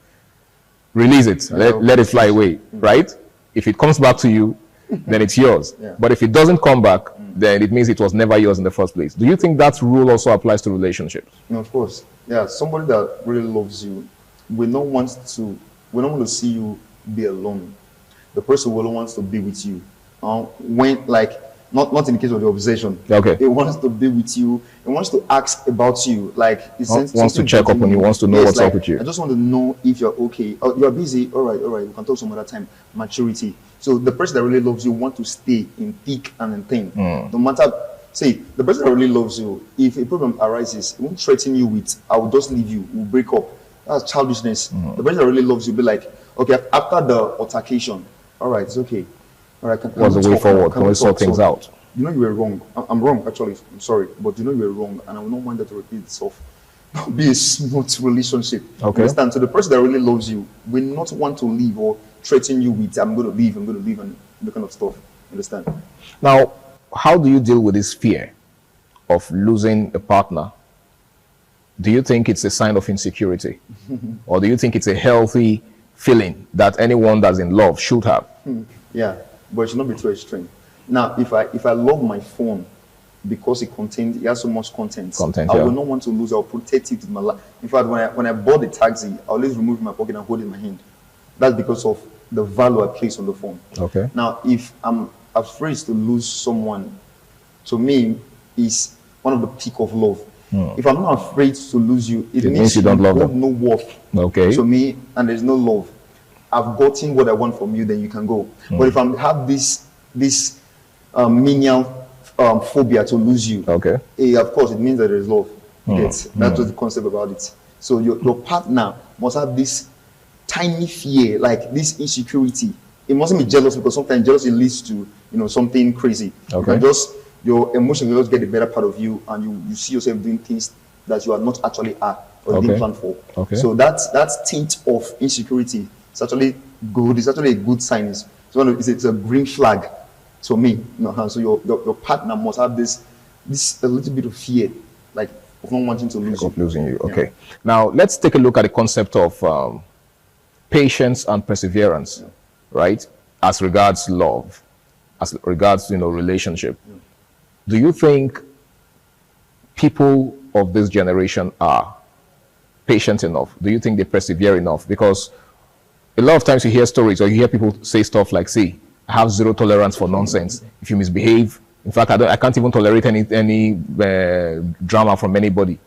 release it, let it fly away, right? If it comes back to you, then it's yours. But if it doesn't come back, then it means it was never yours in the first place. Do you think that rule also applies to relationships? No, of course. Yeah, somebody that really loves you will not want to see you be alone. The person will want to be with you. Not in the case of the obsession. Okay. He wants to be with you. He wants to ask about you. Wants to check up on you. Wants to know what's up with you. I just want to know if you're okay. Oh, you're busy. All right. We can talk some other time. Maturity. So the person that really loves you want to stay in thick and in thin. No matter. Say the person that really loves you. If a problem arises, he won't threaten you with, "I will just leave you. We'll break up." That's childishness. The person that really loves you will be like, "Okay, after the altercation, all right, it's okay. All right, what's the way forward? Can we sort things out? You know you were wrong. I'm wrong, actually. I'm sorry. But you know you were wrong, and I will not want that to repeat itself. Be a smooth relationship. Okay. Understand? So the person that really loves you will not want to leave or threaten you with, I'm going to leave, and the kind of stuff. Understand? Now, how do you deal with this fear of losing a partner? Do you think it's a sign of insecurity? Or do you think it's a healthy feeling that anyone that's in love should have? Yeah, but it should not be too extreme. Now, if I love my phone because it has so much content, I will not want to lose. I'll protect it with my life. In fact, when I bought the taxi, I always remove my pocket and hold it in my hand. That's because of the value I place on the phone. Okay. Now, if I'm afraid to lose someone, to me, is one of the peak of love. If I'm not afraid to lose you, it means you don't love them. No worth to me, and there's no love. I've gotten what I want from you, then you can go. But if I have this menial phobia to lose you, of course, it means that there is love. That's just the concept about it. So your partner must have this tiny fear, like this insecurity. It mustn't be jealous, because sometimes jealousy leads to something crazy. Your emotions will just get the better part of you, and you see yourself doing things that you are not actually or didn't plan for. So that tint of insecurity is actually good. It's actually a good sign. It's a green flag to me. So your partner must have this a little bit of fear, like of not wanting to lose you. Of losing you. Okay. Now let's take a look at the concept of patience and perseverance, right? As regards love, as regards relationship. Do you think people of this generation are patient enough? Do you think they persevere enough? Because a lot of times you hear stories, or you hear people say stuff like, "See, I have zero tolerance for nonsense. If you misbehave, in fact, I can't even tolerate any drama from anybody."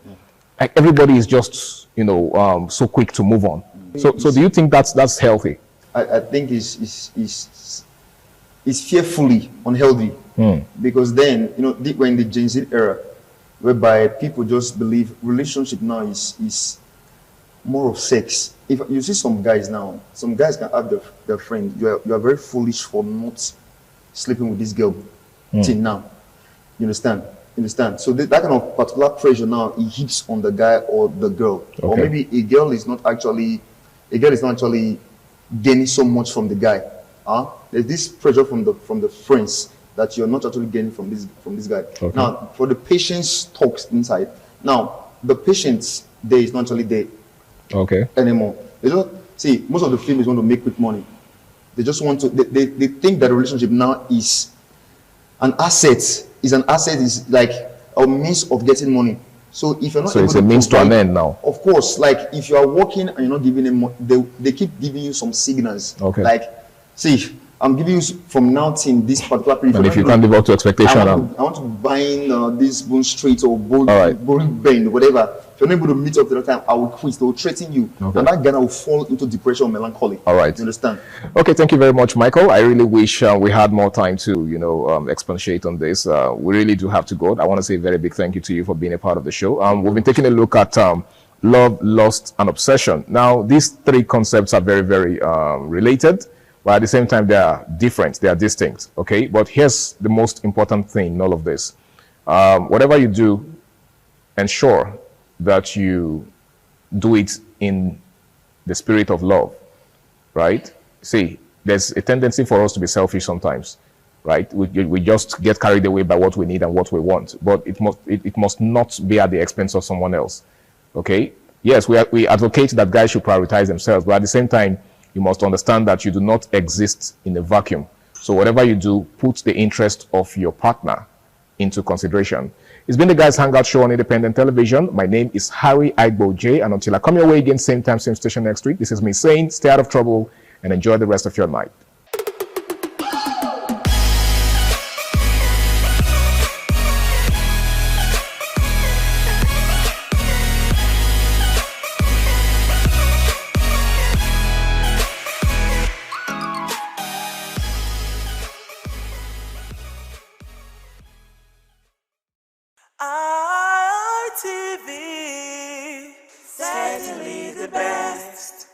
Like, everybody is just so quick to move on. So do you think that's healthy? I think it's fearfully unhealthy. Because then, we're in the Gen Z era, whereby people just believe relationship now is more of sex. If you see some guys now, some guys can have their friend. You are very foolish for not sleeping with this girl till now. You understand? So that kind of particular pressure now, it hits on the guy or the girl, or maybe a girl is not actually gaining so much from the guy. There's this pressure from the friends that you're not actually gaining from this guy. Okay. Now, for the patient's talks inside, now the patient's day is not actually there. Okay. Anymore. They don't see most of the films want to make quick money. They just want to. They think that the relationship now is an asset. Is like a means of getting money. So if you're not so able it's a means to an end now. Of course, like if you are working and you're not giving them, they keep giving you some signals. Okay. Like, see, I'm giving you from now till this particular period. And if you can't live up to expectation, I want to buy this Bone Street or Bone Bend, whatever. If you're not able to meet up to the time, I will quit. They will threaten you, and that guy will fall into depression or melancholy. All right. You understand? Okay, thank you very much, Michael. I really wish we had more time to, expatiate on this. We really do have to go. I want to say a very big thank you to you for being a part of the show. We've been taking a look at love, lust, and obsession. Now, these three concepts are very, very related, but at the same time, they are different. They are distinct. Okay, but here's the most important thing in all of this. Whatever you do, ensure that you do it in the spirit of love, right? See, there's a tendency for us to be selfish sometimes, right? We just get carried away by what we need and what we want, but it must not be at the expense of someone else, okay? Yes, we advocate that guys should prioritize themselves, but at the same time, you must understand that you do not exist in a vacuum. So whatever you do, put the interest of your partner into consideration. It's been the Guys Hangout Show on Independent Television. My name is Harry Igbo J, and until I come your way again, same time, same station next week, this is me saying stay out of trouble and enjoy the rest of your night. ITV, certainly the best.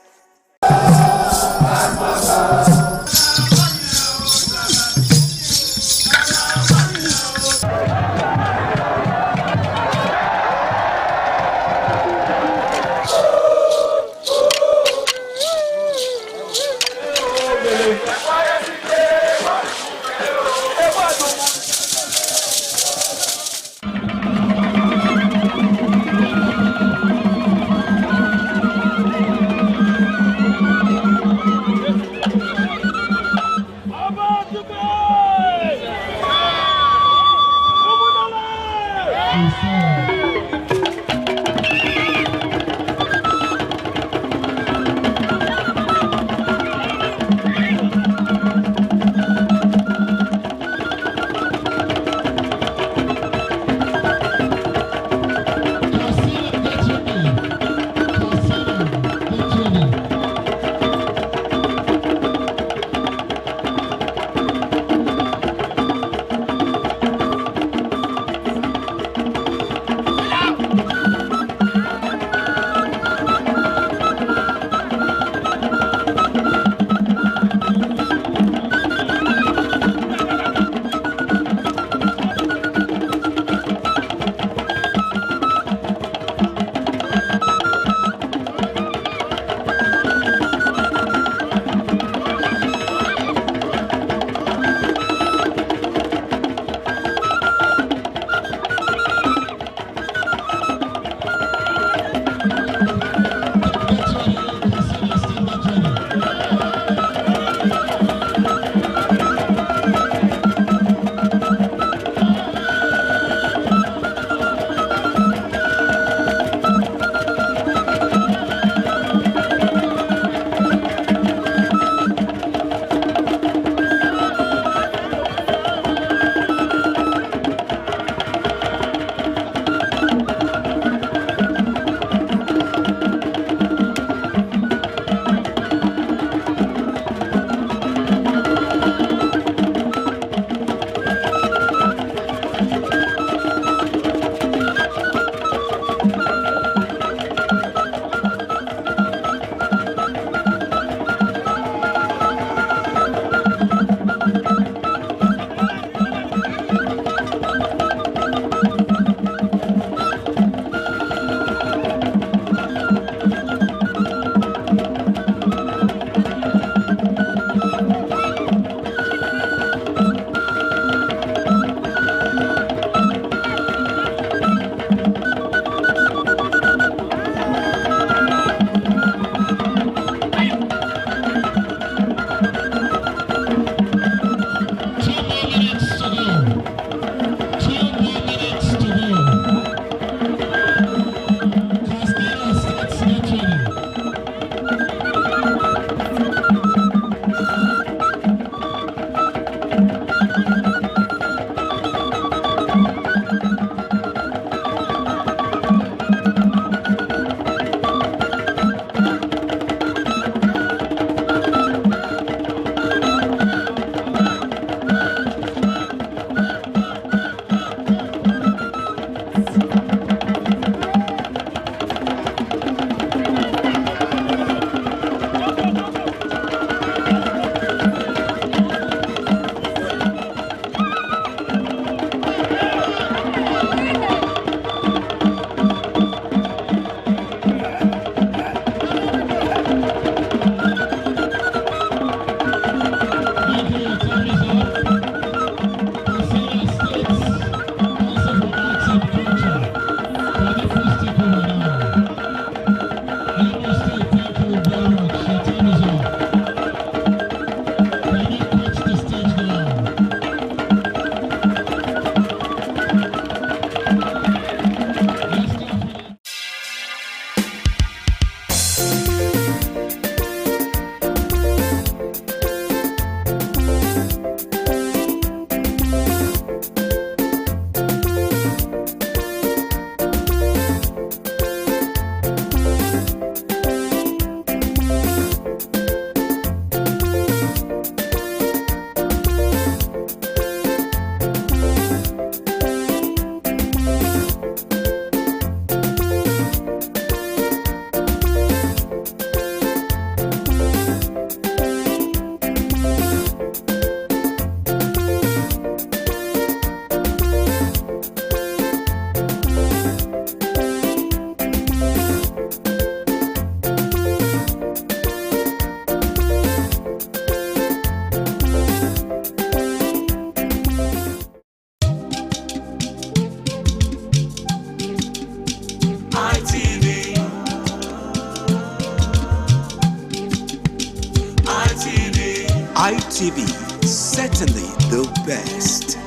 ITV, certainly the best.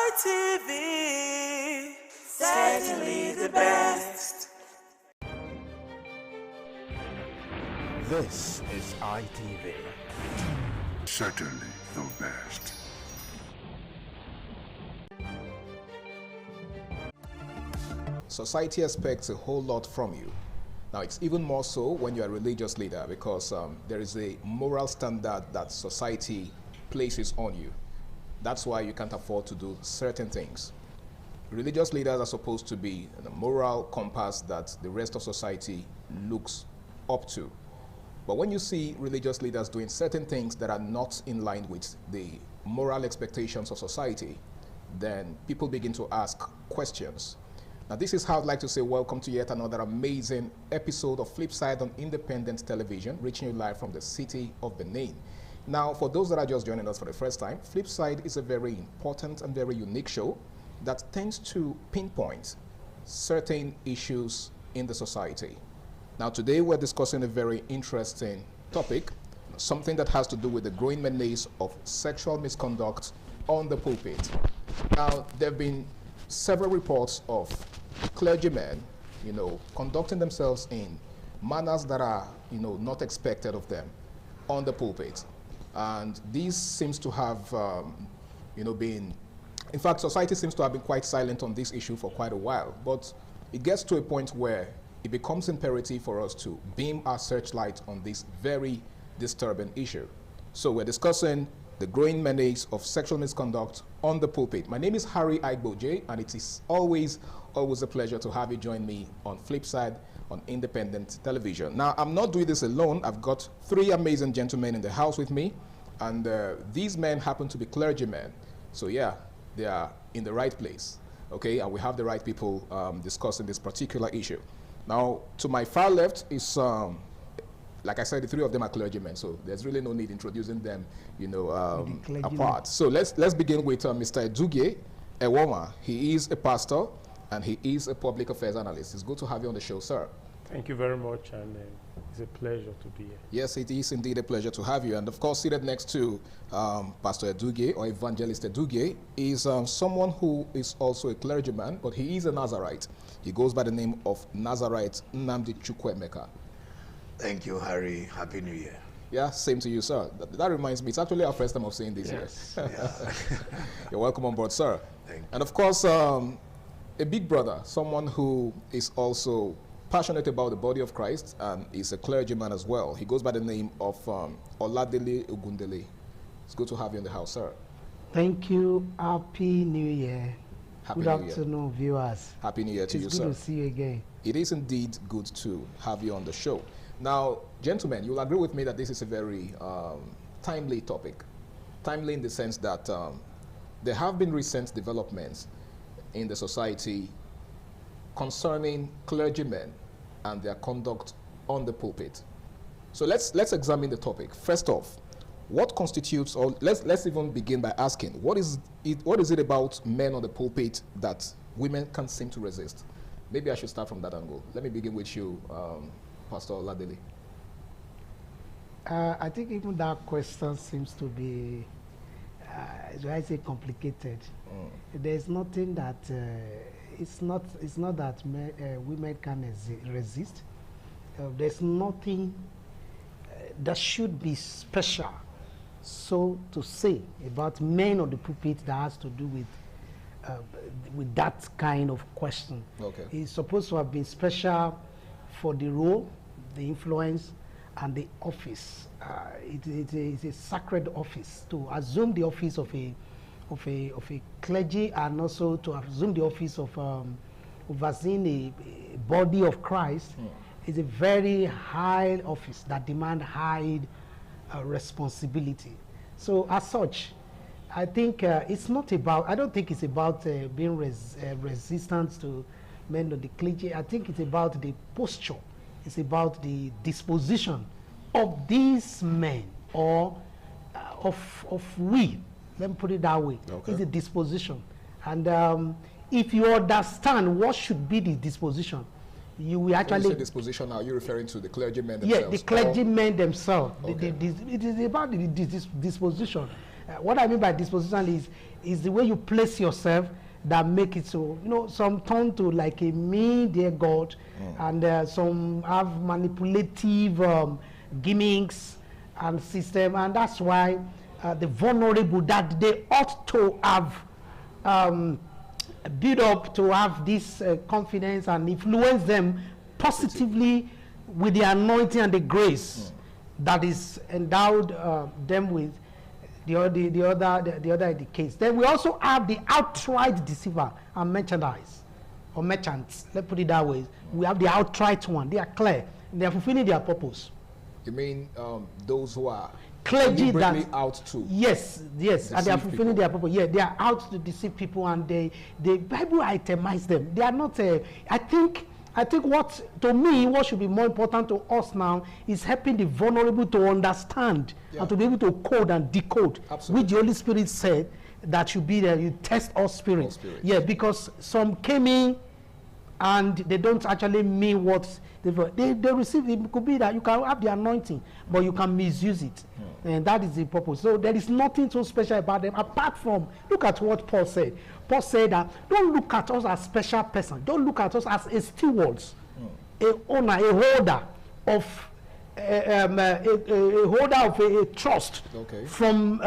ITV, certainly the best. This is ITV. Certainly the best. Society expects a whole lot from you. Now, it's even more so when you're a religious leader, because there is a moral standard that society places on you. That's why you can't afford to do certain things. Religious leaders are supposed to be the moral compass that the rest of society looks up to. But when you see religious leaders doing certain things that are not in line with the moral expectations of society, then people begin to ask questions. Now, this is how I'd like to say welcome to yet another amazing episode of Flipside on Independent Television, reaching you live from the city of Benin. Now, for those that are just joining us for the first time, Flipside is a very important and very unique show that tends to pinpoint certain issues in the society. Now, today we're discussing a very interesting topic, something that has to do with the growing menace of sexual misconduct on the pulpit. Now, there have been several reports of clergymen, conducting themselves in manners that are, not expected of them on the pulpit. And this seems to have, been, in fact, society seems to have been quite silent on this issue for quite a while. But it gets to a point where it becomes imperative for us to beam our searchlight on this very disturbing issue. So we're discussing the growing menace of sexual misconduct on the pulpit. My name is Harry Aigboje, and it is always a pleasure to have you join me on Flipside on Independent Television. Now, I'm not doing this alone. I've got three amazing gentlemen in the house with me, and these men happen to be clergymen. So yeah, they are in the right place, okay? And we have the right people discussing this particular issue. Now, to my far left is like I said, the three of them are clergymen, so there's really no need introducing them, apart. So let's begin with Mr. Edugie Ewoma. He is a pastor and he is a public affairs analyst. It's good to have you on the show, sir. Thank you very much, and it's a pleasure to be here. Yes, it is indeed a pleasure to have you. And of course, seated next to Pastor Edugie, or Evangelist Edugie, is someone who is also a clergyman, but he is a Nazarite. He goes by the name of Nazarite Nnamdi Chukwuemeka. Thank you, Harry. Happy New Year. Yeah, same to you, sir. That reminds me, it's actually our first time of seeing this year. Yeah. You're welcome on board, sir. Thank you. And of course, a big brother, someone who is also passionate about the body of Christ and is a clergyman as well. He goes by the name of Oladele Ogundele. It's good to have you in the house, sir. Thank you. Happy New Year. Happy Good New Year. afternoon, viewers. Happy New Year to you, sir. It's good to see you again. It is indeed good to have you on the show. Now, gentlemen, you'll agree with me that this is a very timely topic. Timely in the sense that there have been recent developments in the society concerning clergymen and their conduct on the pulpit. So let's examine the topic. First off, what constitutes, or let's even begin by asking, what is it about men on the pulpit that women can't seem to resist? Maybe I should start from that angle. Let me begin with you, Pastor Oladele. I think even that question seems to be, I say, complicated. There's nothing that it's not that women can resist. There's nothing that should be special, so to say, about men on the pulpit that has to do with that kind of question. Okay. It's supposed to have been special for the role, the influence, and the office. It is a sacred office to assume the office of a clergy, and also to assume the office of overseeing a body of Christ. Is a very high office that demands high responsibility. So as such, I think it's not about, I don't think it's about being resistant to men of the clergy. I think it's about the posture. It's about the disposition of these men, or of we. Let me put it that way. Okay. It's a disposition. And if you understand what should be the disposition, you will When actually... you say disposition, are you referring to the clergymen themselves? Yeah, the clergymen themselves. Okay. It is about the disposition. What I mean by disposition is the way you place yourself that make it so. You know, some turn to like a me, dear God, and some have manipulative gimmicks and system, and that's why the vulnerable that they ought to have build up to have this confidence and influence them positively with the anointing and the grace that is endowed them with. The other is the case. Then we also have the outright deceiver and merchandise or merchants. Let's put it that way. We have the outright one. They are clear. They are fulfilling their purpose. You mean those who are clergy deliberately out to? Yes, and they are fulfilling their purpose. Yeah, they are out to deceive people, and the Bible itemizes them. They are not. I think what to me what should be more important to us now is helping the vulnerable to understand and to be able to code and decode, which the Holy Spirit said that should be there. You test all spirits. Yeah, because some came in and they don't actually mean what they receive. It could be that you can have the anointing, but you can misuse it, and that is the purpose. So there is nothing so special about them apart from, look at what Paul said. Paul said that don't look at us as special person. Don't look at us as a stewards, a owner, a holder of a holder of a trust from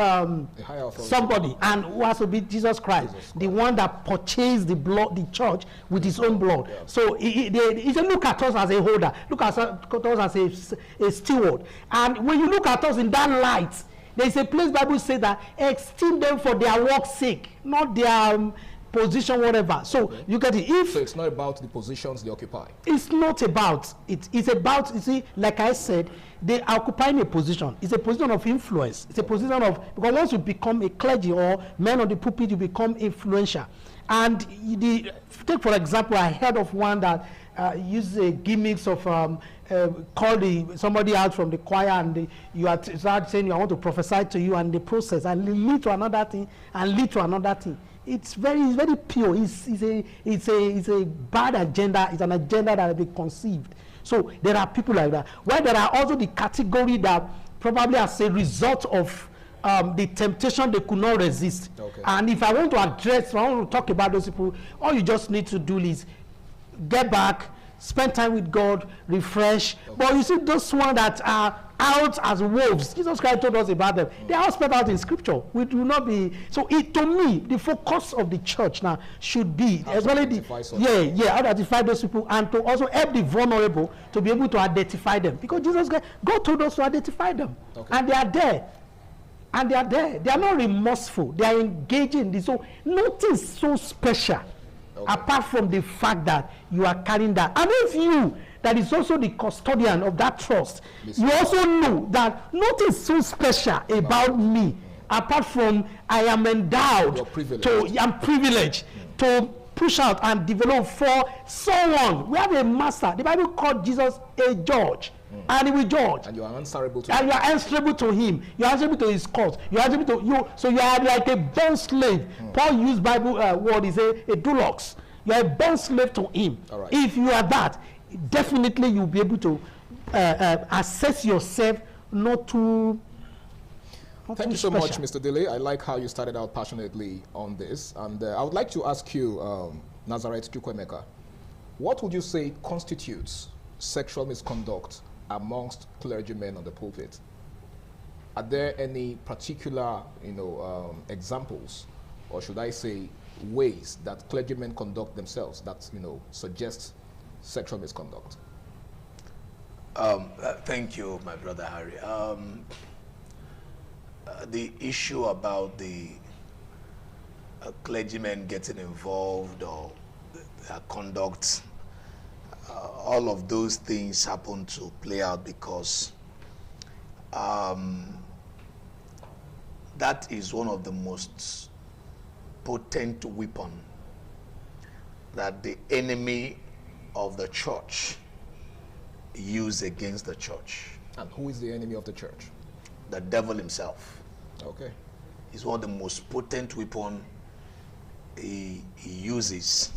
somebody, and who has to be Jesus Christ, the one that purchased the blood, the church with his own blood. So he said, look at us as a holder, look at us as a steward. And when you look at us in that light, there is a place Bible says that esteem them for their work's sake, not their position, whatever. So you get it. So it's not about the positions they occupy. It's not about it. It's about, you see, like I said, they are occupying a position. It's a position of influence. It's a position of, because once you become a clergy or man on the pulpit, you become influential. And take for example, I heard of one that uses gimmicks of call somebody out from the choir, and you are start saying, I want to prophesy to you, and the process and lead to another thing and lead to another thing. It's very pure. It's a bad agenda. It's an agenda that has been conceived. So there are people like that. Where there are also the category that probably as a result of the temptation they could not resist. And if I want to talk about those people, all you just need to do is get back, spend time with God, refresh. But you see, those ones that are out as wolves, Jesus Christ told us about them. They are all spelled out in Scripture. We do not be. So to me, the focus of the church now should be as well how to identify those people, and to also help the vulnerable to be able to identify them. Because Jesus Christ, God told us to identify them, and they are there. And they are there. They are not remorseful. They are engaging. So nothing so special. Apart from the fact that you are carrying that. And if you, that is also the custodian of that trust, you also know that nothing so special about me, apart from I am endowed, I'm privileged to push out and develop for someone. We have a master. The Bible called Jesus a judge. And he will judge. And you are answerable to him. And you are answerable to him. You are answerable to his cause. You are answerable to you. So you are like a bond slave. Paul used Bible word is a doulos. You are a bond slave to him. If you are that, definitely you'll be able to assess yourself not too. Thank you so much, Mr. Dele. I like how you started out passionately on this. And I would like to ask you, Nazareth Chukwemeka, what would you say constitutes sexual misconduct amongst clergymen on the pulpit? Are there any particular, examples, or should I say, ways that clergymen conduct themselves that, suggest sexual misconduct? Thank you, my brother Harry. The issue about the clergymen getting involved or their conduct, all of those things happen to play out because that is one of the most potent weapon that the enemy of the church use against the church. And who is the enemy of the church? The devil himself. Okay. It's one of the most potent weapon he uses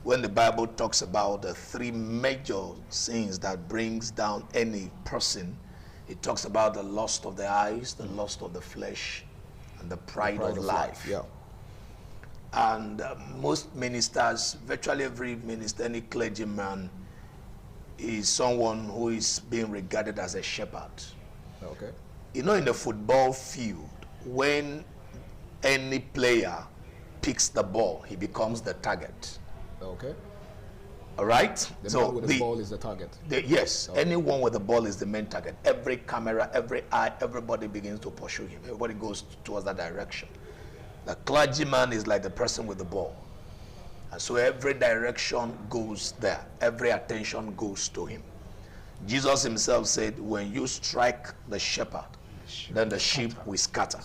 when the Bible talks about the three major sins that brings down any person, it talks about the lust of the eyes, the lust of the flesh, and the pride of life. Yeah. And most ministers, virtually every minister, any clergyman, is someone who is being regarded as a shepherd. Okay. You know, in the football field, when any player picks the ball, he becomes the target. Okay. All right? The man with the ball is the target. Yes. Okay. Anyone with the ball is the main target. Every camera, every eye, everybody begins to pursue him. Everybody goes towards that direction. The clergyman is like the person with the ball. And so every direction goes there. Every attention goes to him. Jesus himself said, when you strike the shepherd, then the sheep will scatter.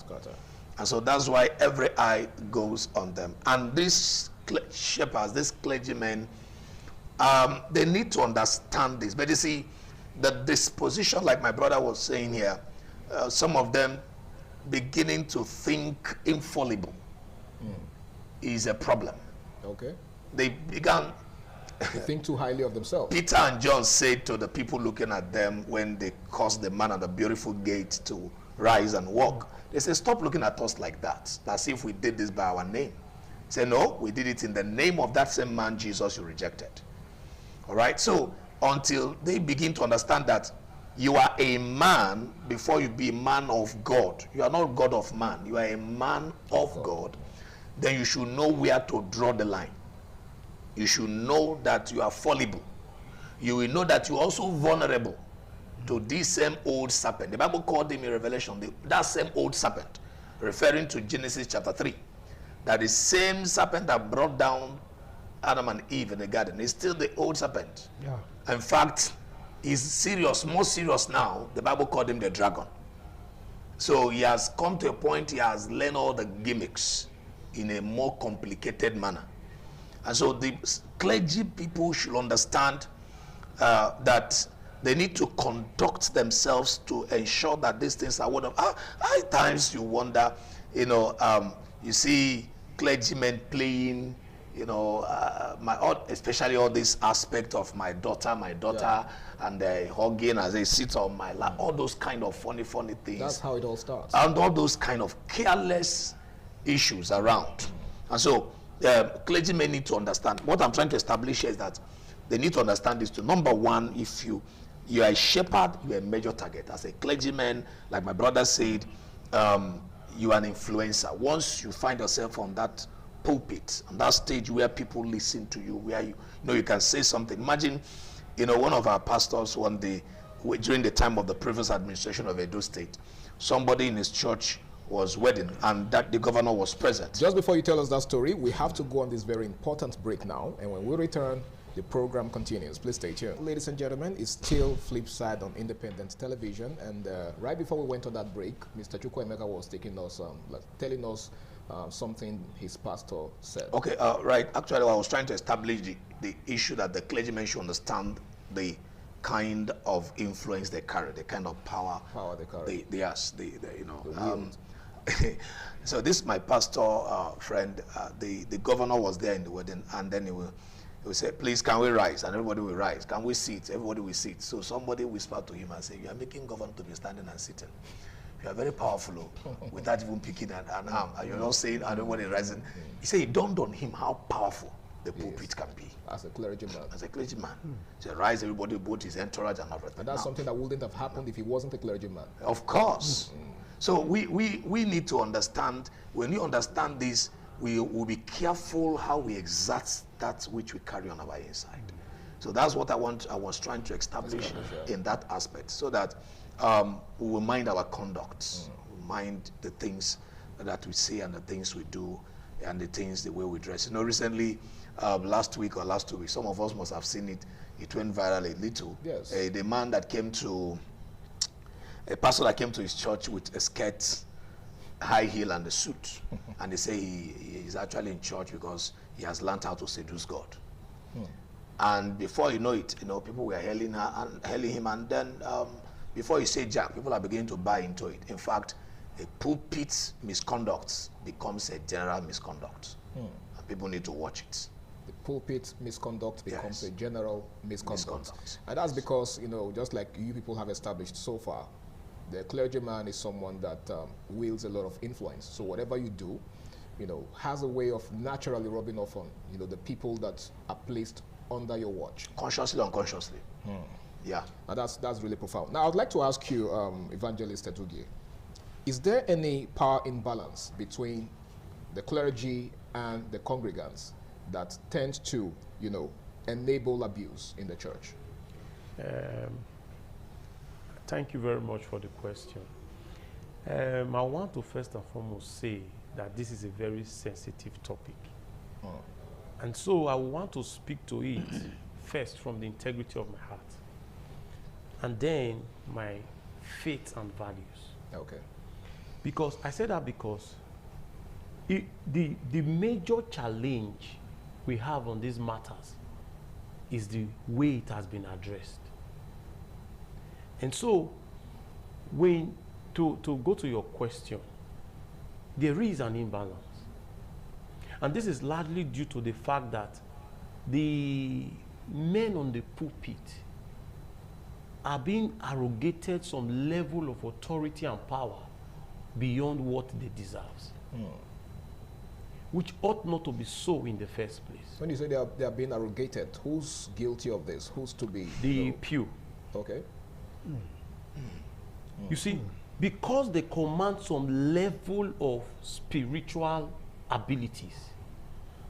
And so that's why every eye goes on them. And these shepherds, these clergymen, they need to understand this. But you see, the disposition, like my brother was saying here, some of them beginning to think infallible is a problem. Okay. They began to think too highly of themselves. Peter and John said to the people looking at them when they caused the man at the beautiful gate to rise and walk, they said, stop looking at us like that, as if we did this by our name. He said, no, we did it in the name of that same man Jesus you rejected. All right? So until they begin to understand that you are a man before you be a man of God. You are not God of man. You are a man of God. Then you should know where to draw the line. You should know that you are fallible. You will know that you are also vulnerable to this same old serpent. The Bible called him in Revelation, that same old serpent, referring to Genesis chapter 3. That the same serpent that brought down Adam and Eve in the garden is still the old serpent. Yeah. In fact, he's serious, more serious now. The Bible called him the dragon. So he has come to a point, he has learned all the gimmicks in a more complicated manner. And so the clergy people should understand that they need to conduct themselves to ensure that these things are one of. At times you wonder, you know, you see clergymen playing, you know, especially all this aspect of my daughter, and hugging as they sit on my lap, all those kind of funny things. That's how it all starts. And all those kind of careless issues around. And so clergymen need to understand. What I'm trying to establish here is that they need to understand this too. Number one, if you are a shepherd, you are a major target. As a clergyman, like my brother said, you are an influencer. Once you find yourself on that pulpit, on that stage where people listen to you, where you know you can say something. Imagine, you know, one of our pastors one day, during the time of the previous administration of Edo State, somebody in his church was wedding, and that the governor was present. Just before you tell us that story, we have to go on this very important break now, and when we return, the program continues. Please stay tuned. Ladies and gentlemen, it's still Flipside on Independent Television, and right before we went on that break, Mr. Chukwuemeka was taking us, telling us something his pastor said. Okay, right. Actually, I was trying to establish the issue that the clergymen should understand the kind of influence they carry, the kind of power they carry. You know. So this my pastor friend, the governor was there in the wedding, and then he will say, please, can we rise? And everybody will rise. Can we sit? Everybody will sit. So somebody whispered to him and said, you are making governor to be standing and sitting. You are very powerful without even picking an arm. And you're not saying, and everybody rising. He said it dawned on him how powerful the pulpit can be. As a clergyman. As a clergyman. So rise, everybody, both his entourage and everything. And that's something that wouldn't have happened if he wasn't a clergyman. Of course. So we need to understand, when you understand this, we will be careful how we exert that which we carry on our inside. So that's what I was trying to establish in that aspect, so that we will mind our conduct, mind the things that we say and the things we do and the things, the way we dress. You know, recently, last week or last 2 weeks, some of us must have seen it. It went viral a little. Yes. The man that came to, a pastor that came to his church with a skirt, high heel and a suit, and they say he's actually in church because he has learned how to seduce God. And before you know it, you know, people were hailing him, and then before you say jack, people are beginning to buy into it. In fact, a pulpit misconduct becomes a general misconduct, and people need to watch it. the pulpit misconduct becomes a general misconduct. And that's because, you know, just like you people have established so far, the clergyman is someone that wields a lot of influence. So whatever you do, you know, has a way of naturally rubbing off on, you know, the people that are placed under your watch. Consciously or unconsciously. Yeah. Now that's really profound. Now I'd like to ask you, Evangelist Etugie, is there any power imbalance between the clergy and the congregants that tend to, you know, enable abuse in the church? Thank you very much for the question. I want to first and foremost say that this is a very sensitive topic. And so I want to speak to it first from the integrity of my heart, and then my faith and values. Okay. Because I say that because the major challenge we have on these matters is the way it has been addressed. And so, when to go to your question, there is an imbalance. And this is largely due to the fact that the men on the pulpit are being arrogated some level of authority and power beyond what they deserve, which ought not to be so in the first place. When you say they are being arrogated, who's guilty of this? Who's to be? The pew. Okay. You see, because they command some level of spiritual abilities,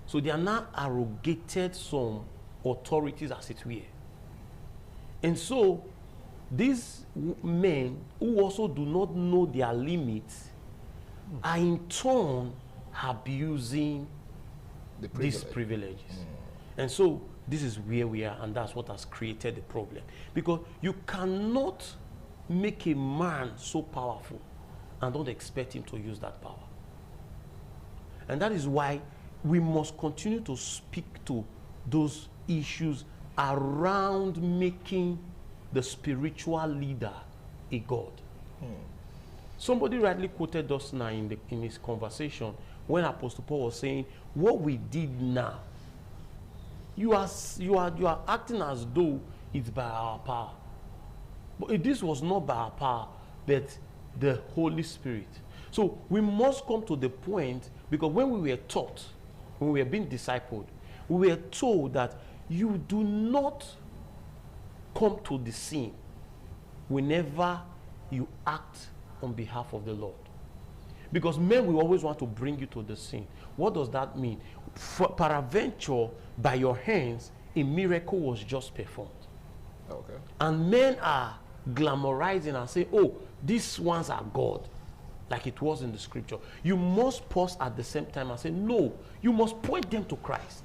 so they are now arrogated some authorities, as it were. And so these men who also do not know their limits are in turn abusing these privileges. And so this is where we are, and that's what has created the problem. Because you cannot make a man so powerful and don't expect him to use that power. And that is why we must continue to speak to those issues around making the spiritual leader a god. Somebody rightly quoted us now in his conversation when Apostle Paul was saying, what we did now, you are acting as though it's by our power. But this was not by our power, but the Holy Spirit. So we must come to the point, because when we were taught, when we were being discipled, we were told that you do not come to the scene whenever you act on behalf of the Lord. Because men will always want to bring you to the scene. What does that mean? Peradventure, by your hands, a miracle was just performed. Okay. And men are glamorizing and saying, oh, these ones are God, like it was in the scripture. You must pause at the same time and say, no, you must point them to Christ.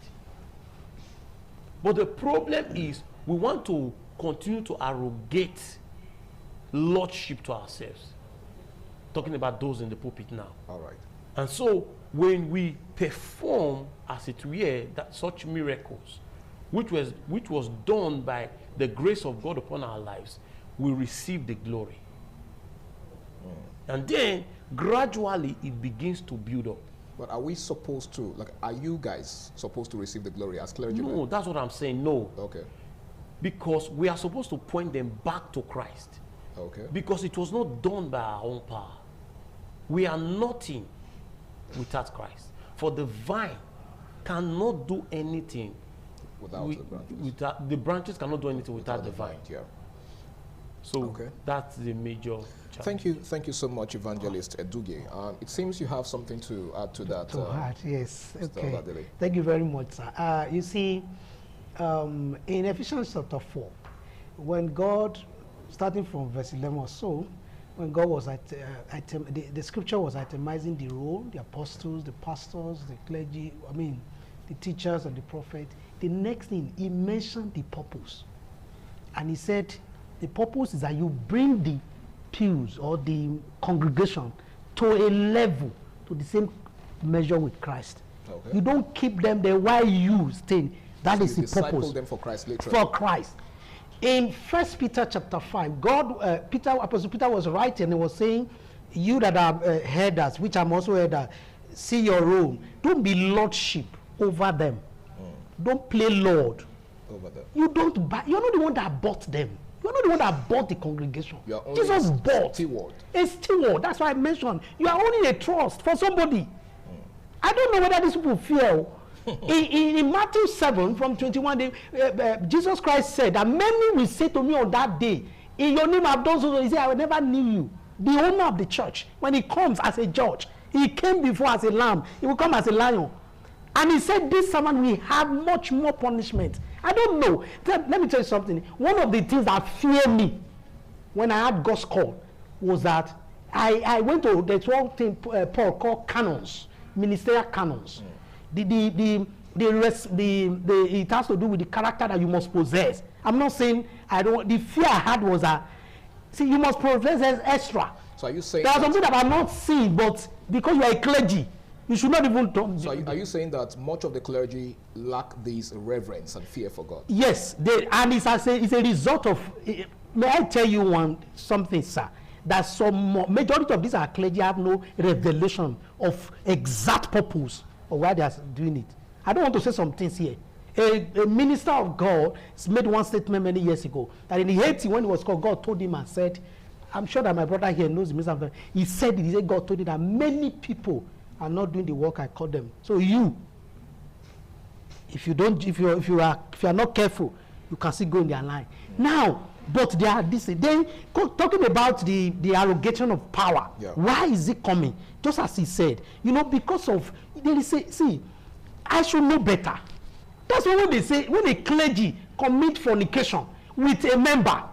But the problem is, we want to continue to arrogate lordship to ourselves. Talking about those in the pulpit now. All right. And so, when we perform, as it were, that such miracles, which was done by the grace of God upon our lives, we receive the glory. And then, gradually, it begins to build up. But are we supposed to, like, are you guys supposed to receive the glory as clergymen? No, that's what I'm saying, no. Okay. Because we are supposed to point them back to Christ. Okay. Because it was not done by our own power. We are nothing without Christ. For the vine cannot do anything without the branches. The branches cannot do anything without the vine. Yeah. So that's the major challenge. Thank you so much, Evangelist Etugie. It seems you have something to add to that. Yes. Mr. Okay. Oladele. Thank you very much, sir. You see, in Ephesians chapter 4, when God, starting from verse 11 or so, when God was the scripture was itemizing the role, the apostles, the pastors, the clergy, the teachers and the prophet. The next thing, he mentioned the purpose. And he said, the purpose is that you bring the pews or the congregation to a level, to the same measure with Christ. Okay. You don't keep them there while you stay. That is the purpose. Disciple them for Christ, literally. For Christ. In 1 Peter chapter 5, Apostle Peter was writing and was saying, you that are headers, which I'm also header, see your role. Don't be lordship over them. don't play Lord. Over there. You don't buy. You're not the one that bought them. You're not the one that bought the congregation. Jesus bought. A steward. That's why I mentioned. You are only a trust for somebody. I don't know whether these people feel. in Matthew 7 from 21, Jesus Christ said that many will say to me on that day, in your name I've done so. He said, I will never knew you. The owner of the church, when he comes as a judge, he came before as a lamb. He will come as a lion. And he said, this servant will have much more punishment. I don't know. Let me tell you something. One of the things that feared me when I had God's call was that I went to, there's one thing Paul called canons, ministerial canons. It has to do with the character that you must possess. I'm not saying the fear I had was that, see, you must possess extra. So are you saying there are something that I'm not seeing, but because you are a clergy, you should not even talk. So are you saying that much of the clergy lack this reverence and fear for God? Yes, and it's a result of. May I tell you something, sir? That some majority of these are clergy have no revelation of exact purpose of why they are doing it. I don't want to say some things here. A minister of God made one statement many years ago that in the 80s when he was called, God told him and said, I'm sure that my brother here knows the minister of God. He said God told him that many people are not doing the work I call them. So if you are not careful, you can still go in their line. Now, but they are this. Then talking about the arrogation of power. Yeah. Why is it coming? Just as he said, because of they say, see, I should know better. That's why when they say when a clergy commit fornication with a member,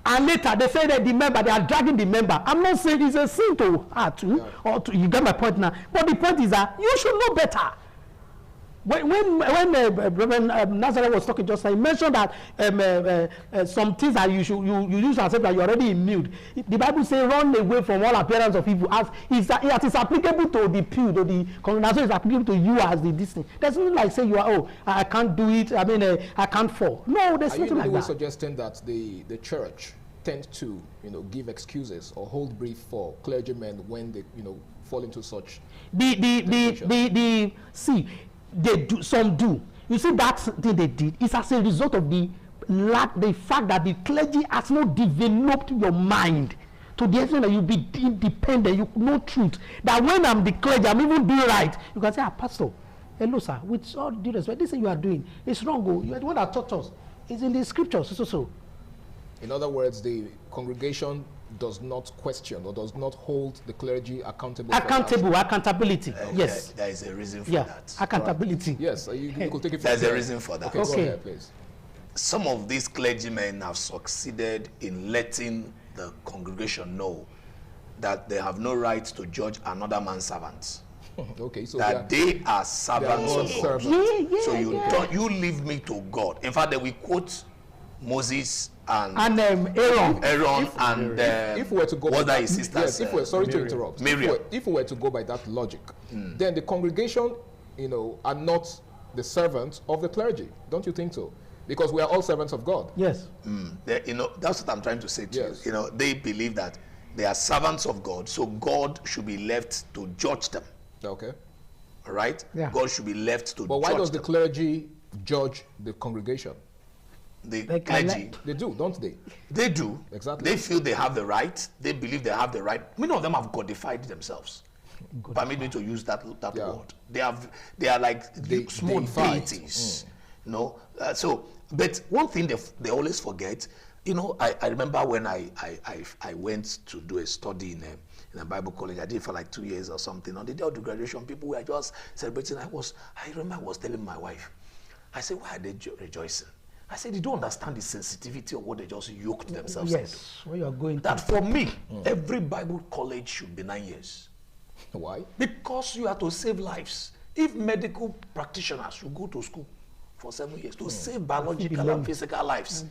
and later they say that the member, they are dragging the member. I'm not saying it's a sin to you get my point now. But the point is that you should know better. When Reverend Nazareth was talking just now, he mentioned that some things that you use as if that you're already immune. The Bible says, run away from all appearance of evil. As it's applicable to the pew, to the congregation, it's applicable to you as the this thing. There's nothing like say you are, I can't do it, I can't fall. No, there's nothing like that. Are you suggesting that the church tends to, give excuses or hold brief for clergymen when they, fall into such see, they do, some do. You see that thing they did is as a result of the fact that the clergy has not developed your mind to the extent that you be independent, you know truth. That when I'm the clergy, I'm even doing right. You can say, Pastor, hello sir, with all due respect, this thing you are doing, it's wrong. You are the one that taught us. It's in the scriptures. So. In other words, the congregation does not question or does not hold the clergy accountable. Accountability. Yes. There is a reason for that. Accountability. Right. Yes, you could take it. There's a reason for that. Okay. Go ahead, please. Some of these clergymen have succeeded in letting the congregation know that they have no right to judge another man's servants. Okay, so that they are servants of God. So you leave me to God. In fact, they will quote Moses and Aaron if we were to go by that, sisters, yes, sorry to interrupt. If we were to go by that logic, then the congregation, are not the servants of the clergy. Don't you think so? Because we are all servants of God. Yes. That's what I'm trying to say to you. They believe that they are servants of God, so God should be left to judge them. Okay. All right? Yeah. God should be left to judge them. But why does the clergy judge the congregation? The clergy, they do, don't they? They do. Exactly. They feel they have the right. They believe they have the right. Many of them have godified themselves. Permit me to use that word. They are like small deities. But one thing they always forget. I remember when I went to do a study in a Bible college. I did it for like 2 years or something. On the day of the graduation, people were just celebrating. I remember I was telling my wife, I said, why are they rejoicing? I said, they don't understand the sensitivity of what they just yoked themselves into. Yes, where you are going. That for me, every Bible college should be 9 years. Why? Because you have to save lives. If medical practitioners should go to school for 7 years to save biological and physical lives,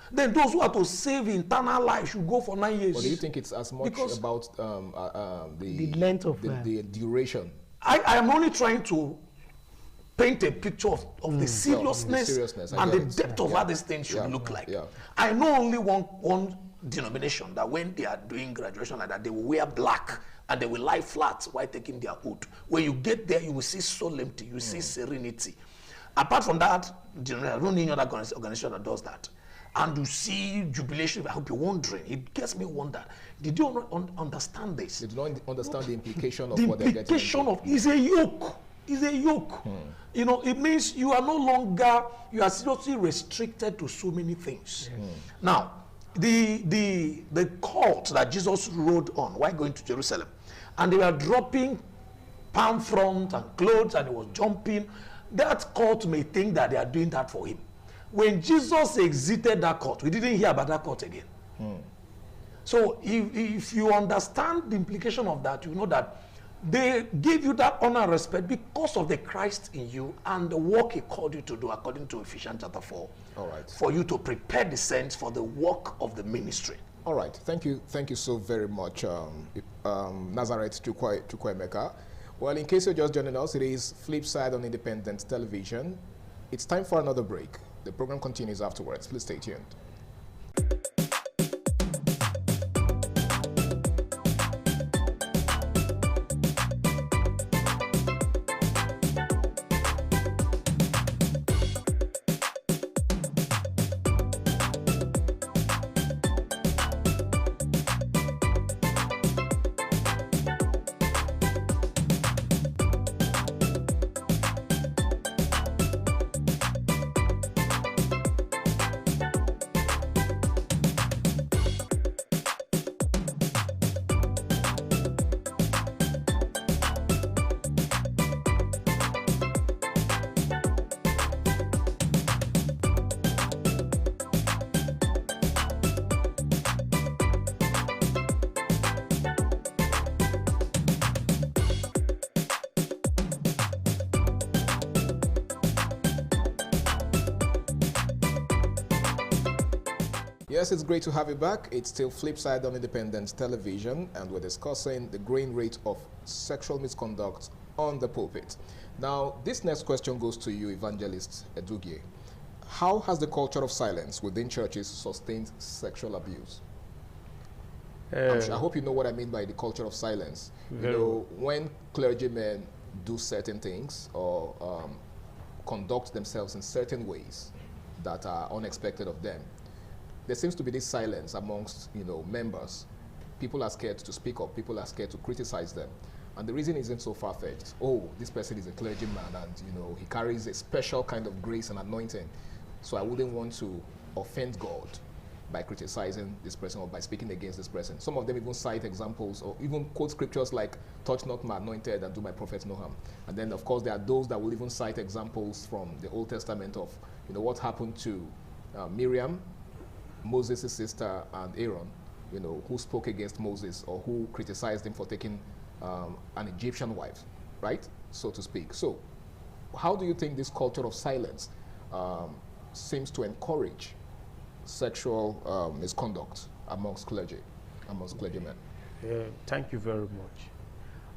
then those who are to save internal life should go for 9 years. Or do you think it's as much about the length of the duration? I am only trying to paint a picture of the seriousness and the depth of how these things should look like. I know only one denomination that when they are doing graduation like that, they will wear black and they will lie flat while taking their oath. When you get there, you will see solemnity, you see serenity. Apart from that, I don't know any other organization that does that. And you see jubilation, I hope you're wondering. It gets me wonder. Did you understand this? They do not understand the implication of the what they're getting. The implication of is a yoke. Is a yoke. You know, it means you are no longer, you are seriously restricted to so many things. Now, the court that Jesus rode on while going to Jerusalem, and they were dropping palm front and clothes, and he was jumping. That court may think that they are doing that for him. When Jesus exited that court, we didn't hear about that court again. So if you understand the implication of that, you know that they give you that honor and respect because of the Christ in you and the work he called you to do, according to Ephesians chapter 4. All right. For you to prepare the saints for the work of the ministry. All right. Thank you so very much, Nazareth Chukwuemeka. Well, in case you're just joining us, it is Flipside on Independent Television. It's time for another break. The program continues afterwards. Please stay tuned. Yes, it's great to have you back. It's still Flipside on Independent Television, and we're discussing the growing rate of sexual misconduct on the pulpit. Now, this next question goes to you, Evangelist Edugie. How has the culture of silence within churches sustained sexual abuse? I hope you know what I mean by the culture of silence. You know, when clergymen do certain things or conduct themselves in certain ways that are unexpected of them, there seems to be this silence amongst, you know, members. People are scared to speak up. People are scared to criticize them. And the reason isn't so far-fetched. Oh, this person is a clergyman and, you know, he carries a special kind of grace and anointing. So I wouldn't want to offend God by criticizing this person or by speaking against this person. Some of them even cite examples or even quote scriptures like, touch not my anointed and do my prophets no harm. And then, of course, there are those that will even cite examples from the Old Testament of, you know, what happened to Miriam, Moses' sister, and Aaron, you know, who spoke against Moses or who criticized him for taking an Egyptian wife, right, so to speak. So how do you think this culture of silence seems to encourage sexual misconduct amongst clergymen? Thank you very much.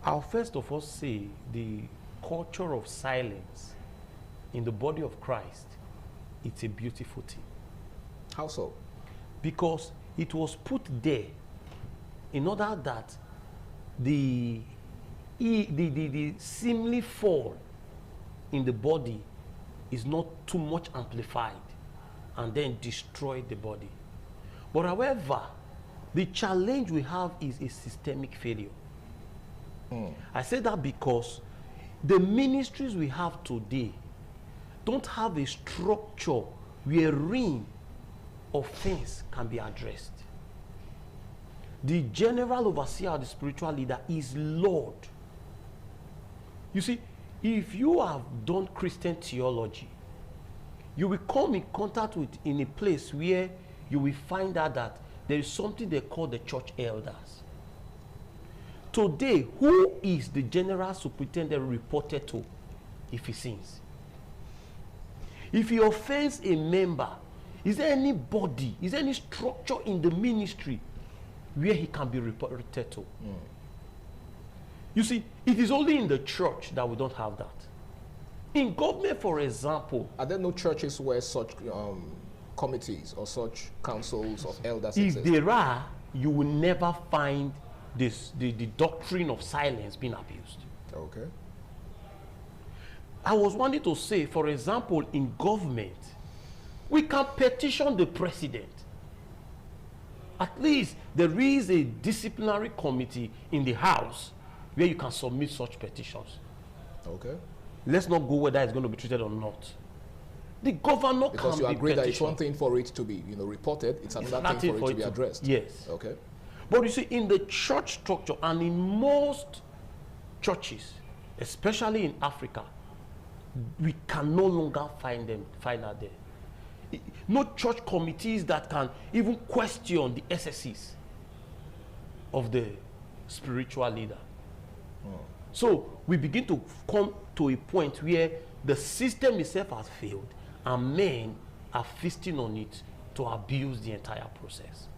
I'll first of all say the culture of silence in the body of Christ, it's a beautiful thing. How so? Because it was put there in order that the seemly fall in the body is not too much amplified and then destroy the body. But however, the challenge we have is a systemic failure. I say that because the ministries we have today don't have a structure wherein offense can be addressed. The general overseer, the spiritual leader, is Lord. You see, if you have done Christian theology, you will come in contact with in a place where you will find out that there is something they call the church elders. Today, who is the general superintendent reported to if he sins? If he offends a member, is there anybody, is there any structure in the ministry where he can be reported to? You see, it is only in the church that we don't have that. In government, for example, are there no churches where such committees or such councils of elders if exist? there are, you will never find this the doctrine of silence being abused. Okay. I was wanting to say, for example, in government, we can petition the president. At least there is a disciplinary committee in the House where you can submit such petitions. Okay. Let's not go whether it's going to be treated or not. The governor because can you be agree that it's petitioned. one thing for it to be, reported. It's another thing for it to be addressed. Yes. Okay. But you see, in the church structure and in most churches, especially in Africa, we can no longer find out there. No church committees that can even question the SSCs of the spiritual leader. So we begin to come to a point where the system itself has failed and men are feasting on it to abuse the entire process.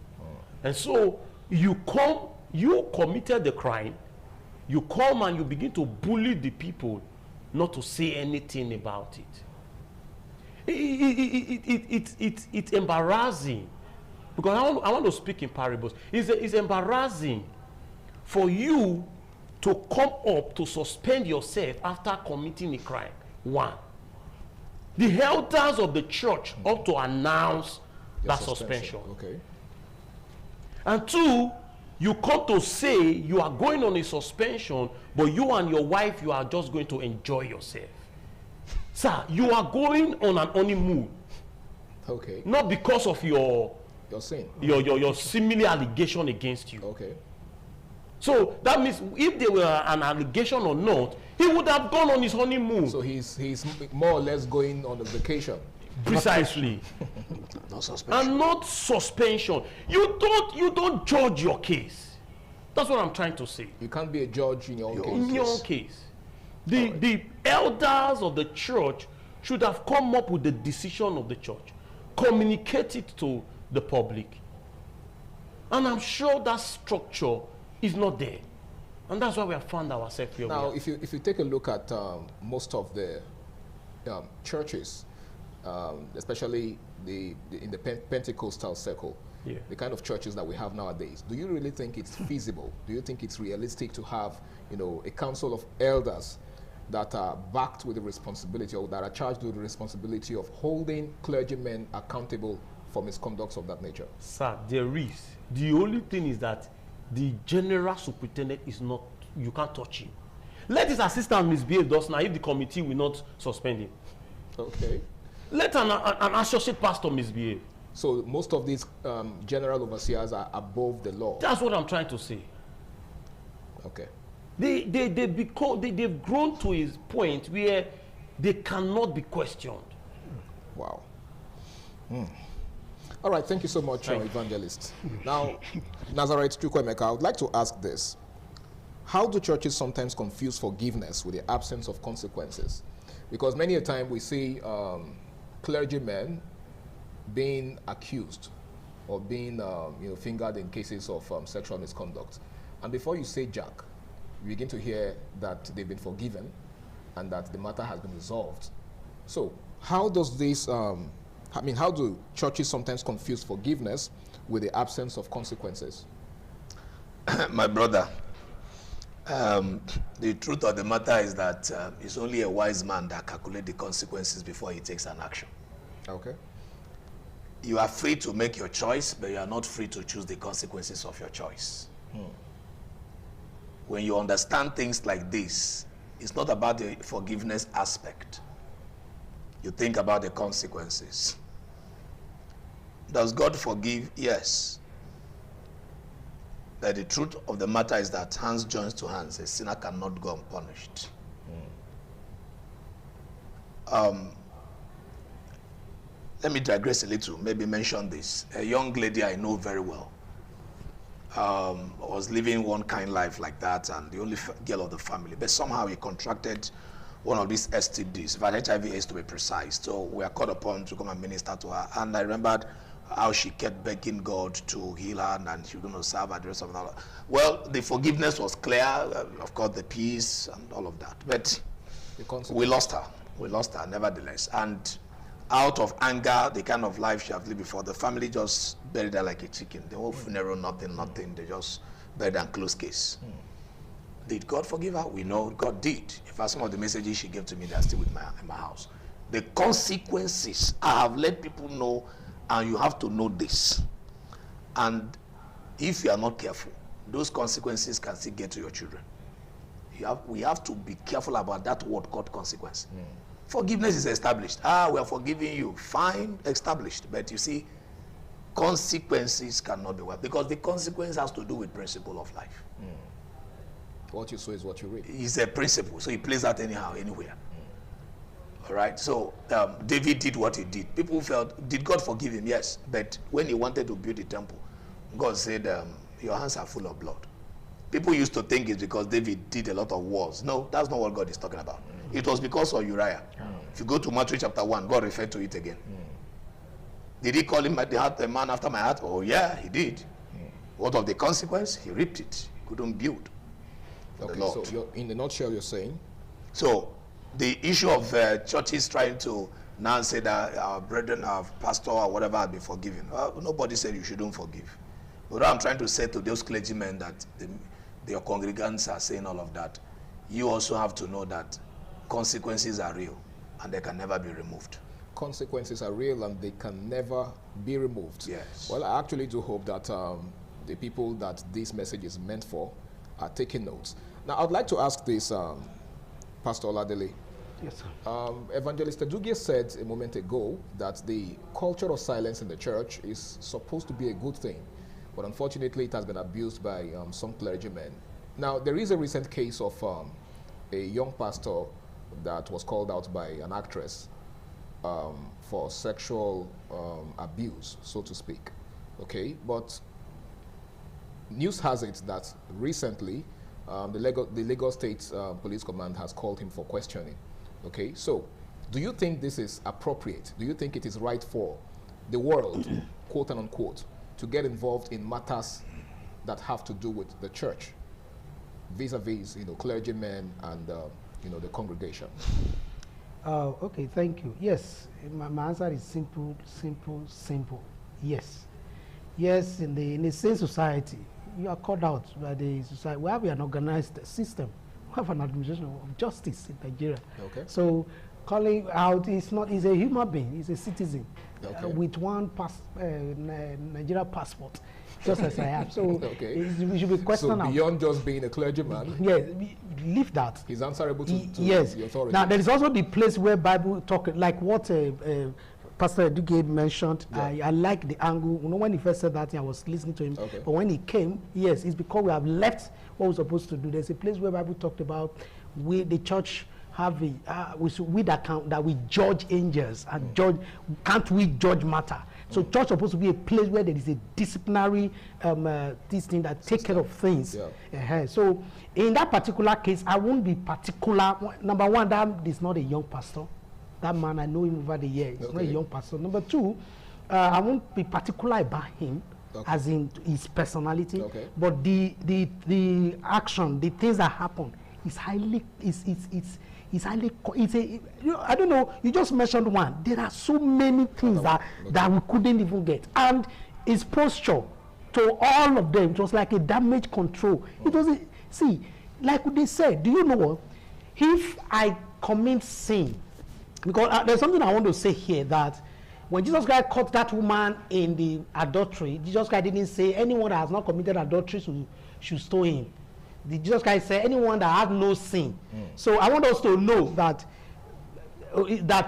And so you committed the crime, you come and you begin to bully the people not to say anything about it. It's embarrassing, because I want to speak in parables. It's embarrassing for you to come up to suspend yourself after committing a crime. One, the elders of the church ought to announce that suspension. Okay. And two, you come to say you are going on a suspension, but you and your wife, you are just going to enjoy yourself. Sir, you are going on an honeymoon. Okay. Not because of your sin. Your seemingly allegation against you. Okay. So that means if there were an allegation or not, he would have gone on his honeymoon. So he's more or less going on a vacation. Precisely. No suspension. And not suspension. You don't judge your case. That's what I'm trying to say. You can't be a judge in your own case. In your own case. The elders of the church should have come up with the decision of the church, communicate it to the public. And I'm sure that structure is not there. And that's why we have found ourselves here. Now, if you take a look at most of the churches, especially in the Pentecostal circle, the kind of churches that we have nowadays, do you really think it's feasible? Do you think it's realistic to have, a council of elders that are backed with the responsibility, or that are charged with the responsibility of holding clergymen accountable for misconducts of that nature? Sir, there is. The only thing is that the general superintendent is not, you can't touch him. Let his assistant misbehave thus now if the committee will not suspend him. Okay. Let an associate pastor misbehave. So most of these general overseers are above the law. That's what I'm trying to say. Okay. They've grown to a point where they cannot be questioned. Wow. All right, thank you so much, Evangelist. Now, Nazareth Chukwemeka, I would like to ask this. How do churches sometimes confuse forgiveness with the absence of consequences? Because many a time we see clergymen being accused or being fingered in cases of sexual misconduct. And before you say jack, you begin to hear that they've been forgiven and that the matter has been resolved. So how does this, how do churches sometimes confuse forgiveness with the absence of consequences? My brother, the truth of the matter is that it's only a wise man that calculates the consequences before he takes an action. Okay. You are free to make your choice, but you are not free to choose the consequences of your choice. When you understand things like this, it's not about the forgiveness aspect. You think about the consequences. Does God forgive? Yes. But the truth of the matter is that hands joins to hands. A sinner cannot go unpunished. Let me digress a little, maybe mention this. A young lady I know very well was living one kind life like that, and the only girl of the family. But somehow he contracted one of these STDs, HIV/AIDS to be precise. So we are called upon to come and minister to her. And I remembered how she kept begging God to heal her, and she was going to serve her the rest of the life. Well, the forgiveness was clear, of course, the peace and all of that. But we lost her. We lost her, nevertheless. And out of anger, the kind of life she had lived before, the family just buried her like a chicken. The whole funeral, nothing. They just buried her and closed case. Did God forgive her? We know God did. In fact, some of the messages she gave to me, they're still in my house. The consequences, I have let people know, and you have to know this. And if you are not careful, those consequences can still get to your children. We have to be careful about that word called consequence. Forgiveness is established. We are forgiving you. Fine, established. But you see, consequences cannot be well, because the consequence has to do with principle of life. What you sow is what you reap. It's a principle, so he plays that anyhow, anywhere. All right, so David did what he did. People felt, did God forgive him? Yes, but when he wanted to build the temple, God said, your hands are full of blood. People used to think it's because David did a lot of wars. No, that's not what God is talking about. It was because of Uriah. If you go to Matthew chapter 1, God referred to it again. Did he call him a man after my heart? Oh yeah, he did. What of the consequence? He reaped it. He couldn't build. Okay, so in the nutshell, you're saying? So, the issue of churches trying to now say that our brethren, our pastor or whatever have been forgiven. Nobody said you shouldn't forgive. But I'm trying to say to those clergymen that their congregants are saying all of that, you also have to know that consequences are real and they can never be removed. Consequences are real and they can never be removed. Yes. Well, I actually do hope that the people that this message is meant for are taking notes. Now, I'd like to ask this, Pastor Oladele. Yes, sir. Evangelist Edugie said a moment ago that the culture of silence in the church is supposed to be a good thing, but unfortunately it has been abused by some clergymen. Now, there is a recent case of a young pastor that was called out by an actress for sexual abuse, so to speak. Okay, but news has it that recently the Lagos State Police Command has called him for questioning. Okay, so do you think this is appropriate? Do you think it is right for the world, quote and unquote, to get involved in matters that have to do with the church, vis-a-vis, clergymen and the congregation? Okay, thank you. Yes, my answer is simple. Yes. Yes, in the same society, you are called out by the society. We have an organized system. We have an administration of justice in Nigeria. Okay. So calling out is a human being, he's a citizen with one Nigeria passport, just as I have. So we should be questioned. So beyond just being a clergyman, yes, leave that. He's answerable to yes. the authority. Now there is also the place where Bible talk, like what Pastor Edugie mentioned. Yeah. I like the angle. When he first said that, I was listening to him. Okay. But when he came, yes, it's because we have left what we're supposed to do. There's a place where Bible talked about the church have that we judge angels and judge. Can't we judge matter? So church is supposed to be a place where there is a disciplinary this thing that take care of things. Yeah. So in that particular case, I won't be particular. Number one, that is not a young pastor. That man, I know him over the years. He's not a young pastor. Number two, I won't be particular about him, as in his personality. But the action, the things that happen, is highly I don't know. You just mentioned one. There are so many things that we couldn't even get, and his posture to all of them, it was like a damage control. It was like they said. Do you know what? If I commit sin. Because there's something I want to say here, that when Jesus Christ caught that woman in the adultery, Jesus Christ didn't say anyone that has not committed adultery should stone him. Jesus Christ said anyone that has no sin. So I want us to know that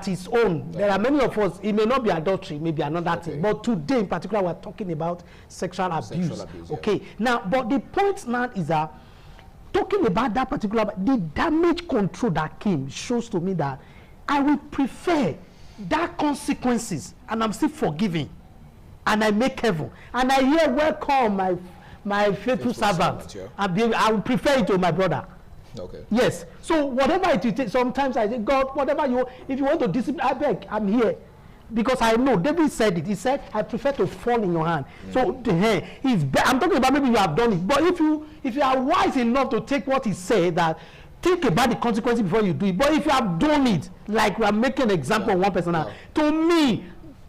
is own. There are many of us, it may not be adultery, it may be another thing. But today in particular, we're talking about sexual abuse. Okay. Now, but the point now is that talking about that particular, the damage control that came shows to me that I would prefer that consequences, and I'm still forgiving, and I make heaven, and I hear welcome my faithful servant. I would prefer it to my brother. Okay. Yes. So whatever it is, sometimes I say, God, whatever if you want to discipline, I beg, I'm here, because I know David said it. He said, I prefer to fall in your hand. So I'm talking about maybe you have done it, but if you are wise enough to take what he said, that think about the consequences before you do it. But if you have done it, like we are making an example of one person now, to me,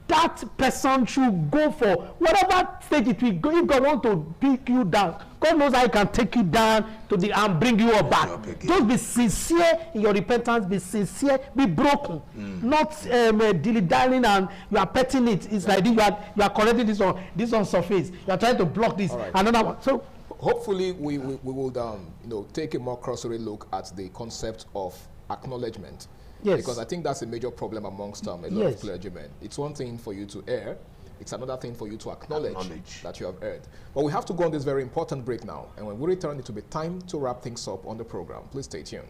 that person should go for whatever stage it will go. If God want to pick you down, God knows how He can take you down to the and bring you up back. Just be sincere in your repentance. Be sincere. Be broken. Not dilly-dallying and you are petting it. It's like you are correcting this on surface. You are trying to block this. Right. Another one. So hopefully we will take a more cursory look at the concept of acknowledgement. Yes. Because I think that's a major problem amongst a lot of clergymen. It's one thing for you to err. It's another thing for you to acknowledge that you have erred. But we have to go on this very important break now. And when we return, it will be time to wrap things up on the program. Please stay tuned.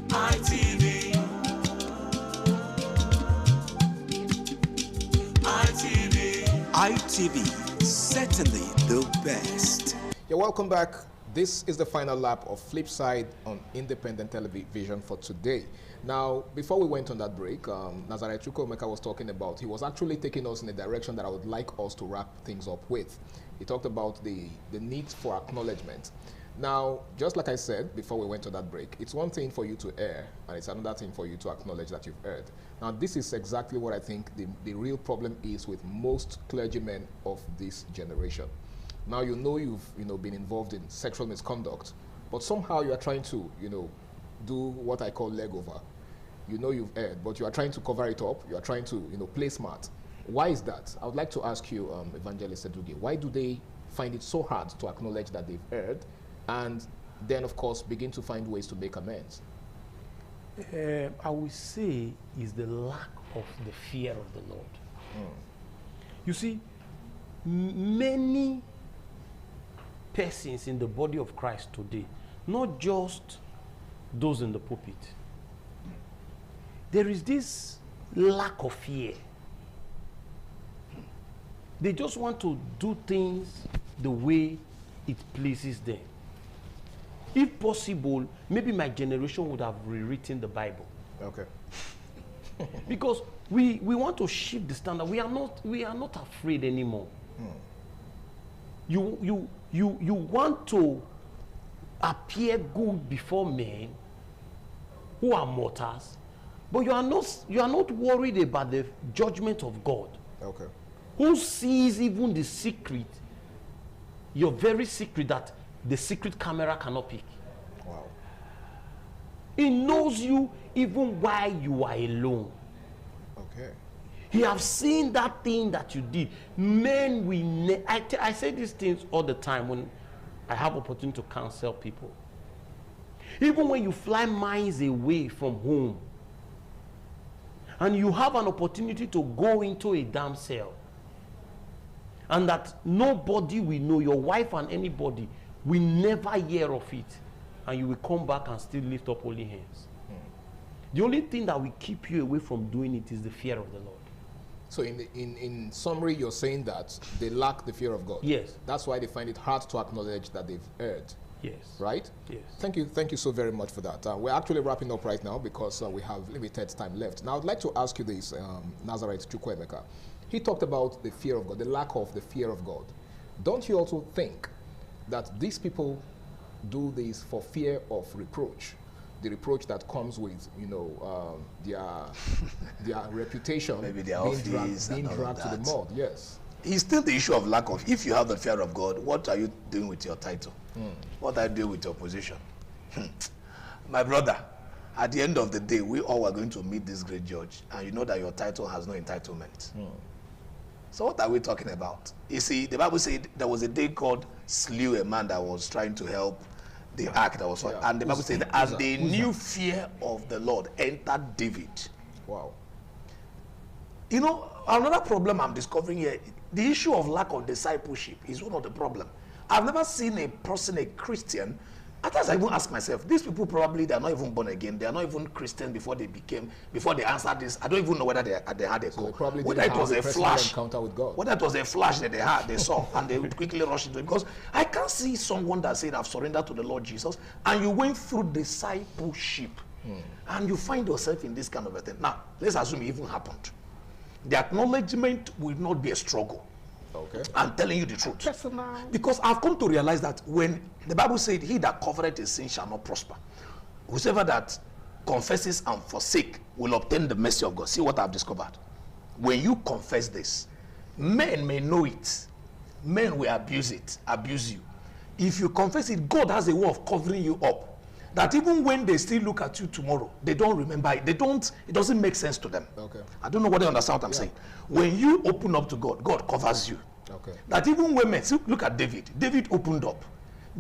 ITV. ITV, certainly the best. Yeah, welcome back. This is the final lap of Flipside on independent television for today. Now, before we went on that break, Nazareth Chukwuemeka was talking about, he was actually taking us in a direction that I would like us to wrap things up with. He talked about the need for acknowledgement. Now, just like I said before we went to that break, it's one thing for you to err, and it's another thing for you to acknowledge that you've erred. Now, this is exactly what I think the real problem is with most clergymen of this generation. Now, you've been involved in sexual misconduct, but somehow you are trying to, do what I call leg over. You know you've erred, but you are trying to cover it up. You are trying to, play smart. Why is that? I would like to ask you, Evangelist Eduge, why do they find it so hard to acknowledge that they've erred, and then, of course, begin to find ways to make amends? I would say is the lack of the fear of the Lord. You see, many persons in the body of Christ today, not just those in the pulpit, there is this lack of fear. They just want to do things the way it pleases them. If possible, maybe my generation would have rewritten the Bible. Okay. Because we want to shift the standard. We are not afraid anymore. You want to appear good before men who are mortals, but you are not worried about the judgment of God. Okay. Who sees even the secret, your very secret that the secret camera cannot pick. Wow. He knows you even while you are alone. Okay. He have seen that thing that you did. Men, I say these things all the time when I have opportunity to counsel people. Even when you fly miles away from home and you have an opportunity to go into a damn cell and that nobody will know, your wife and anybody will never hear of it, and you will come back and still lift up holy hands. The only thing that will keep you away from doing it is the fear of the Lord. So in summary, you're saying that they lack the fear of God. Yes. That's why they find it hard to acknowledge that they've erred. Yes. Right? Yes. Thank you so very much for that. We're actually wrapping up right now because we have limited time left. Now, I'd like to ask you this, Nazareth Chukwuemeka. He talked about the fear of God, the lack of the fear of God. Don't you also think that these people do this for fear of reproach? The reproach that comes with, their reputation, maybe their being office being and all dragged of to the that. mud. Yes. It's still the issue of lack of. If you have the fear of God, what are you doing with your title? What are you doing with your position? My brother, at the end of the day, we all are going to meet this great judge, and you know that your title has no entitlement. So what are we talking about? You see, the Bible said there was a day God slew a man that was trying to help the ark that was, and the Bible said that as the new fear of the Lord entered David. Wow. You know, another problem I'm discovering here, the issue of lack of discipleship is one of the problems. I've never seen a person, a Christian, at times I even ask myself, these people probably, they're not even born again, they're not even Christian before they answered this. I don't even know whether they had a call. Whether it was a flash encounter with God. Whether it was a flash that they saw, and they would quickly rush into it. Because I can't see someone that said, I've surrendered to the Lord Jesus, and you went through discipleship, and you find yourself in this kind of a thing. Now, let's assume it even happened. The acknowledgement will not be a struggle. Okay. I'm telling you the truth. Because I've come to realize that when the Bible said, he that covereth his sin shall not prosper. Whosoever that confesses and forsake will obtain the mercy of God. See what I've discovered. When you confess this, men may know it. Men will abuse it, abuse you. If you confess it, God has a way of covering you up. That even when they still look at you tomorrow, they don't remember it. It doesn't make sense to them. Okay. I don't know what they understand what I'm saying. When you open up to God, God covers you. Okay. That even when men, see, look at David. David opened up.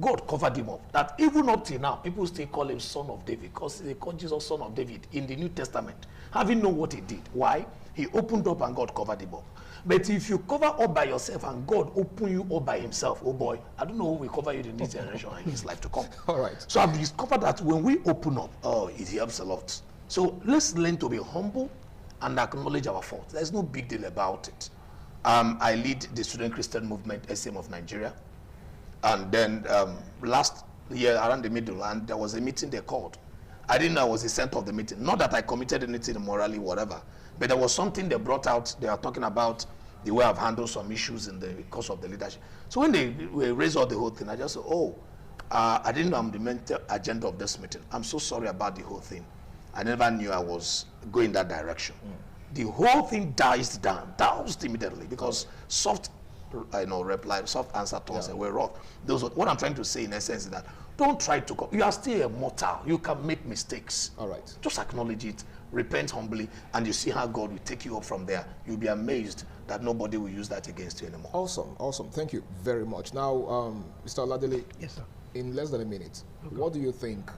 God covered him up. That even up till now, people still call him son of David, because they call Jesus son of David in the New Testament. Having known what he did. Why? He opened up and God covered him up. But if you cover up by yourself and God open you up by himself, oh boy, I don't know who will cover you in this generation and in his life to come. All right. So I've discovered that when we open up, it helps a lot. So let's learn to be humble and acknowledge our faults. There's no big deal about it. I lead the Student Christian Movement, SM of Nigeria. And then last year, around the middle, and there was a meeting they called. I didn't know I was the center of the meeting. Not that I committed anything morally, whatever. But there was something they brought out. They are talking about the way I've handled some issues in the course of the leadership. So when they raised all the whole thing, I just said, I didn't know I'm the main agenda of this meeting. I'm so sorry about the whole thing. I never knew I was going that direction. The whole thing doused immediately because soft reply, soft answer tones were rough. What I'm trying to say in essence is that don't try to, you are still a mortal. You can make mistakes. All right. Just acknowledge it, repent humbly, and you see how God will take you up from there. You'll be amazed that nobody will use that against you anymore. Awesome, awesome. Thank you very much. Now, Mr. Oladele. Yes, sir. In less than a minute, what do you think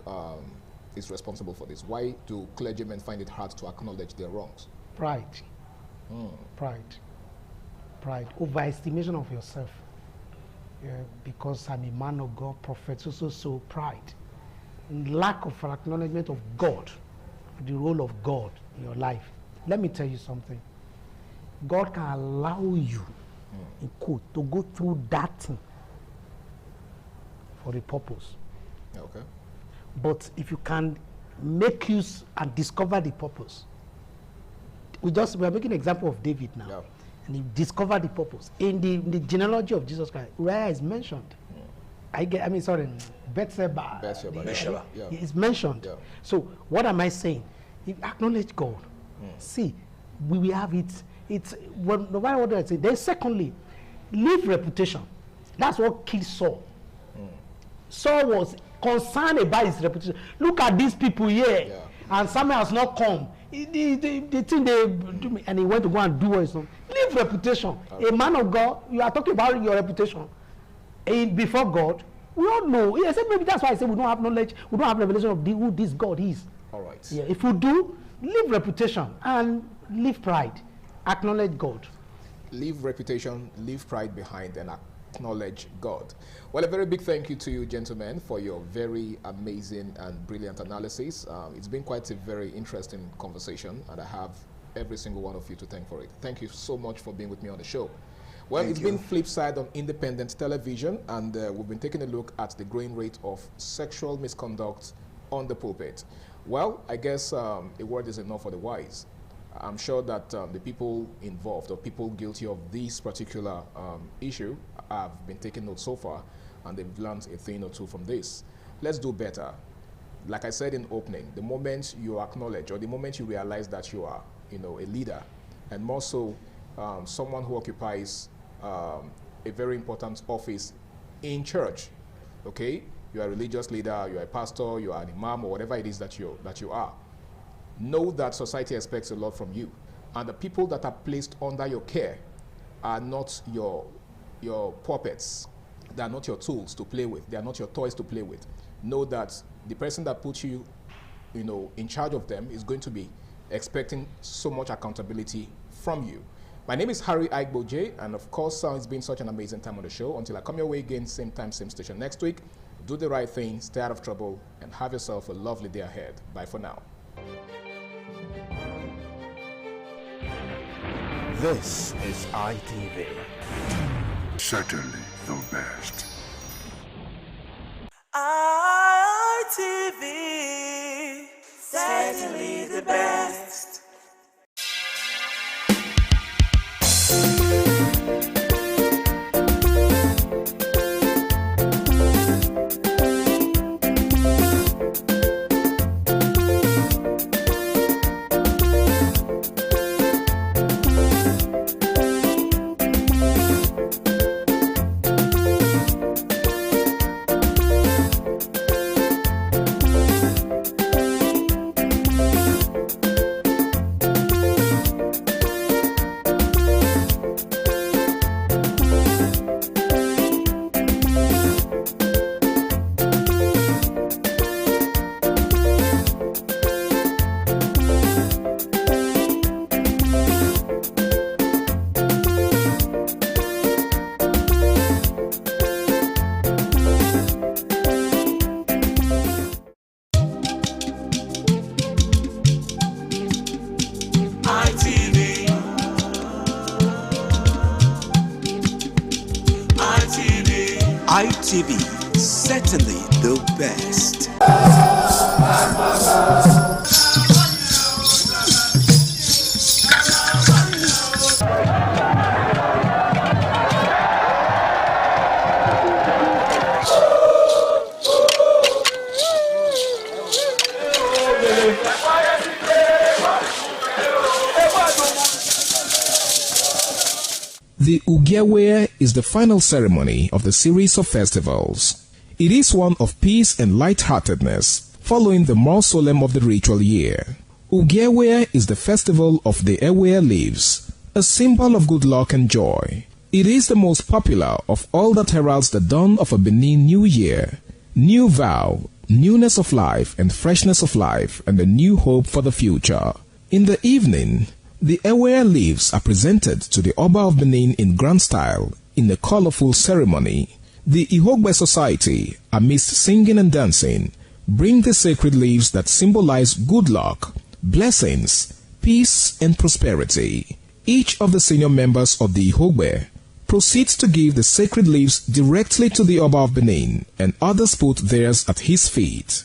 is responsible for this? Why do clergymen find it hard to acknowledge their wrongs? Pride. Pride. Overestimation of yourself. Because I'm a man of God, prophet, so pride. Lack of acknowledgement of God, the role of God in your life. Let me tell you something. God can allow you, in quote, to go through that thing for a purpose. Okay. But if you can make use and discover the purpose, we are making an example of David now. Yeah. And he discovered the purpose. In the genealogy of Jesus Christ, Uriah is mentioned. Bathsheba. Yeah. Is mentioned. Yeah. So what am I saying? If acknowledge God. See, we will have it. It's no matter what I say. Then secondly, leave reputation. That's what killed Saul. Saul was concerned about his reputation. Look at these people here, and Samuel has not come. The thing they do me, and he went to go and do what is wrong. Leave reputation. A man of God, you are talking about your reputation. Before God, we all know. I said maybe that's why I said we don't have knowledge, we don't have revelation of who this God is. All right. Yeah, if you do, leave reputation and leave pride. Acknowledge God. Leave reputation, leave pride behind, and acknowledge God. Well, a very big thank you to you, gentlemen, for your very amazing and brilliant analysis. It's been quite a very interesting conversation, and I have every single one of you to thank for it. Thank you so much for being with me on the show. Well, it's been Flip Side on independent television, and we've been taking a look at the growing rate of sexual misconduct on the pulpit. Well, I guess a word is enough for the wise. I'm sure that the people involved or people guilty of this particular issue have been taking note so far, and they've learned a thing or two from this. Let's do better. Like I said in opening, the moment you acknowledge or the moment you realize that you are, a leader, and more so someone who occupies a very important office in church, okay? You are a religious leader, you are a pastor, you are an imam, or whatever it is that you are. Know that society expects a lot from you, and the people that are placed under your care are not your puppets. They are not your tools to play with. They are not your toys to play with. Know that the person that puts you, in charge of them is going to be expecting so much accountability from you. My name is Harry Aigboje, and of course, it's been such an amazing time on the show. Until I come your way again, same time, same station next week. Do the right thing, stay out of trouble, and have yourself a lovely day ahead. Bye for now. This is ITV. Certainly the best. ITV. Certainly the best. ITV, certainly the best. The Ugewe is the final ceremony of the series of festivals. It is one of peace and lightheartedness, following the more solemn of the ritual year. Ugewe is the festival of the Ewe leaves, a symbol of good luck and joy. It is the most popular of all that heralds the dawn of a Benin New Year, new vow, newness of life and freshness of life, and a new hope for the future. In the evening, the Ewe leaves are presented to the Oba of Benin in grand style in a colorful ceremony. The Ihogbe Society, amidst singing and dancing, bring the sacred leaves that symbolize good luck, blessings, peace, and prosperity. Each of the senior members of the Ihogbe proceeds to give the sacred leaves directly to the Oba of Benin, and others put theirs at his feet.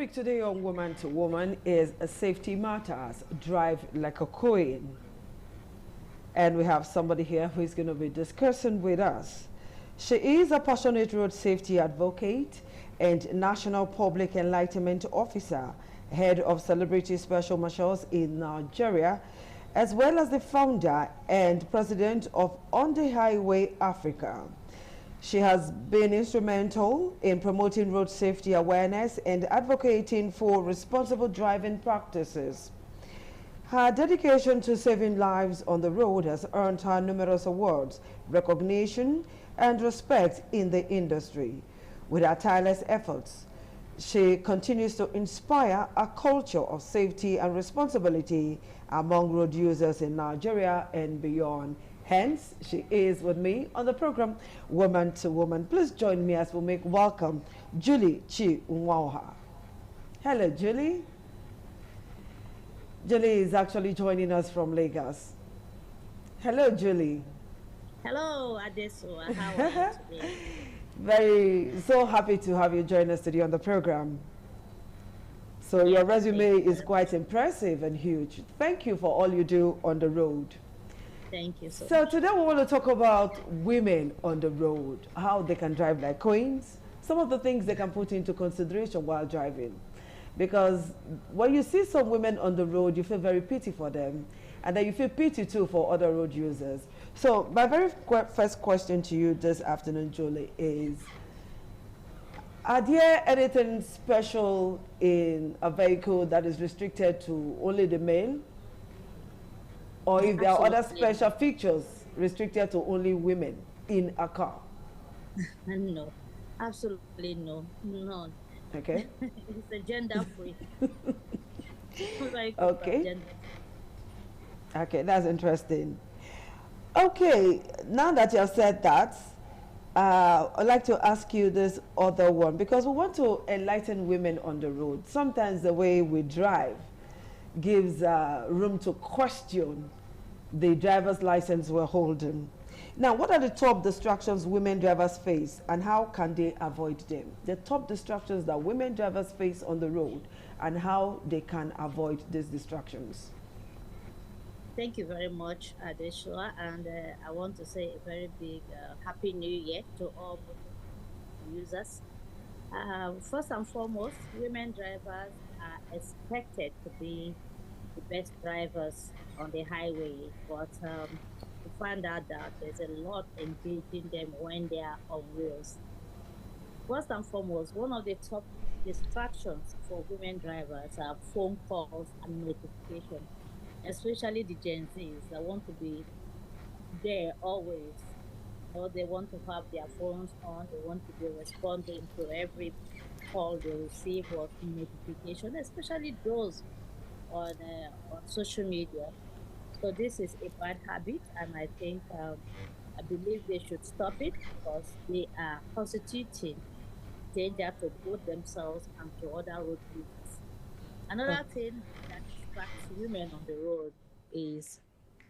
topic today on Woman to Woman is Safety Matters, Drive Like a Queen. And we have somebody here who is going to be discussing with us. She is a passionate road safety advocate and National Public Enlightenment Officer, head of Celebrity Special Marshals in Nigeria, as well as the founder and president of On the Highway Africa. She has been instrumental in promoting road safety awareness and advocating for responsible driving practices. Her dedication to saving lives on the road has earned her numerous awards, recognition, and respect in the industry. With her tireless efforts, she continues to inspire a culture of safety and responsibility among road users in Nigeria and beyond. Hence, she is with me on the program, Woman to Woman. Please join me as we make welcome Julie Chi Unwaha. Hello, Julie. Julie is actually joining us from Lagos. Hello, Julie. Hello, Adeso. How are you today? So happy to have you join us today on the program. So your resume is quite impressive and huge. Thank you for all you do on the road. Thank you so much. So today we want to talk about women on the road, how they can drive like queens. some of the things they can put into consideration while driving. Because when you see some women on the road, you feel very pity for them. And then you feel pity too for other road users. So my very first question to you this afternoon, Julie, is, are there anything special in a vehicle that is restricted to only the male? Or if there are other special features restricted to only women in a car? No, absolutely no, none. Okay. It's a gender-free. Okay. Okay, that's interesting. Okay, now that you have said that, I'd like to ask you this other one, because we want to enlighten women on the road. Sometimes the way we drive gives room to question the driver's license we're holding. Now, what are the top distractions women drivers face, and how can they avoid them? The top distractions that women drivers face on the road, and how they can avoid these distractions. Thank you very much, Adeshua, and I want to say a very big Happy New Year to all users. First and foremost, women drivers are expected to be the best drivers on the highway, but we find out that there's a lot engaging them when they are on wheels. First and foremost, one of the top distractions for women drivers are phone calls and notifications, especially the Gen Zs that want to be there always. Or they want to have their phones on, they want to be responding to every call they receive or notification, especially those on social media. So this is a bad habit, and I think I believe they should stop it, because they are constituting danger to both themselves and to other road users. Another thing that distracts women on the road is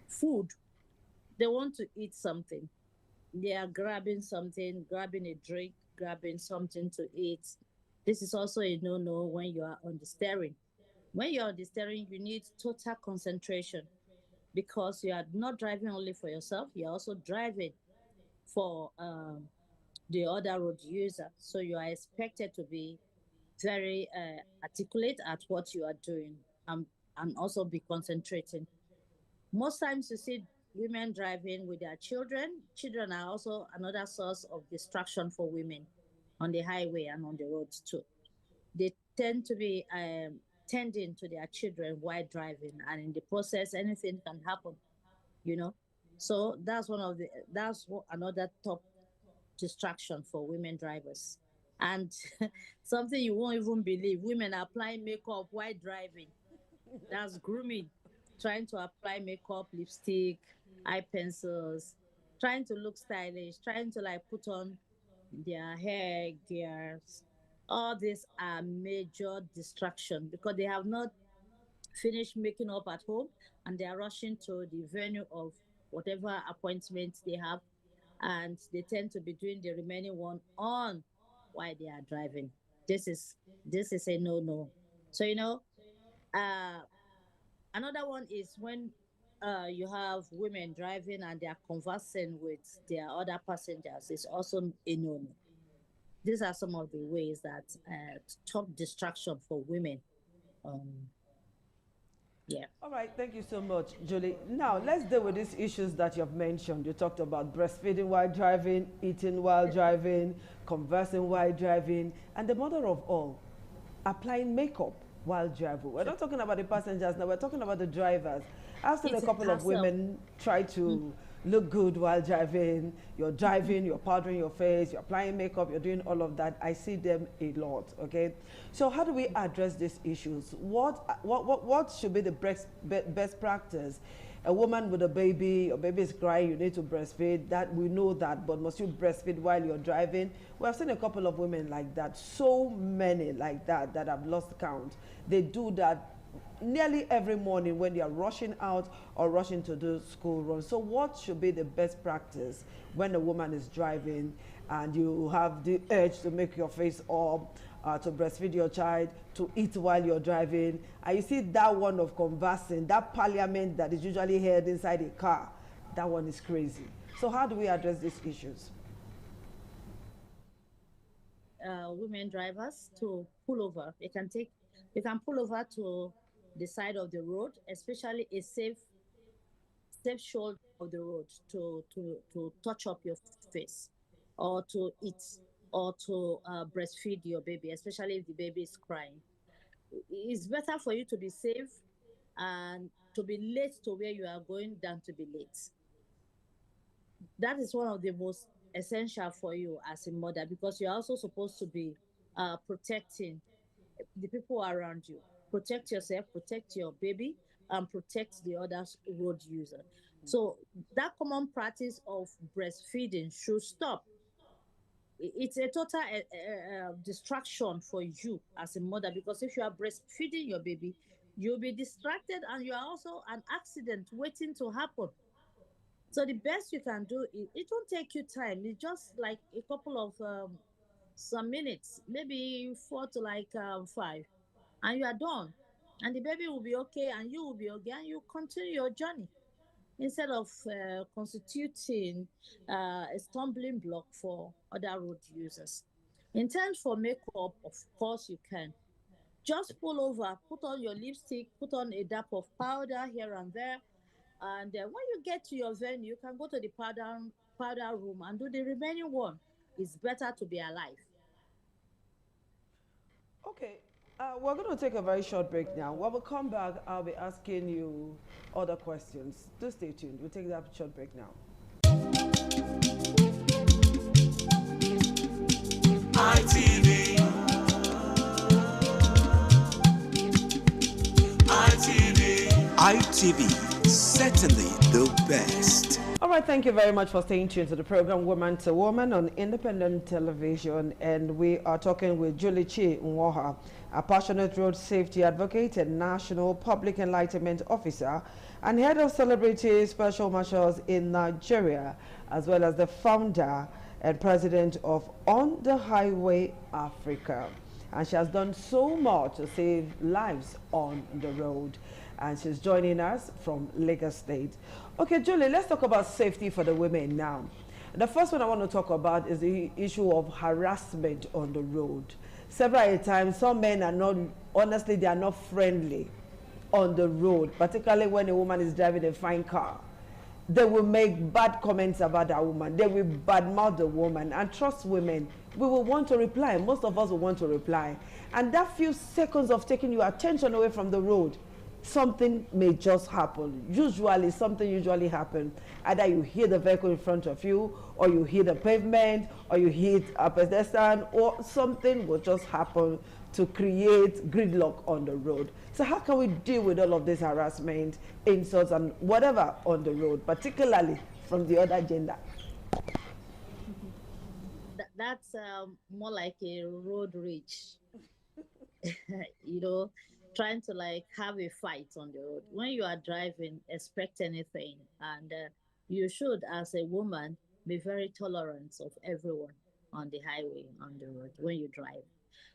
food. They want to eat something. They are grabbing something, grabbing a drink, grabbing something to eat. This is also a no-no when you are on the steering. When you're on the steering, you need total concentration, because you are not driving only for yourself, you're also driving for the other road user. So you are expected to be very articulate at what you are doing, and also be concentrating. Most times you see women driving with their children. Children are also another source of distraction for women on the highway and on the roads too. They tend to be tending to their children while driving, and in the process anything can happen, you know. So that's another top distraction for women drivers. And something you won't even believe, women are applying makeup while driving. That's grooming. Trying to apply makeup, lipstick, eye pencils, trying to look stylish, trying to like put on their hair gears. All these are major distraction, because they have not finished making up at home and they are rushing to the venue of whatever appointment they have, and they tend to be doing the remaining one on while they are driving. This is a no-no. So, you know, another one is when you have women driving and they are conversing with their other passengers. It's also a no-no. These are some of the ways that top distraction for women. Yeah. All right, thank you so much, Julie. Now, let's deal with these issues that you've mentioned. You talked about breastfeeding while driving, eating while driving, conversing while driving, and the mother of all, applying makeup while driving. We're not talking about the passengers now, we're talking about the drivers. I've seen a couple of women try to look good while driving. You're driving, you're powdering your face, you're applying makeup, you're doing all of that. I see them a lot, okay? So how do we address these issues? What should be the best practice? A woman with a baby, your baby is crying, you need to breastfeed. That we know that, but must you breastfeed while you're driving? We have seen a couple of women like that, so many like that have lost count. They do that nearly every morning when they are rushing out or rushing to do school runs. So what should be the best practice when a woman is driving and you have the urge to make your face up, to breastfeed your child, to eat while you're driving, and you see that one of conversing, that parliament that is usually held inside a car, that one is crazy. So how do we address these issues? women drivers to pull over. You can pull over to the side of the road, especially a safe shoulder of the road to touch up your face or to eat or to breastfeed your baby, especially if the baby is crying. It's better for you to be safe and to be late to where you are going than to be late. That is one of the most essential for you as a mother, because you're also supposed to be protecting the people around you. Protect yourself, protect your baby, and protect the other road user. So that common practice of breastfeeding should stop. It's a total distraction for you as a mother, because if you are breastfeeding your baby, you'll be distracted and you are also an accident waiting to happen. So the best you can do is, it won't take you time. It's just like a couple of some minutes, maybe 4 to like 5, and you are done. And the baby will be okay, and you will be okay, and you continue your journey instead of constituting a stumbling block for other road users. In terms for makeup, of course you can. Just pull over, put on your lipstick, put on a dab of powder here and there, and when you get to your venue, you can go to the powder room and do the remaining one. It's better to be alive. Okay, we're going to take a very short break now. When we come back, I'll be asking you other questions. Do stay tuned. We'll take that short break now. ITV. ITV, certainly the best. All right, thank you very much for staying tuned to the program Woman to Woman on Independent Television. And we are talking with Julie Chi Nwoha, a passionate road safety advocate and National Public Enlightenment Officer and head of Celebrity Special Marshals in Nigeria, as well as the founder and president of On the Highway Africa. And she has done so much to save lives on the road. And she's joining us from Lagos State. Okay, Julie, let's talk about safety for the women now. The first one I want to talk about is the issue of harassment on the road. Several times, some men are not, honestly, they are not friendly on the road, particularly when a woman is driving a fine car. They will make bad comments about that woman. They will badmouth the woman. And trust women, we will want to reply. Most of us will want to reply. And that few seconds of taking your attention away from the road, something may just happen. Something usually happens. Either you hit the vehicle in front of you, or you hit the pavement, or you hit a pedestrian, or something will just happen to create gridlock on the road. So how can we deal with all of this harassment, insults, and whatever on the road, particularly from the other gender? That's more like a road rage. You know, trying to like have a fight on the road. When you are driving, expect anything, and you should, as a woman, be very tolerant of everyone on the highway, on the road, when you drive.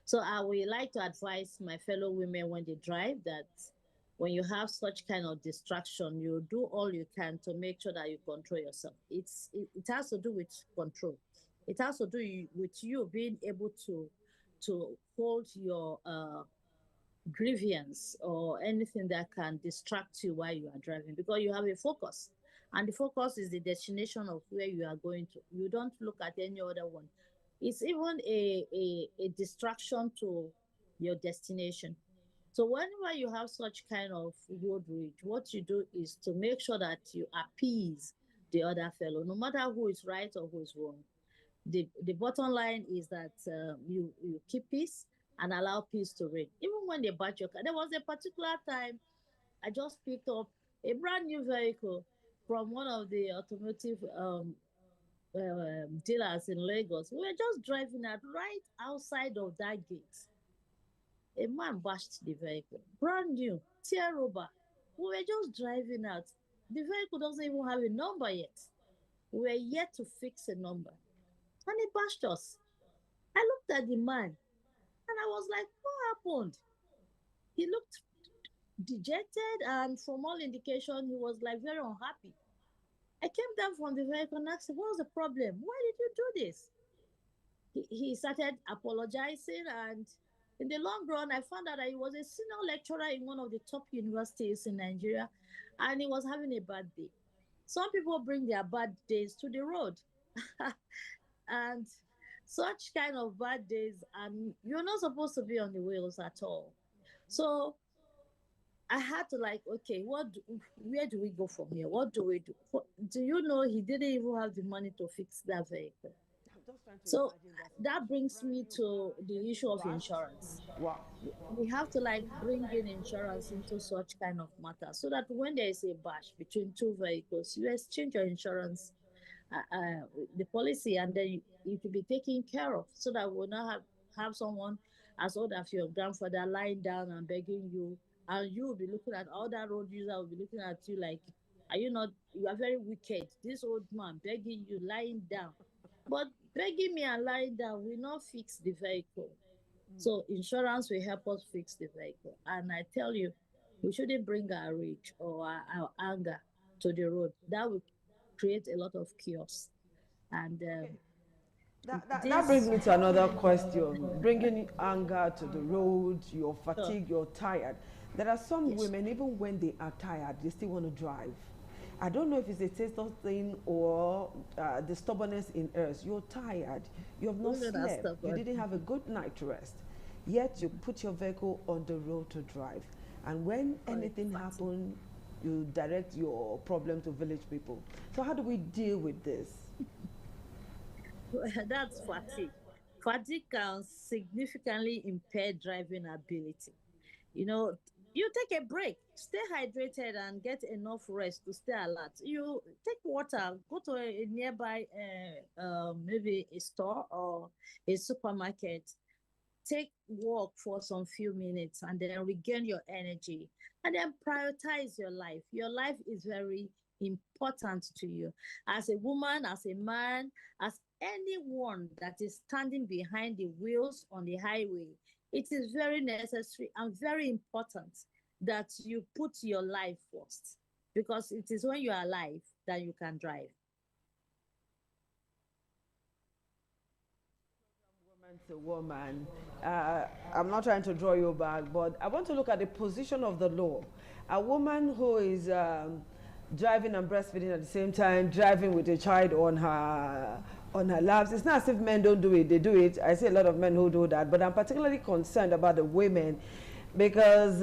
So I would like to advise my fellow women when they drive that when you have such kind of distraction, you do all you can to make sure that you control yourself. It has to do with control. It has to do with you being able to hold your grievance or anything that can distract you while you are driving, because you have a focus, and the focus is the destination of where you are going to. You don't look at any other one. It's even a distraction to your destination. So whenever you have such kind of road rage, what you do is to make sure that you appease the other fellow, no matter who is right or who is wrong. The bottom line is that you keep peace and allow peace to reign. Even when they bat your car. There was a particular time I just picked up a brand new vehicle from one of the automotive dealers in Lagos. We were just driving out right outside of that gate. A man bashed the vehicle, brand new, tear over. We were just driving out. The vehicle doesn't even have a number yet. We were yet to fix a number. And he bashed us. I looked at the man and I was like, what happened? He looked dejected, and from all indication, he was like very unhappy. I came down from the vehicle and asked him, what was the problem? Why did you do this? he started apologizing, and in the long run, I found out that he was a senior lecturer in one of the top universities in Nigeria, and he was having a bad day. Some people bring their bad days to the road. And such kind of bad days, and you're not supposed to be on the wheels at all. So I had to like, okay, where do we go from here? What do we do? Do you know he didn't even have the money to fix that vehicle? So that brings me to the issue of insurance. Wow. We have to like bring in insurance into such kind of matter, so that when there is a bash between two vehicles, you exchange your insurance, the policy, and then you could be taken care of, so that we'll not have someone as old as your grandfather lying down and begging you, and you will be looking at all that road user will be looking at you like, you are very wicked. This old man begging you, lying down. But begging me and lying down will not fix the vehicle. So insurance will help us fix the vehicle. And I tell you, we shouldn't bring our rage or our anger to the road. That will create a lot of chaos. And that brings me to another question. Bringing anger to the road, you're fatigued, you're tired. There are some women, even when they are tired, they still want to drive. I don't know if it's a testosterone thing or the stubbornness in us. You're tired. You have not slept. You didn't have a good night's rest. Yet you put your vehicle on the road to drive. And when anything happens, you direct your problem to village people. So how do we deal with this? That's fatigue. Fatigue can significantly impair driving ability. You take a break, stay hydrated, and get enough rest to stay alert. You take water, go to a nearby, maybe a store or a supermarket, take walk for some few minutes, and then regain your energy, and then prioritize your life. Your life is very important to you. As a woman, as a man, as anyone that is standing behind the wheels on the highway, it is very necessary and very important that you put your life first, because it is when you are alive that you can drive. Woman to woman, I'm not trying to draw you back, but I want to look at the position of the law. A woman who is driving and breastfeeding at the same time, driving with a child on her laps. It's not as if men don't do it, they do it. I see a lot of men who do that, but I'm particularly concerned about the women, because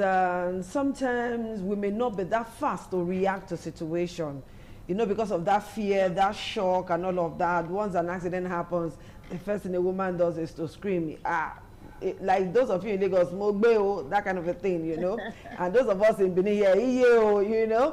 sometimes we may not be that fast to react to situation, because of that fear, that shock and all of that. Once an accident happens, the first thing a woman does is to scream, like those of you in Lagos, Mogbe, that kind of a thing, and those of us in Benin here,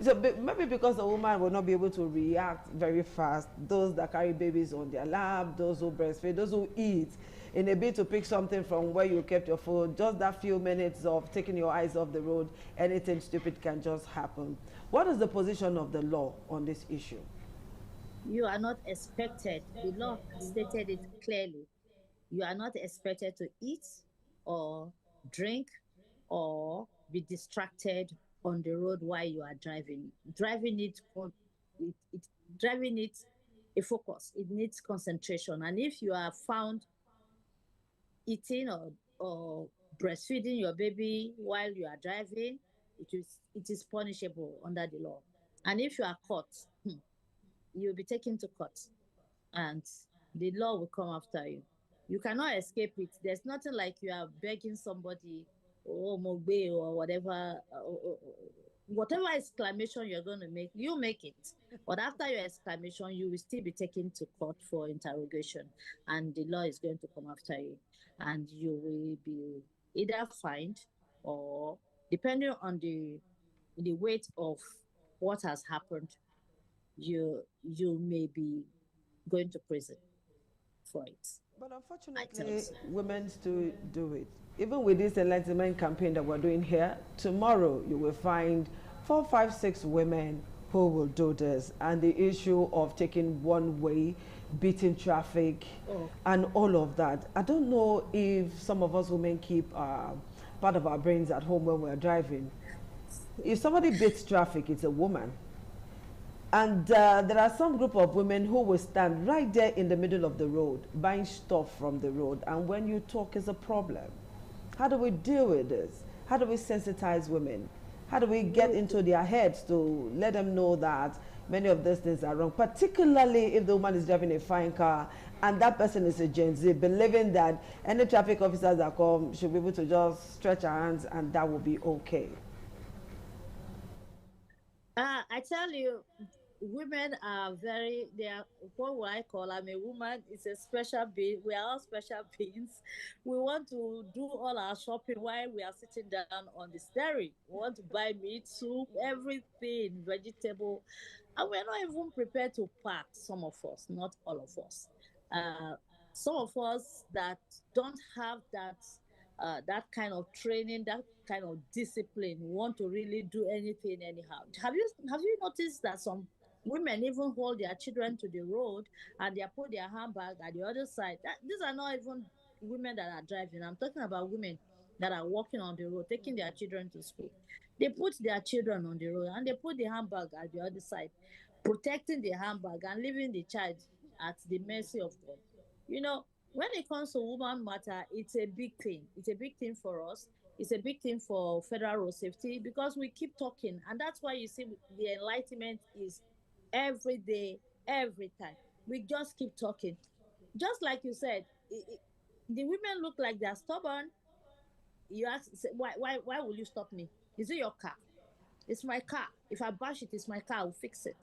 So maybe because a woman will not be able to react very fast, those that carry babies on their lap, those who breastfeed, those who eat, in a bid to pick something from where you kept your food, just that few minutes of taking your eyes off the road, anything stupid can just happen. What is the position of the law on this issue? You are not expected, the law stated it clearly, you are not expected to eat or drink or be distracted on the road while you are driving. Driving needs a focus. It needs concentration. And if you are found eating or breastfeeding your baby while you are driving, it is punishable under the law. And if you are caught, you'll be taken to court, and the law will come after you. You cannot escape it. There's nothing like you are begging somebody, Mogbe or whatever, whatever exclamation you're going to make, you make it. But after your exclamation, you will still be taken to court for interrogation, and the law is going to come after you, and you will be either fined or, depending on the weight of what has happened, you may be going to prison for it. But unfortunately, women still do it. Even with this enlightenment campaign that we're doing here, tomorrow you will find 4, 5, 6 women who will do this. And the issue of taking one way, beating traffic, and all of that. I don't know if some of us women keep part of our brains at home when we're driving. If somebody beats traffic, it's a woman. And there are some group of women who will stand right there in the middle of the road, buying stuff from the road. And when you talk, is a problem. How do we deal with this? How do we sensitize women? How do we get into their heads to let them know that many of these things are wrong, particularly if the woman is driving a fine car and that person is a Gen Z, believing that any traffic officers that come should be able to just stretch our hands and that will be okay? I tell you, women are they are what will I call? I'm a woman, it's a special being. We are all special beings. We want to do all our shopping while we are sitting down on the steering. We want to buy meat, soup, everything, vegetable. And we're not even prepared to park, some of us, not all of us. Some of us that don't have that kind of training, that kind of discipline, want to really do anything anyhow. Have you noticed that some women even hold their children to the road and they put their handbag at the other side? These are not even women that are driving. I'm talking about women that are walking on the road, taking their children to school. They put their children on the road and they put the handbag at the other side, protecting the handbag and leaving the child at the mercy of God. You know, when it comes to woman matter, it's a big thing. It's a big thing for us. It's a big thing for federal road safety because we keep talking. And that's why you see the enlightenment is every day, every time. We just keep talking. Just like you said, the women look like they're stubborn. You ask, why will you stop me? Is it your car? It's my car. If I bash it, it's my car. I'll fix it.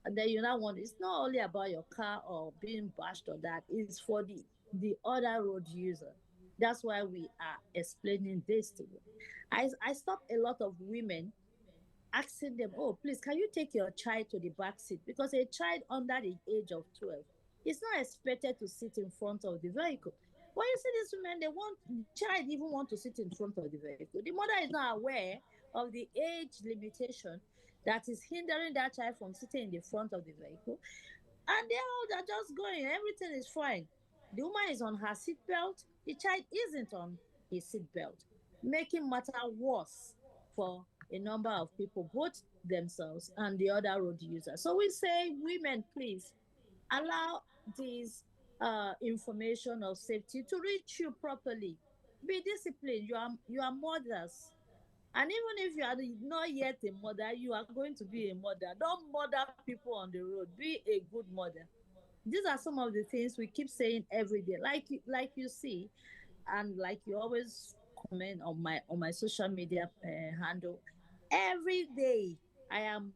And then you now want, it's not only about your car or being bashed or that, it's for the other road user. That's why we are explaining this to you. I stop a lot of women asking them, oh, please, can you take your child to the back seat? Because a child under the age of 12 is not expected to sit in front of the vehicle. When you see these women, the child even want to sit in front of the vehicle. The mother is not aware of the age limitation that is hindering that child from sitting in the front of the vehicle. And they're just going, everything is fine. The woman is on her seatbelt, the child isn't on his seatbelt, making matter worse for a number of people, both themselves and the other road users. So we say, women, please allow this information of safety to reach you properly. Be disciplined. You are mothers. And even if you are not yet a mother, you are going to be a mother. Don't murder people on the road. Be a good mother. These are some of the things we keep saying every day. Like you see, and like you always comment on my social media handle. Every day I am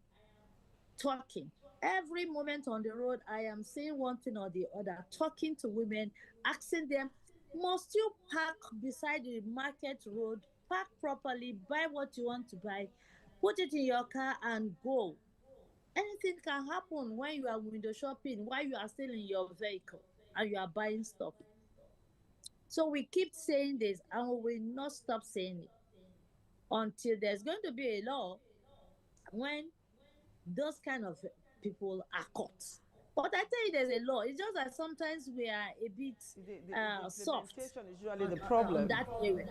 talking. Every moment on the road, I am saying one thing or the other, talking to women, asking them, must you park beside the market road? Park properly, buy what you want to buy, put it in your car and go. Anything can happen when you are window shopping, while you are still in your vehicle and you are buying stuff. So we keep saying this and we will not stop saying it until there's going to be a law when those kind of people are caught. But I tell you, there's a law. It's just that sometimes we are a bit soft. Is usually the problem. On that area.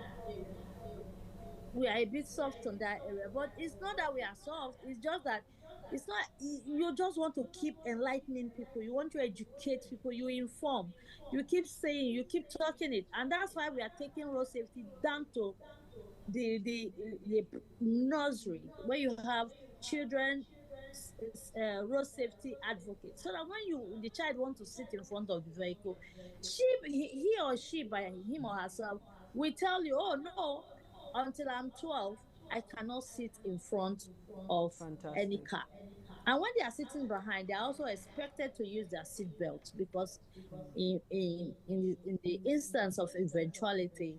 We are a bit soft on that area, but it's not that we are soft. It's just that it's not. You just want to keep enlightening people. You want to educate people. You inform. You keep saying. You keep talking it, and that's why we are taking road safety down to the nursery, where you have children road safety advocates, so that when the child wants to sit in front of the vehicle, he or she by him or herself will tell you, oh no, until I'm 12 I cannot sit in front of any car. And when they are sitting behind, they are also expected to use their seat belt, because in the instance of eventuality,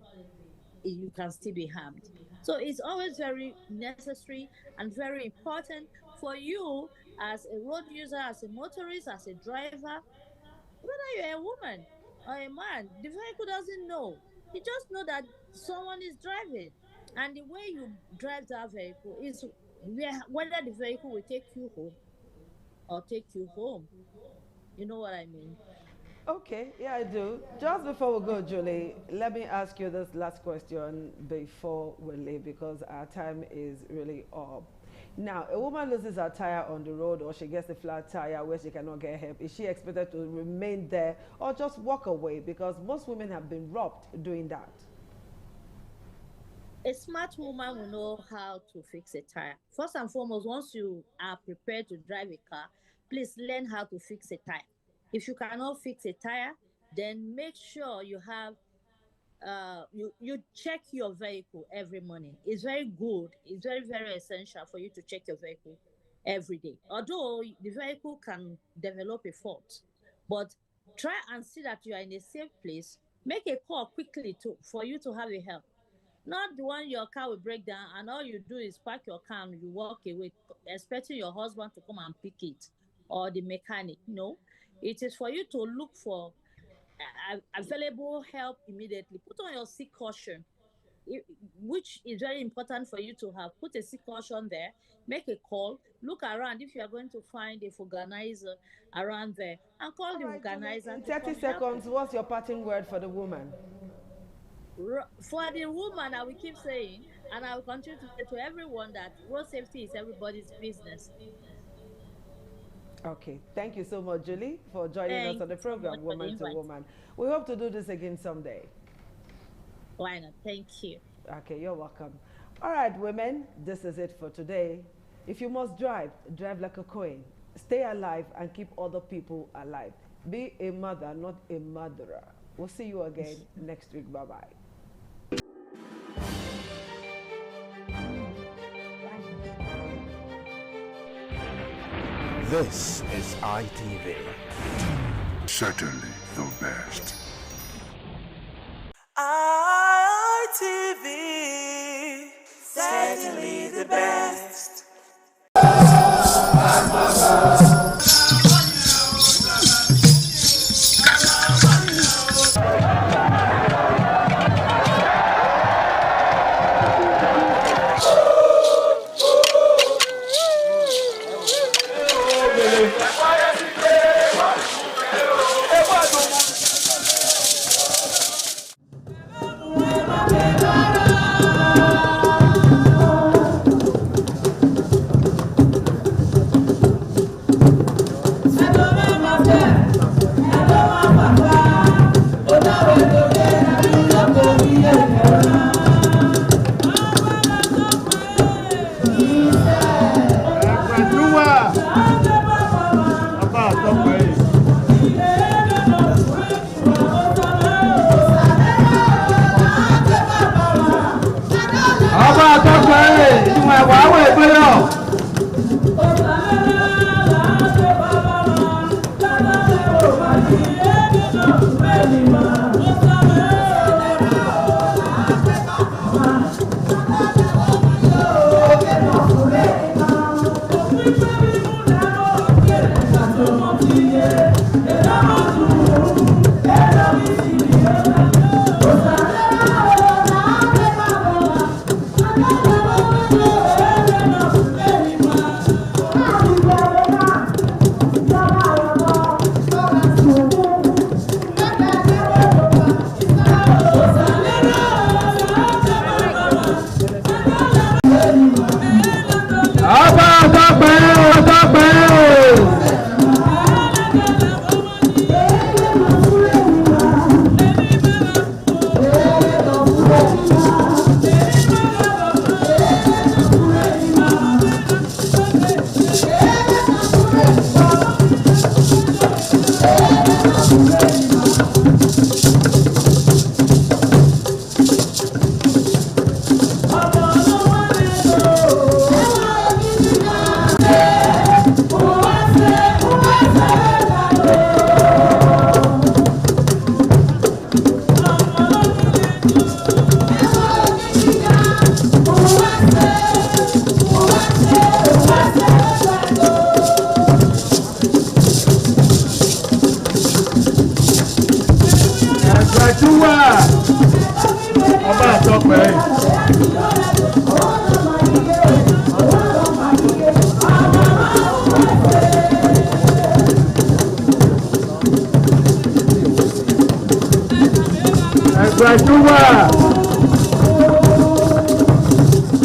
you can still be harmed. So it's always very necessary and very important for you as a road user, as a motorist, as a driver, whether you're a woman or a man, the vehicle doesn't know. You just know that someone is driving. And the way you drive that vehicle is whether the vehicle will take you home or take you home. You know what I mean? Okay, yeah, I do. Just before we go, Julie, let me ask you this last question before we leave, because our time is really up. Now, a woman loses her tire on the road or she gets a flat tire where she cannot get help. Is she expected to remain there or just walk away? Because most women have been robbed doing that. A smart woman will know how to fix a tire. First and foremost, once you are prepared to drive a car, please learn how to fix a tire. If you cannot fix a tire, then make sure you have you check your vehicle every morning. It's very good. It's very, very essential for you to check your vehicle every day. Although the vehicle can develop a fault, but try and see that you are in a safe place. Make a call quickly for you to have a help. Not the one your car will break down and all you do is park your car and you walk away expecting your husband to come and pick it or the mechanic. No, it is for you to look for available help immediately. Put on your seat caution, which is very important for you to have. Put a seat caution there, make a call, look around if you are going to find a organizer around there and call the organizer. In 30 seconds, what's your parting word for the woman? For the woman, I will keep saying, and I will continue to say to everyone that road safety is everybody's business. Okay, thank you so much, Julie, for joining us on the program, Woman to Woman. We hope to do this again someday. Why not? Thank you. Okay, you're welcome. All right, women, this is it for today. If you must drive, drive like a queen. Stay alive and keep other people alive. Be a mother, not a murderer. We'll see you again next week. Bye-bye. This is ITV. Certainly the best. ITV, certainly the best.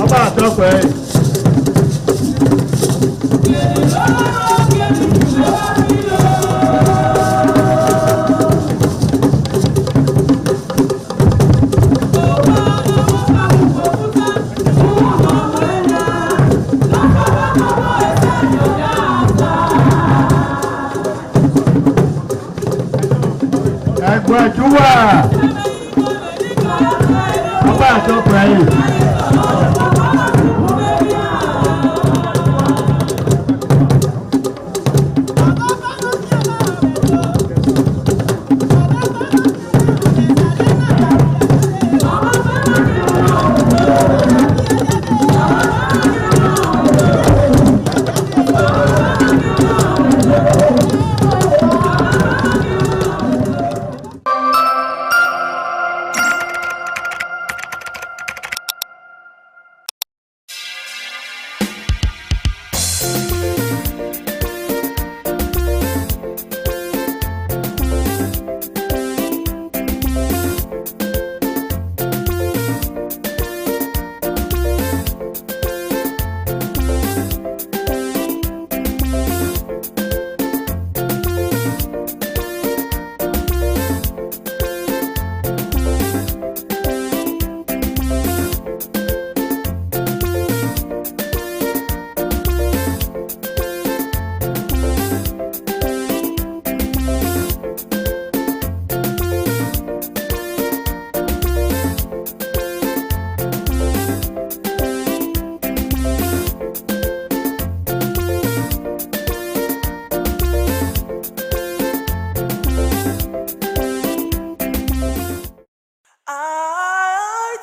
Ọba àtọ́pẹ́. Jua. Papa àtọkùn ayé.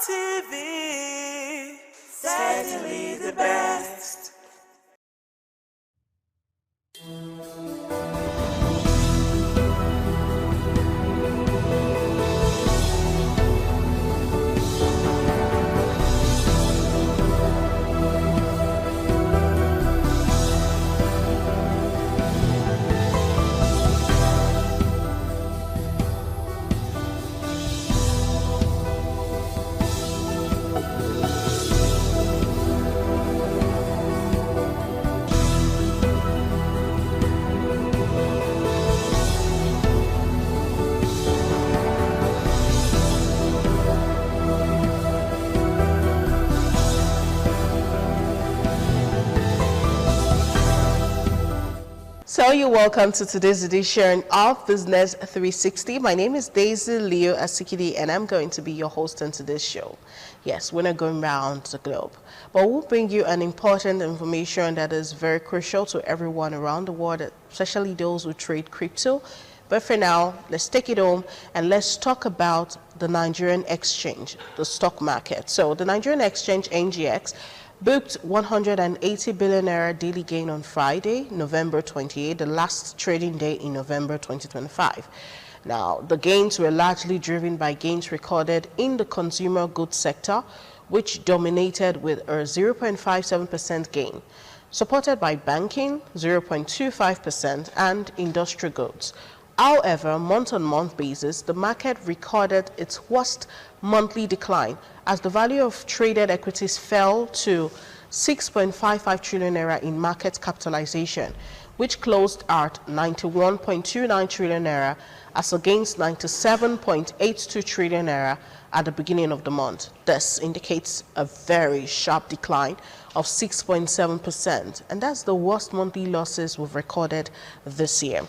ITV, certainly the best. So you're welcome to today's edition of Business 360. My name is Daisy Leo Asikidi and I'm going to be your host on today's show. Yes, we're not going around the globe, but we'll bring you an important information that is very crucial to everyone around the world, especially those who trade crypto. But for now, let's take it home and let's talk about the Nigerian exchange, the stock market. So the Nigerian exchange, NGX, booked 180 billion naira daily gain on Friday, November 28, the last trading day in November 2025. Now, the gains were largely driven by gains recorded in the consumer goods sector, which dominated with a 0.57% gain, supported by banking, 0.25%, and industrial goods. However, month-on-month basis, the market recorded its worst monthly decline as the value of traded equities fell to 6.55 trillion naira in market capitalization, which closed at 91.29 trillion naira as against 97.82 trillion naira at the beginning of the month. This indicates a very sharp decline of 6.7%, and that's the worst monthly losses we've recorded this year.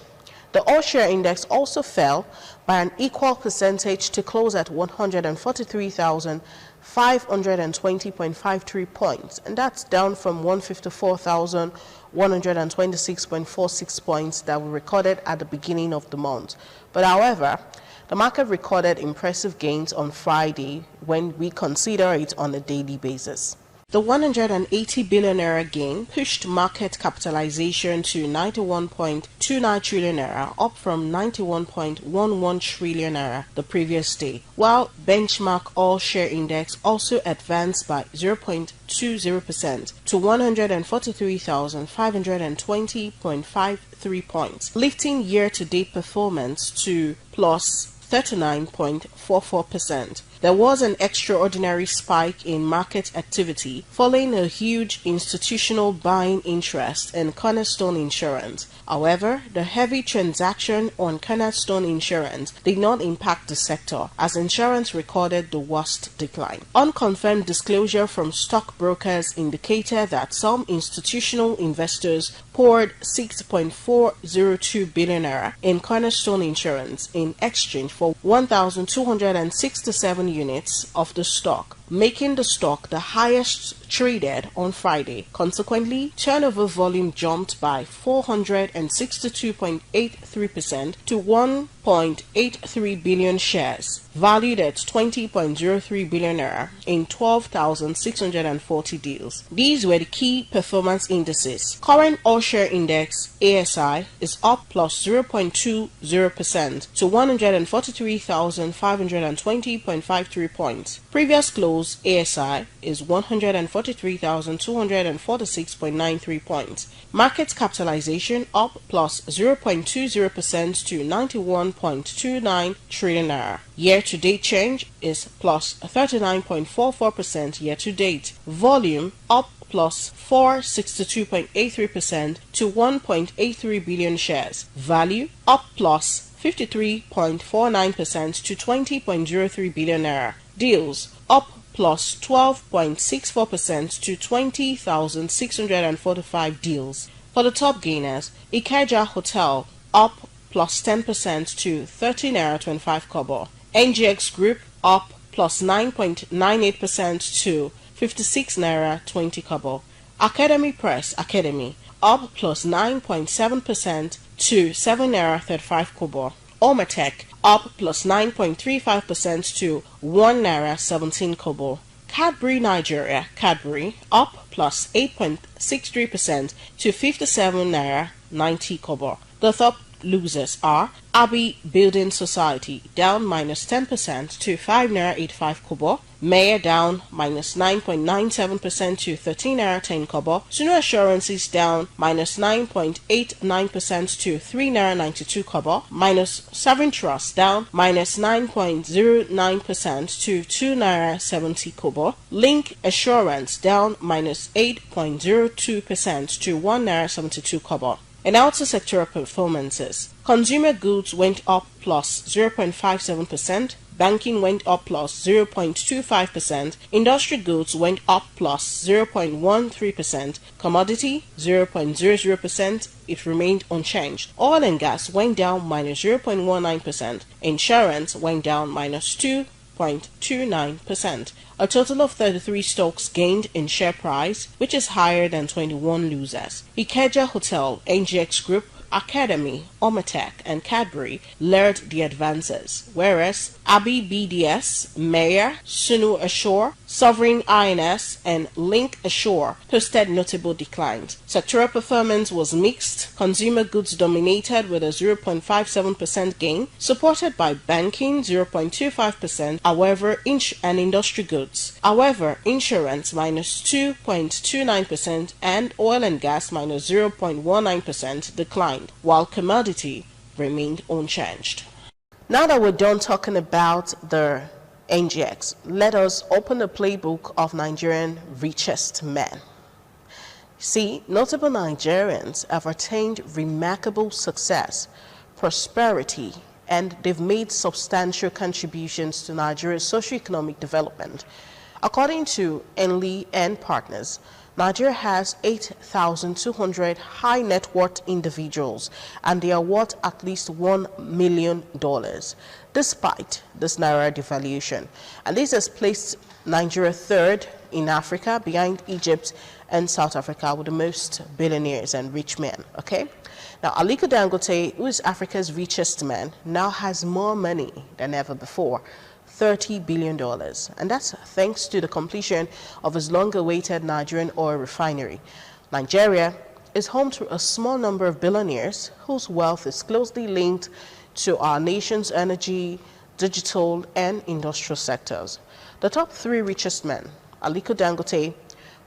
The all-share index also fell by an equal percentage to close at 143,520.53 points, and that's down from 154,126.46 points that were recorded at the beginning of the month. But however, the market recorded impressive gains on Friday when we consider it on a daily basis. The 180 billion naira gain pushed market capitalization to 91.29 trillion naira, up from 91.11 trillion naira the previous day, while benchmark all-share index also advanced by 0.20% to 143,520.53 points, lifting year-to-date performance to plus 39.44%. there was an extraordinary spike in market activity following a huge institutional buying interest in Cornerstone Insurance. However, the heavy transaction on Cornerstone Insurance did not impact the sector, as insurance recorded the worst decline. Unconfirmed disclosure from stockbrokers indicated that some institutional investors poured 6.402 billion naira in Cornerstone Insurance in exchange for 1,267 units of the stock, making the stock the highest traded on Friday. Consequently, turnover volume jumped by 462.83% to 1.83 billion shares, valued at 20.03 billion naira in 12,640 deals. These were the key performance indices. Current all-share index ASI is up plus 0.20% to 143,520.53 points. Previous close ASI is 143,246.93 points. Market capitalization up plus 0.20% to 91.29 trillion naira. Year-to-date change is plus 39.44% year-to-date. Volume up plus 462.83% to 1.83 billion shares. Value up plus 53.49% to 20.03 billion naira. Deals up plus 12.64% to 20,645 deals. For the top gainers, Ikeja Hotel up plus 10% to 30 naira 25 kobo. NGX Group up plus 9.98% to 56 naira 20 kobo. Academy Press Academy up plus 9.7% to 7 naira 35 kobo. Omatech up plus 9.35% to 1 naira 17 kobo. Cadbury Nigeria Cadbury up plus 8.63% to 57 naira 90 kobo. The top losers are Abbey Building Society down minus 10% to 5 naira 85 kobo. Mayor down minus 9.97% to 13 naira 10 kobo. Sunu Assurances down minus 9.89% to 3 naira 92 kobo. Minus Sovereign Trust down minus 9.09% to 2 naira 70 kobo. Link Assurance down minus 8.02% to 1 naira 72 kobo. And outer sectoral performances. Consumer goods went up plus 0.57%. Banking went up plus 0.25%. Industry goods went up plus 0.13%. Commodity 0.00%. It remained unchanged. Oil and gas went down minus 0.19%. Insurance went down minus 2.29%. A total of 33 stocks gained in share price, which is higher than 21 losers. Ikeja Hotel, NGX Group, Academy, Omatech, and Cadbury led the advances, whereas Abbey BDS, Mayor, Sunu Assure, Sovereign INS, and Link Assure posted notable declines. Sectoral performance was mixed. Consumer goods dominated with a 0.57% gain, supported by banking 0.25%, however, and industry goods. However, insurance minus 2.29% and oil and gas minus 0.19% declined, while commodity remained unchanged. Now that we're done talking about the NGX, let us open the playbook of Nigerian richest men. See, notable Nigerians have attained remarkable success, prosperity, and they've made substantial contributions to Nigeria's socio-economic development. According to Enli and Partners, Nigeria has 8,200 high net worth individuals, and they are worth at least $1 million, despite this naira devaluation. And this has placed Nigeria third in Africa, behind Egypt and South Africa, with the most billionaires and rich men. Okay. Now, Aliko Dangote, who is Africa's richest man, now has more money than ever before. $30 billion, and that's thanks to the completion of his long-awaited Nigerian oil refinery. Nigeria is home to a small number of billionaires whose wealth is closely linked to our nation's energy, digital, and industrial sectors. The top three richest men, Aliko Dangote,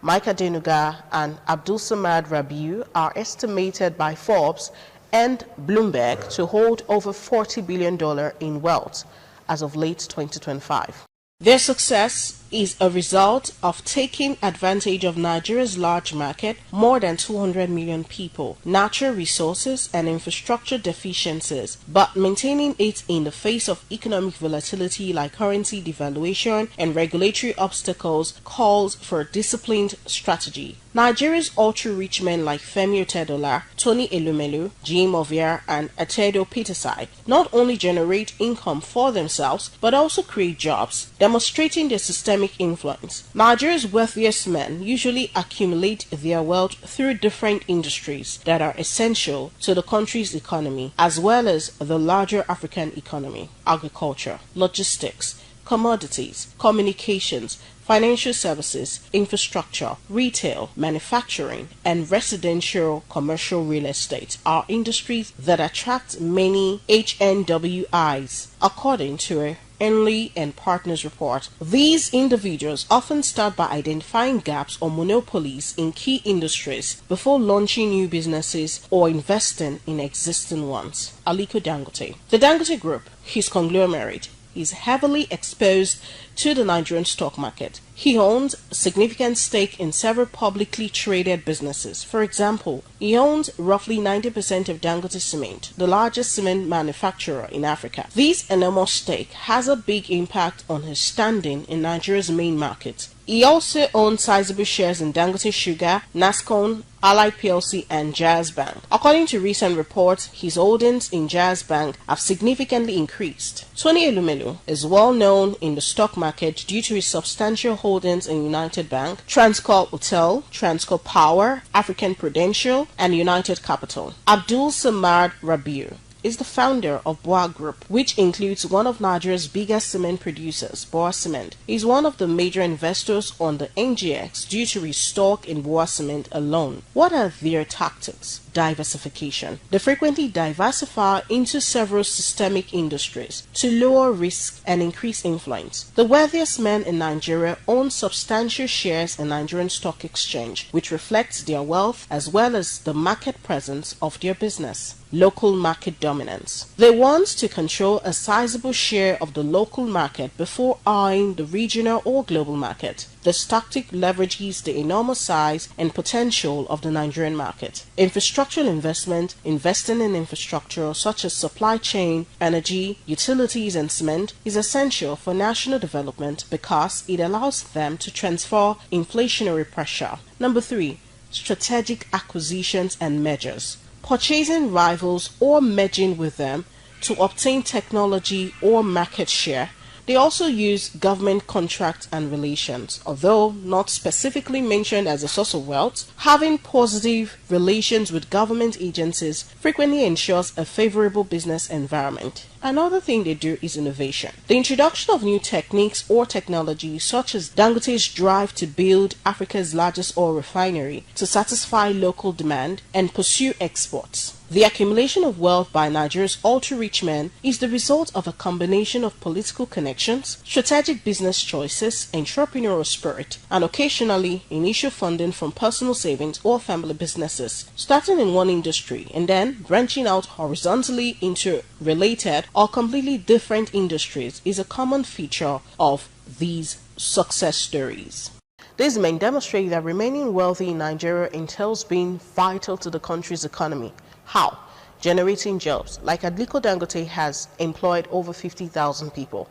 Mike Adenuga, and Abdul Samad Rabiu, are estimated by Forbes and Bloomberg to hold over $40 billion in wealth as of late 2025. Their success is a result of taking advantage of Nigeria's large market, more than 200 million people, natural resources and infrastructure deficiencies, but maintaining it in the face of economic volatility like currency devaluation and regulatory obstacles calls for a disciplined strategy. Nigeria's ultra-rich men like Femi Otedola, Tony Elumelu, Jim Ovia and Atedo Peterside not only generate income for themselves but also create jobs, demonstrating their systemic influence. Nigeria's wealthiest men usually accumulate their wealth through different industries that are essential to the country's economy as well as the larger African economy: agriculture, logistics, commodities, communications, financial services, infrastructure, retail, manufacturing, and residential commercial real estate are industries that attract many HNWIs, according to a Henley and Partners report. These individuals often start by identifying gaps or monopolies in key industries before launching new businesses or investing in existing ones. Aliko Dangote. The Dangote Group, his conglomerate, is heavily exposed to the Nigerian stock market. He owns a significant stake in several publicly traded businesses. For example, he owns roughly 90% of Dangote Cement, the largest cement manufacturer in Africa. This enormous stake has a big impact on his standing in Nigeria's main market. He also owns sizable shares in Dangote Sugar, Nascon, Allied PLC and Jazz Bank. According to recent reports, his holdings in Jazz Bank have significantly increased. Tony Elumelu is well known in the stock market due to his substantial holdings in United Bank, Transcorp Hotel, Transcorp Power, African Prudential and United Capital. Abdul Samad Rabiu is the founder of Boa Group, which includes one of Nigeria's biggest cement producers, Boa Cement. He is one of the major investors on the NGX due to his stock in Boa Cement alone. What are their tactics? Diversification. They frequently diversify into several systemic industries to lower risk and increase influence. The wealthiest men in Nigeria own substantial shares in Nigerian Stock Exchange, which reflects their wealth as well as the market presence of their business. Local market dominance. They want to control a sizable share of the local market before eyeing the regional or global market. This tactic leverages the enormous size and potential of the Nigerian market. Infrastructural investment, investing in infrastructure such as supply chain, energy, utilities and cement is essential for national development because it allows them to transfer inflationary pressure. Number 3. Strategic acquisitions and mergers. Purchasing rivals or merging with them to obtain technology or market share. They also use government contracts and relations. Although not specifically mentioned as a source of wealth, having positive relations with government agencies frequently ensures a favorable business environment. Another thing they do is innovation. The introduction of new techniques or technologies such as Dangote's drive to build Africa's largest oil refinery to satisfy local demand and pursue exports. The accumulation of wealth by Nigeria's ultra-rich men is the result of a combination of political connections, strategic business choices, entrepreneurial spirit, and occasionally initial funding from personal savings or family businesses, starting in one industry and then branching out horizontally into related or completely different industries is a common feature of these success stories. These men demonstrate that remaining wealthy in Nigeria entails being vital to the country's economy. How? Generating jobs, like Aliko Dangote has employed over 50,000 people,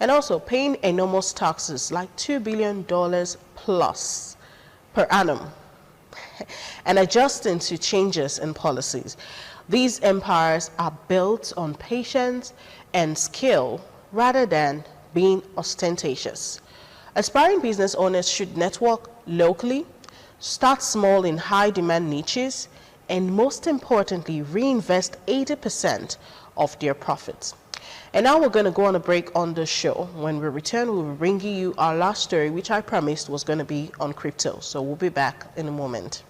and also paying enormous taxes like $2 billion plus per annum, and adjusting to changes in policies. These empires are built on patience and skill rather than being ostentatious. Aspiring business owners should network locally, start small in high-demand niches, and most importantly, reinvest 80% of their profits. And now we're going to go on a break on the show. When we return, we'll be bringing you our last story, which I promised was going to be on crypto. So we'll be back in a moment.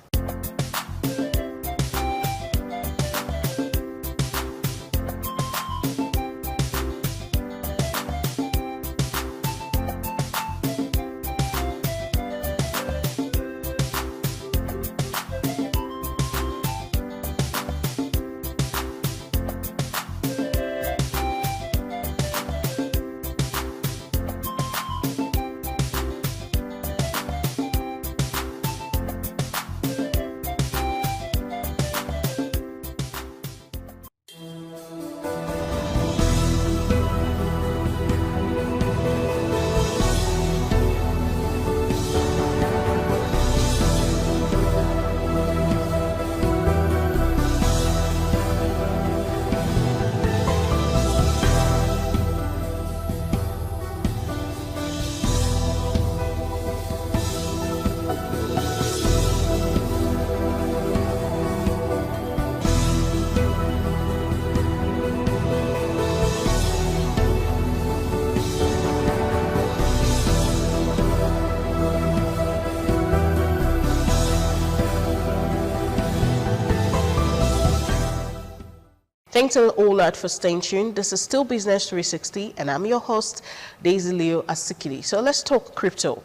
Thanks a lot for staying tuned. This is still Business 360, and I'm your host, Daisy Leo Asikili. So let's talk crypto.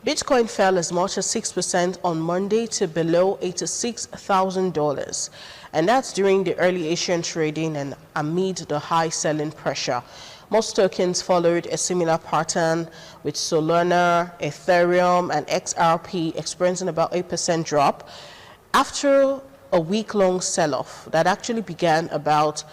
Bitcoin fell as much as 6% on Monday to below $86,000. And that's during the early Asian trading and amid the high selling pressure. Most tokens followed a similar pattern, with Solana, Ethereum, and XRP experiencing about 8% drop after a week-long sell-off that actually began when about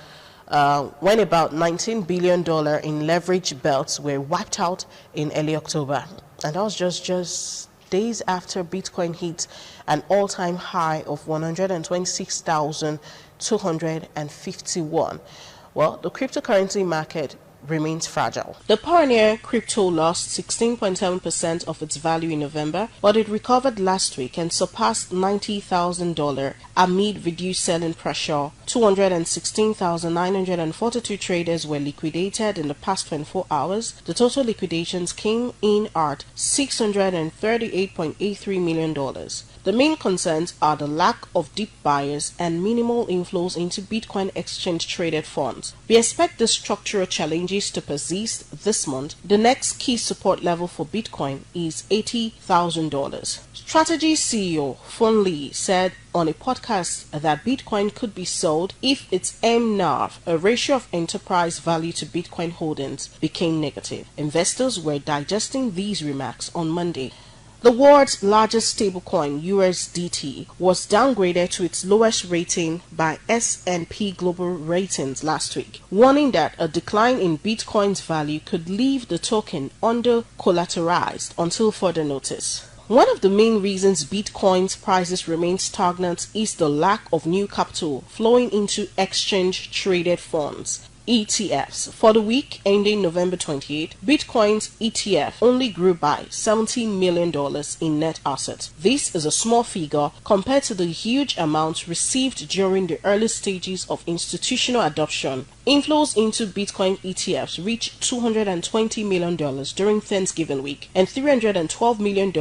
$19 billion in leverage belts were wiped out in early October. And that was just days after Bitcoin hit an all-time high of 126,251. Well, the cryptocurrency market remains fragile. The Pioneer crypto lost 16.7% of its value in November, but it recovered last week and surpassed $90,000 amid reduced selling pressure. 216,942 traders were liquidated in the past 24 hours. The total liquidations came in at $638.83 million. The main concerns are the lack of deep buyers and minimal inflows into Bitcoin exchange-traded funds. We expect the structural challenges to persist this month. The next key support level for Bitcoin is $80,000. Strategy CEO Fun Lee said on a podcast that Bitcoin could be sold if its MNAV, a ratio of enterprise value to Bitcoin holdings, became negative. Investors were digesting these remarks on Monday. The world's largest stablecoin, USDT, was downgraded to its lowest rating by S&P Global Ratings last week, warning that a decline in Bitcoin's value could leave the token under-collateralized until further notice. One of the main reasons Bitcoin's prices remain stagnant is the lack of new capital flowing into exchange-traded funds, ETFs. For the week ending November 28, Bitcoin's ETF only grew by $70 million in net assets. This is a small figure compared to the huge amounts received during the early stages of institutional adoption. Inflows into Bitcoin ETFs reached $220 million during Thanksgiving week and $312 million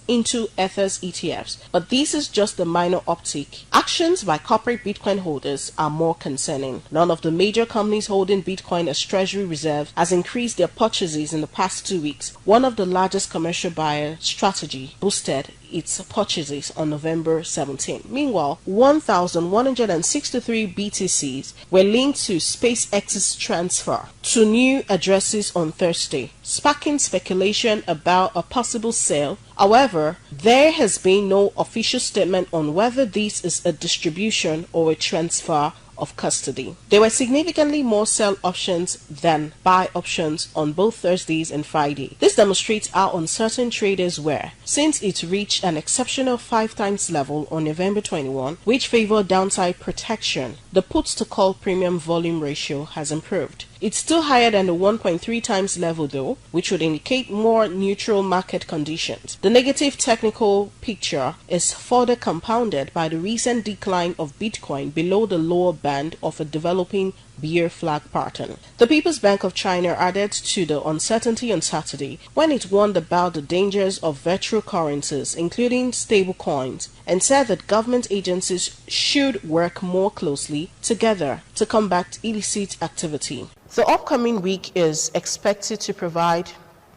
into Ether's ETFs. But this is just a minor uptick. Actions by corporate Bitcoin holders are more concerning. None of the major companies holding Bitcoin as treasury reserve has increased their purchases in the past 2 weeks. One of the largest commercial buyer, Strategy, boosted its purchases on November 17. Meanwhile, 1,163 BTCs were linked to SpaceX's transfer to new addresses on Thursday, sparking speculation about a possible sale. However, there has been no official statement on whether this is a distribution or a transfer of custody. There were significantly more sell options than buy options on both Thursdays and Friday. This demonstrates how uncertain traders were, since it reached an exceptional 5 times level on November 21, which favored downside protection. The puts to call premium volume ratio has improved. It's still higher than the 1.3 times level though, which would indicate more neutral market conditions. The negative technical picture is further compounded by the recent decline of Bitcoin below the lower band of a developing bear flag pattern. The People's Bank of China added to the uncertainty on Saturday when it warned about the dangers of virtual currencies, including stablecoins, and said that government agencies should work more closely together to combat illicit activity. The upcoming week is expected to provide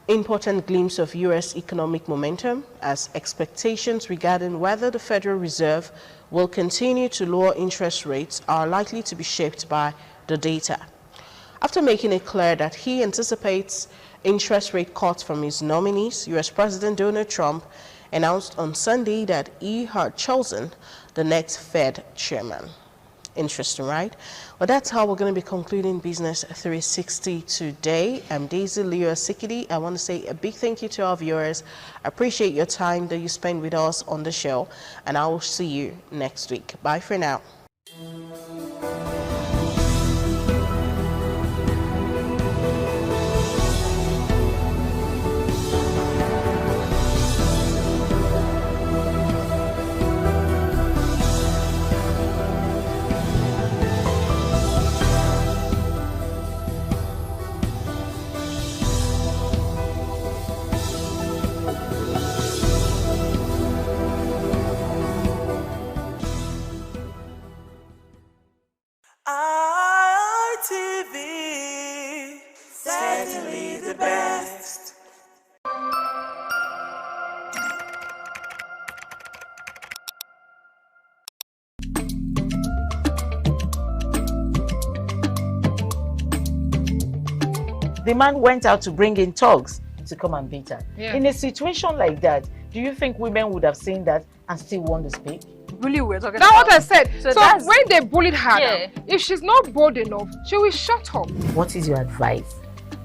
important glimpse of U.S. economic momentum, as expectations regarding whether the Federal Reserve will continue to lower interest rates are likely to be shaped by the data. After making it clear that he anticipates interest rate cuts from his nominees, U.S. President Donald Trump announced on Sunday that he had chosen the next Fed chairman. Interesting, right? Well, that's how we're going to be concluding Business 360 today. I'm Daisy Leo Asikidi. I want to say a big thank you to our viewers. I appreciate your time that you spend with us on the show, and I will see you next week. Bye for now. certainly the best. The man went out to bring in thugs to come and beat her. Yeah. In a situation like that, do you think women would have seen that and still want to speak? Really, we're talking That's about. what I said. So that's- when they bullied her, Yeah. now, if she's not bold enough, she will shut up. What is your advice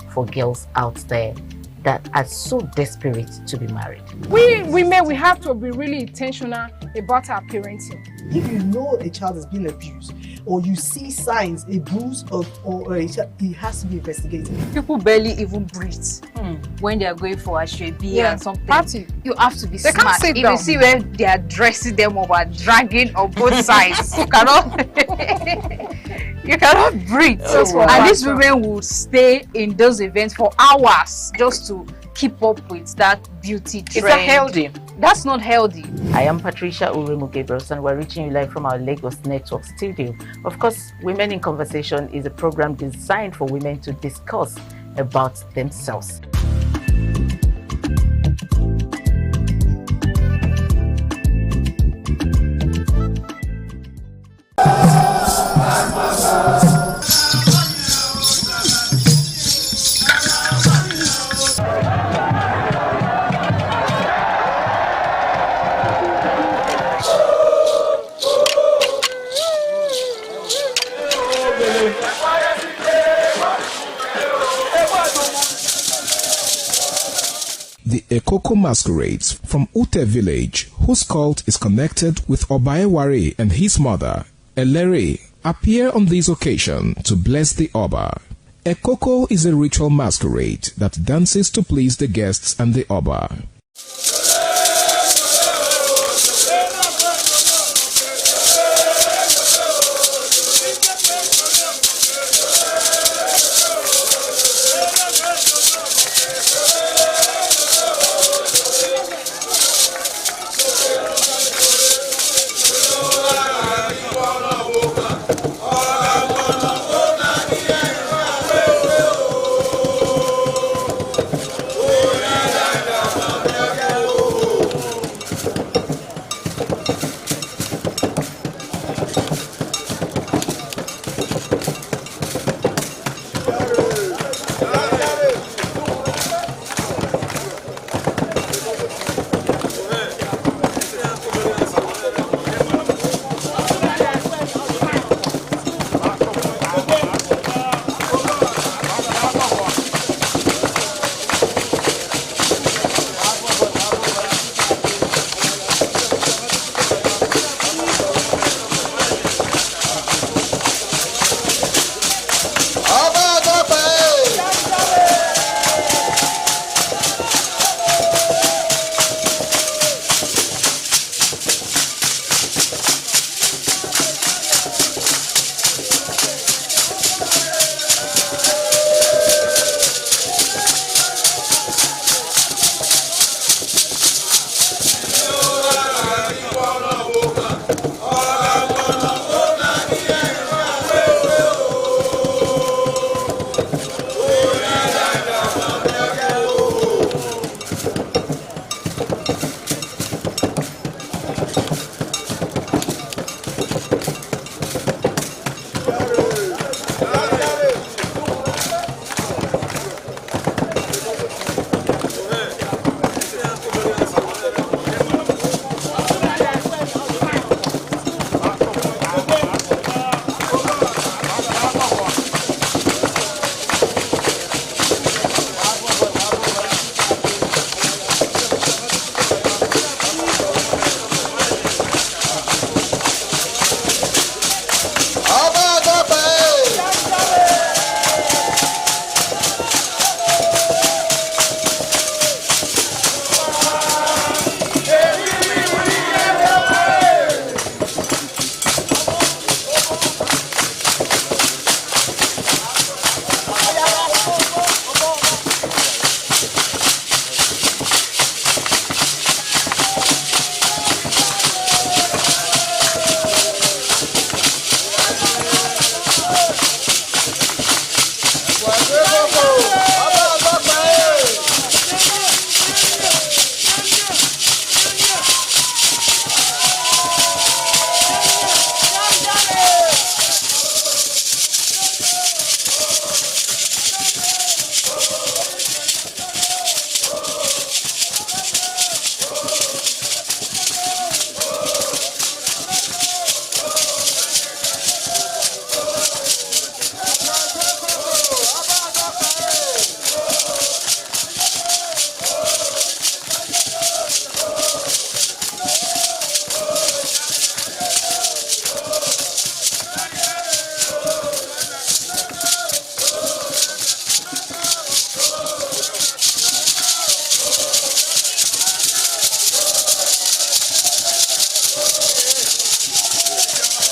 for girls out there that are so desperate to be married? We women, we have to be really intentional about our parenting. If you know a child is being abused, or you see signs, a bruise or a child, it has to be investigated. People barely even breathe when they are going for a shrebi and something. Party. You have to be They can't smart. sit If down. you see where they are dressing them up and dragging on both sides, you cannot you cannot breathe. That's what And these matters. women would stay in those events for hours just to keep up with that beauty trend. Is that healthy? That's not healthy. I am Patricia Uremu Gabriels, and we're reaching you live from our Lagos Network studio. Of course, Women in Conversation is a program designed for women to discuss about themselves. The Ekoko masquerades from Ute village, whose cult is connected with Obaeware and his mother, Elere, appear on this occasion to bless the Oba. Ekoko is a ritual masquerade that dances to please the guests and the Oba.